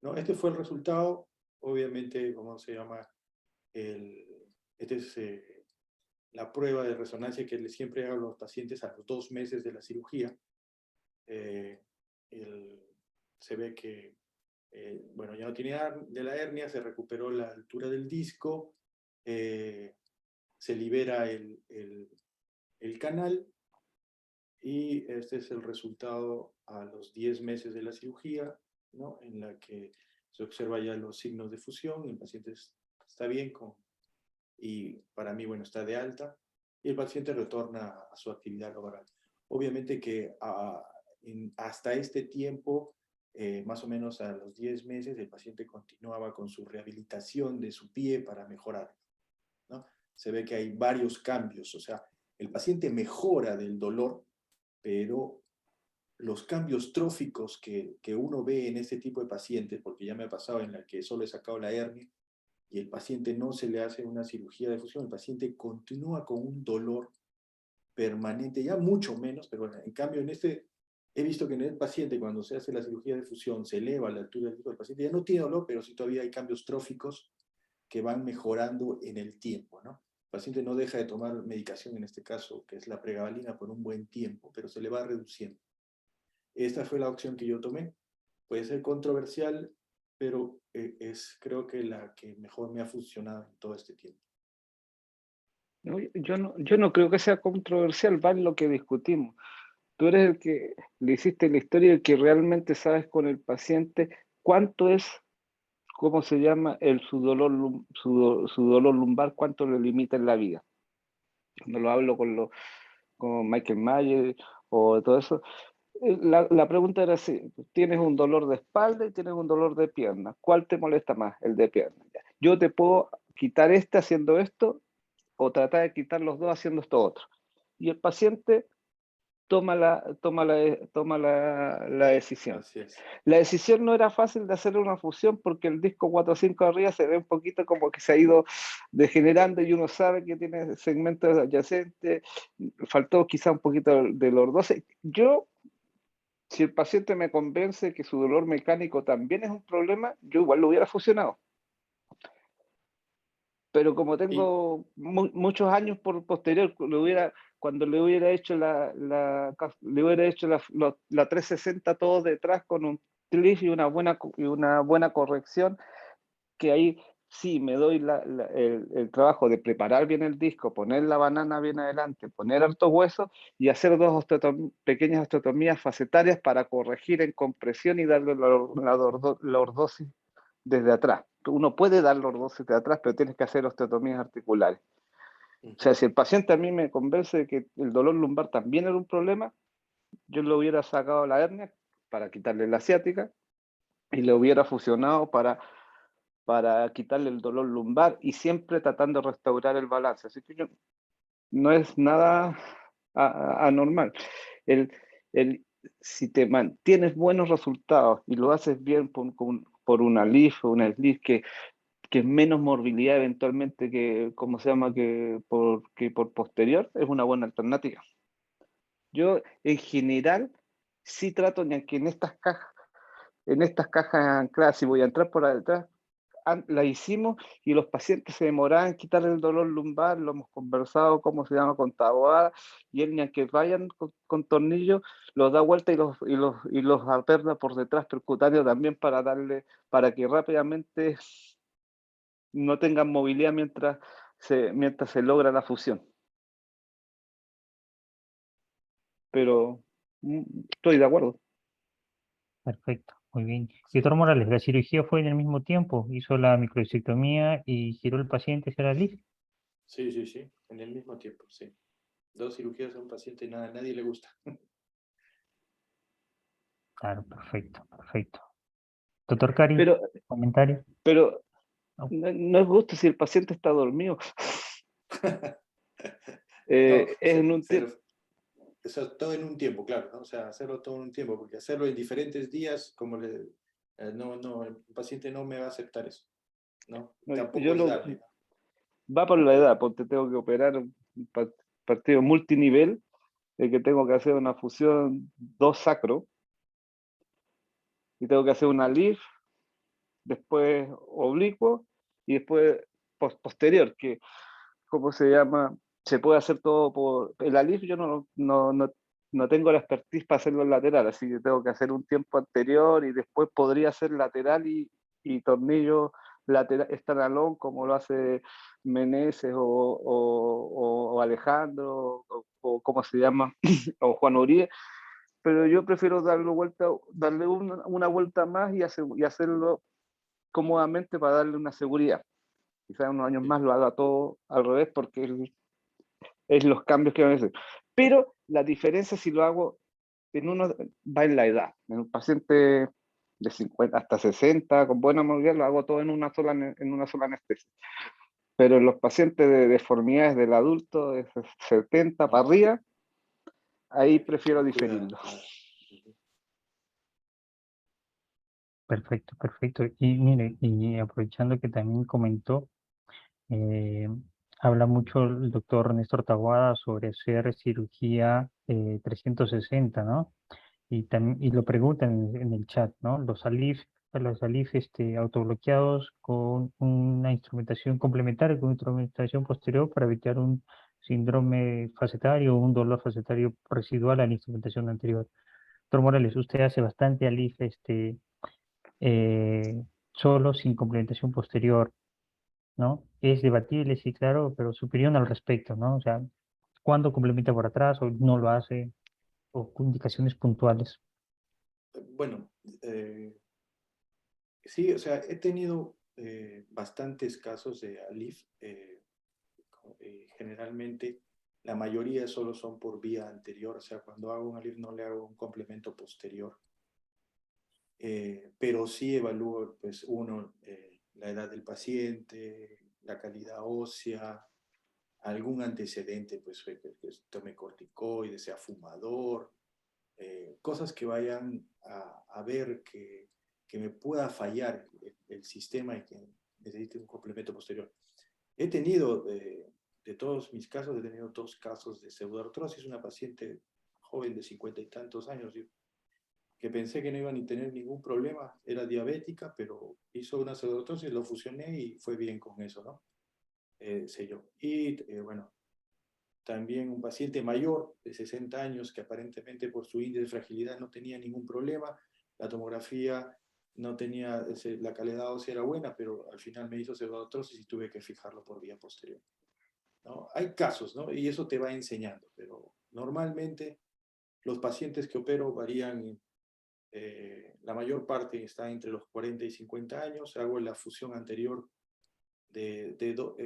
[SPEAKER 3] ¿no? Este fue el resultado, obviamente, ¿cómo se llama? Este es la prueba de resonancia que siempre hago a los pacientes a los 2 meses de la cirugía. Se ve que, bueno, ya no tiene de la hernia, se recuperó la altura del disco, se libera el canal, y este es el resultado a los 10 meses de la cirugía, ¿no? En la que se observa ya los signos de fusión, el paciente está bien y para mí, bueno, está de alta, y el paciente retorna a su actividad laboral. Obviamente que hasta este tiempo, más o menos a los 10 meses, el paciente continuaba con su rehabilitación de su pie para mejorar, ¿no? Se ve que hay varios cambios, o sea, el paciente mejora del dolor, pero los cambios tróficos que uno ve en este tipo de pacientes, porque ya me ha pasado en la que solo he sacado la hernia y el paciente no se le hace una cirugía de fusión, el paciente continúa con un dolor permanente, ya mucho menos, pero bueno, en cambio he visto que en el paciente cuando se hace la cirugía de fusión se eleva la altura del disco del paciente, ya no tiene dolor, pero sí todavía hay cambios tróficos que van mejorando en el tiempo, ¿no? El paciente no deja de tomar medicación, en este caso, que es la pregabalina, por un buen tiempo, pero se le va reduciendo. Esta fue la opción que yo tomé. Puede ser controversial, pero creo que la que mejor me ha funcionado en todo este tiempo.
[SPEAKER 5] No, yo no creo que sea controversial, va en lo que discutimos. Tú eres el que le hiciste la historia, el que realmente sabes con el paciente cuánto es, cómo se llama, su dolor lumbar, cuánto le limita en la vida. Cuando lo hablo con Michael Mayer o todo eso, la pregunta era así: tienes un dolor de espalda y tienes un dolor de pierna, ¿cuál te molesta más? El de pierna. Yo te puedo quitar haciendo esto, o tratar de quitar los dos haciendo esto otro. Y el paciente toma la decisión.
[SPEAKER 3] Así es.
[SPEAKER 5] La decisión no era fácil de hacer una fusión porque el disco 4-5 arriba se ve un poquito como que se ha ido degenerando y uno sabe que tiene segmentos adyacentes, faltó quizá un poquito de lordose. Si el paciente me convence que su dolor mecánico también es un problema, yo igual lo hubiera fusionado. Pero como tengo muchos años por posterior, cuando le hubiera hecho la 360 todo detrás con un clip y una buena corrección, que ahí sí me doy el trabajo de preparar bien el disco, poner la banana bien adelante, poner hartos huesos y hacer pequeñas osteotomías facetarias para corregir en compresión y darle la lordosis desde atrás. Uno puede dar lordosis de atrás, pero tienes que hacer osteotomías articulares. O sea, si el paciente a mí me convence de que el dolor lumbar también era un problema, yo le hubiera sacado la hernia para quitarle la ciática y le hubiera fusionado para quitarle el dolor lumbar y siempre tratando de restaurar el balance. Así que no es nada anormal. Si te mantienes buenos resultados y lo haces bien por una LIF o una SLIF que es menos morbilidad eventualmente que por posterior, es una buena alternativa. Yo en general sí trato que en estas cajas ancladas, si voy a entrar por detrás, la hicimos y los pacientes se demoraban en quitar el dolor lumbar, lo hemos conversado, cómo se llama, con taboada, y él, ni aunque vayan con tornillos, los da vuelta y los alterna por detrás percutáneo también para que rápidamente no tengan movilidad mientras se logra la fusión. Pero estoy de acuerdo.
[SPEAKER 2] Perfecto, muy bien. Doctor Morales, ¿la cirugía fue en el mismo tiempo? ¿Hizo la microdisectomía y giró el paciente hacia la LIF?
[SPEAKER 3] Sí, sí, sí, en el mismo tiempo, sí. 2 cirugías a un paciente, nada, a nadie le gusta.
[SPEAKER 2] Claro, perfecto, perfecto. Doctor Cari,
[SPEAKER 5] Pero,
[SPEAKER 2] comentario.
[SPEAKER 5] pero
[SPEAKER 2] No,
[SPEAKER 5] no es gusto si el paciente está dormido.
[SPEAKER 3] No,
[SPEAKER 5] Es en un tiempo.
[SPEAKER 3] eso todo en un tiempo, claro, ¿no? O sea, hacerlo todo en un tiempo, porque hacerlo en diferentes días, no, el paciente no me va a aceptar eso, ¿no?
[SPEAKER 5] Yo
[SPEAKER 3] Tampoco es
[SPEAKER 5] lo,
[SPEAKER 3] darle, ¿no?
[SPEAKER 5] va por la edad, porque tengo que operar un partido multinivel, de que tengo que hacer una fusión 2 sacro, y tengo que hacer una LIF, después oblicuo, y después posterior, que, ¿cómo se llama? Se puede hacer todo por... El ALIF yo no tengo la expertise para hacerlo en lateral, así que tengo que hacer un tiempo anterior y después podría hacer lateral y tornillo lateral, standalone, como lo hace Meneses o Alejandro, o ¿cómo se llama? O Juan Uribe, pero yo prefiero darle una vuelta más y hacerlo cómodamente para darle una seguridad. Quizás unos años más lo haga todo al revés porque es los cambios que van a hacer. Pero la diferencia si lo hago en uno va en la edad. En un paciente de 50 hasta 60 con buena movilidad lo hago todo en una sola anestesia. Pero en los pacientes de deformidades del adulto de 70 para arriba, ahí
[SPEAKER 3] Hay que
[SPEAKER 5] prefiero
[SPEAKER 3] tener cuidado,
[SPEAKER 5] diferirlo.
[SPEAKER 3] claro.
[SPEAKER 2] perfecto, perfecto. Y mire, y aprovechando que también comentó, eh, habla mucho el doctor Néstor Taboada sobre hacer cirugía 360, ¿no? Y, también, y lo preguntan en el chat, ¿no? Los ALIF autobloqueados con una instrumentación complementaria, con una instrumentación posterior para evitar un síndrome facetario o un dolor facetario residual a la instrumentación anterior. Doctor Morales, usted hace bastante ALIF solo sin complementación posterior, ¿no? Es debatible, sí, claro, pero su opinión al respecto, ¿no? O sea, ¿cuándo complementa por atrás o no lo hace? O con indicaciones puntuales.
[SPEAKER 3] Bueno, sí, o sea, he tenido bastantes casos de ALIF. Generalmente, la mayoría solo son por vía anterior. O sea, cuando hago un ALIF no le hago un complemento posterior. Pero sí evalúo, pues, la edad del paciente, la calidad ósea, algún antecedente, pues, que tome corticoides, sea fumador, cosas que vayan a ver que me pueda fallar el sistema y que necesite un complemento posterior. He tenido, de todos mis casos, he tenido 2 casos de pseudoartrosis, una paciente joven de 50 y tantos años, que pensé que no iba a ni tener ningún problema, era diabética, pero hizo una pseudoartrosis, lo fusioné y fue bien con eso, ¿no? Sé yo. Y bueno, también un paciente mayor de 60 años que aparentemente por su índice de fragilidad no tenía ningún problema, la tomografía no tenía, la calidad ósea era buena, pero al final me hizo pseudoartrosis y tuve que fijarlo por vía posterior, ¿no? Hay casos, ¿no? Y eso te va enseñando, pero normalmente los pacientes que opero varían, la mayor parte está entre los 40 y 50 años, hago la fusión anterior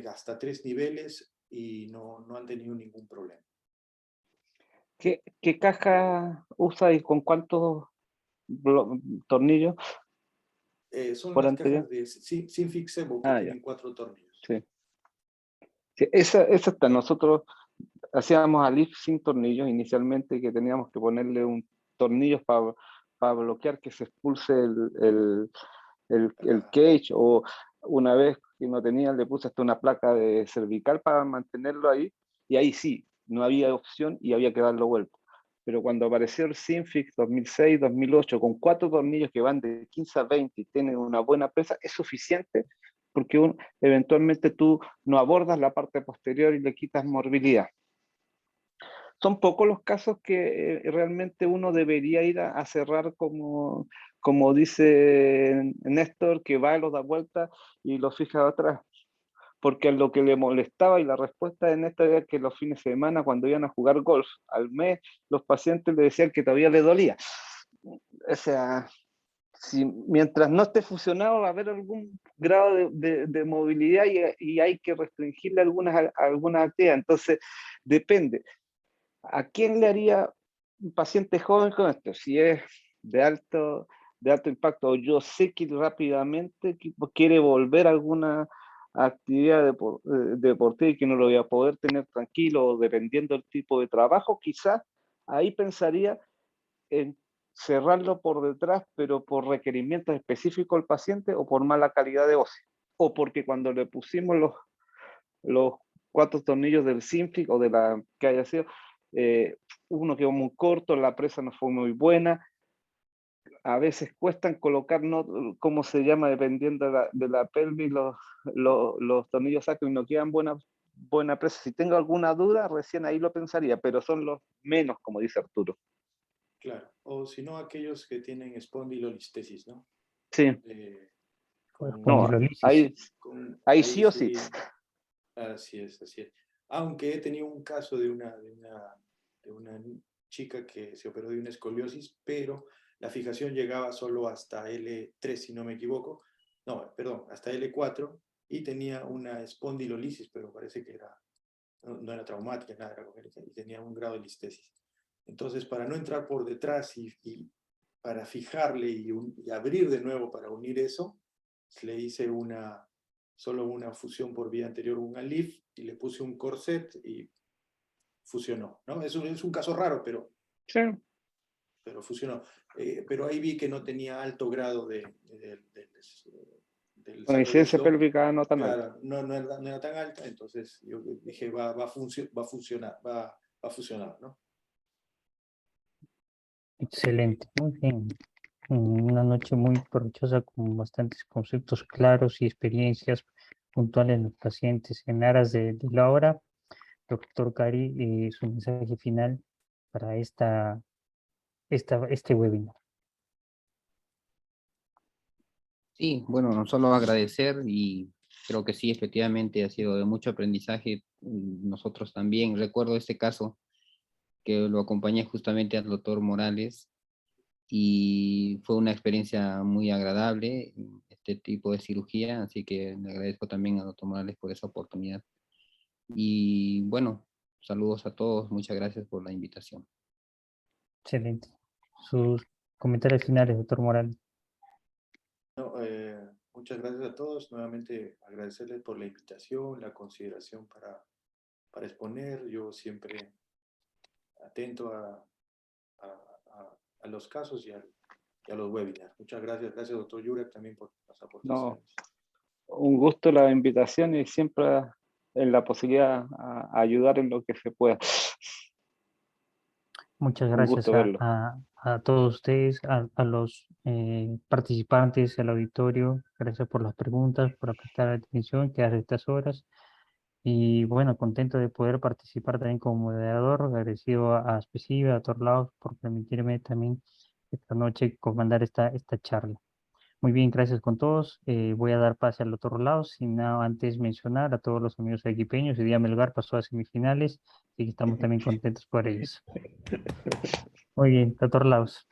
[SPEAKER 3] hasta 3 niveles y no han tenido ningún problema.
[SPEAKER 5] ¿Qué caja usa y con cuántos tornillos
[SPEAKER 3] Son
[SPEAKER 5] por
[SPEAKER 3] las
[SPEAKER 5] anterior?
[SPEAKER 3] cajas de Sinfix Evo que
[SPEAKER 5] Ah, ya,
[SPEAKER 3] tienen 4 tornillos.
[SPEAKER 5] sí. Sí, esa está. Nosotros hacíamos ALIF sin tornillos inicialmente, que teníamos que ponerle un tornillo para bloquear que se expulse el cage, o una vez que no tenía le puse hasta una placa de cervical para mantenerlo ahí, y ahí sí, no había opción y había que darlo vuelta. Pero cuando apareció el Sinfix 2006, 2008, con 4 tornillos que van de 15 a 20 y tienen una buena presa, es suficiente porque eventualmente tú no abordas la parte posterior y le quitas morbilidad. Son pocos los casos que realmente uno debería ir a cerrar como dice Néstor, que va y lo da vuelta y lo fija atrás. Porque lo que le molestaba y la respuesta de Néstor era que los fines de semana, cuando iban a jugar golf al mes, los pacientes le decían que todavía le dolía. O sea, si mientras no esté fusionado va a haber algún grado de movilidad y hay que restringirle algunas actividades. Entonces, depende. ¿A quién le haría un paciente joven con esto? Si es de alto impacto, o yo sé que rápidamente quiere volver a alguna actividad deportiva y que no lo voy a poder tener tranquilo, dependiendo del tipo de trabajo, quizás ahí pensaría en cerrarlo por detrás, pero por requerimientos específicos del paciente o por mala calidad de óseo, o porque cuando le pusimos los 4 tornillos del Simflic o de la que haya sido, uno quedó muy corto, la presa no fue muy buena. A veces cuestan colocar, no, ¿cómo se llama? Dependiendo de la pelvis, los tornillos sacros y no quedan buena presa. Si tengo alguna duda, recién ahí lo pensaría, pero son los menos, como dice Arturo.
[SPEAKER 3] Claro, o si no, aquellos que tienen espondilolistesis, ¿no?
[SPEAKER 5] Sí. No, ahí sí o sí.
[SPEAKER 3] Así es, así es. Aunque he tenido un caso de una chica que se operó de una escoliosis, pero la fijación llegaba solo hasta L3, si no me equivoco. No, perdón, hasta L4, y tenía una espondilolisis, pero parece que no era traumática, nada, era congénita, y tenía un grado de listesis. Entonces, para no entrar por detrás y para fijarle y abrir de nuevo para unir eso, le hice solo una fusión por vía anterior, un ALIF, y le puse un corset y fusionó, ¿no? Es un caso raro, pero,
[SPEAKER 5] sí.
[SPEAKER 3] Pero fusionó. Pero ahí vi que no tenía alto grado del
[SPEAKER 5] La incidencia pélvica no tan
[SPEAKER 3] claro,
[SPEAKER 5] alta.
[SPEAKER 3] no era tan alta, entonces yo dije, va a fusionar, ¿no?
[SPEAKER 2] Excelente, muy bien. Una noche muy provechosa con bastantes conceptos claros y experiencias puntuales en los pacientes. En aras de la hora, doctor Cari, su mensaje final para este webinar.
[SPEAKER 6] Sí, bueno, no solo agradecer y creo que sí, efectivamente ha sido de mucho aprendizaje. Nosotros también, recuerdo este caso que lo acompañé justamente al doctor Morales y fue una experiencia muy agradable este tipo de cirugía, así que le agradezco también al doctor Morales por esa oportunidad. Y bueno, saludos a todos, muchas gracias por la invitación.
[SPEAKER 2] Excelente. Sus comentarios finales, doctor Morales.
[SPEAKER 3] No, muchas gracias a todos. Nuevamente agradecerles por la invitación, la consideración para exponer. Yo siempre atento a los casos y a los webinars. Muchas gracias. Gracias, doctor Jurek, también por las aportaciones.
[SPEAKER 5] No, un gusto la invitación y siempre en la posibilidad a ayudar en lo que se pueda.
[SPEAKER 2] Muchas gracias a todos ustedes, a los participantes, al auditorio. Gracias por las preguntas, por prestar atención, quedar estas horas. Y bueno, contento de poder participar también como moderador. Agradecido a Espesiva, a Torlaos, por permitirme también esta noche comandar esta charla. Muy bien, gracias con todos. Voy a dar pase al otro lado, sin nada antes mencionar a todos los amigos arequipeños. El día Melgar pasó a semifinales y estamos también contentos por ellos. Muy bien, doctor Laos.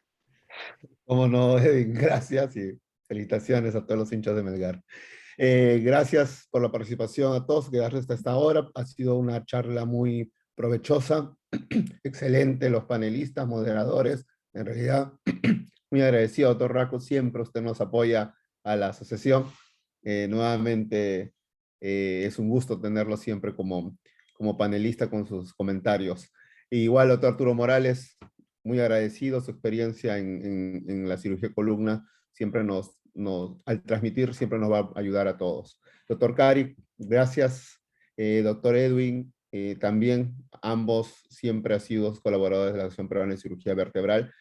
[SPEAKER 1] Cómo no, Edwin, gracias y felicitaciones a todos los hinchas de Melgar. Gracias por la participación a todos, quedarse hasta esta hora. Ha sido una charla muy provechosa, excelente, los panelistas, moderadores, en realidad, muy agradecido, doctor Raco, siempre usted nos apoya a la asociación. Nuevamente, es un gusto tenerlo siempre como panelista con sus comentarios. Igual, doctor Arturo Morales, muy agradecido, su experiencia en la cirugía de columna siempre al transmitir siempre nos va a ayudar a todos. Doctor Cari, gracias. Doctor Edwin, también ambos siempre han sido colaboradores de la Asociación Peruana de Cirugía Vertebral.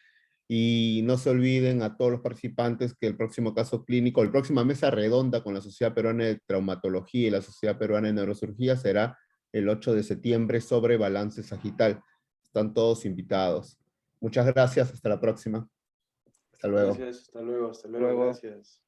[SPEAKER 1] Y no se olviden a todos los participantes que el próximo caso clínico, la próxima mesa redonda con la Sociedad Peruana de Traumatología y la Sociedad Peruana de Neurocirugía será el 8 de septiembre sobre balance sagital. Están todos invitados. Muchas gracias, hasta la próxima. Hasta luego.
[SPEAKER 3] Gracias, hasta luego, gracias.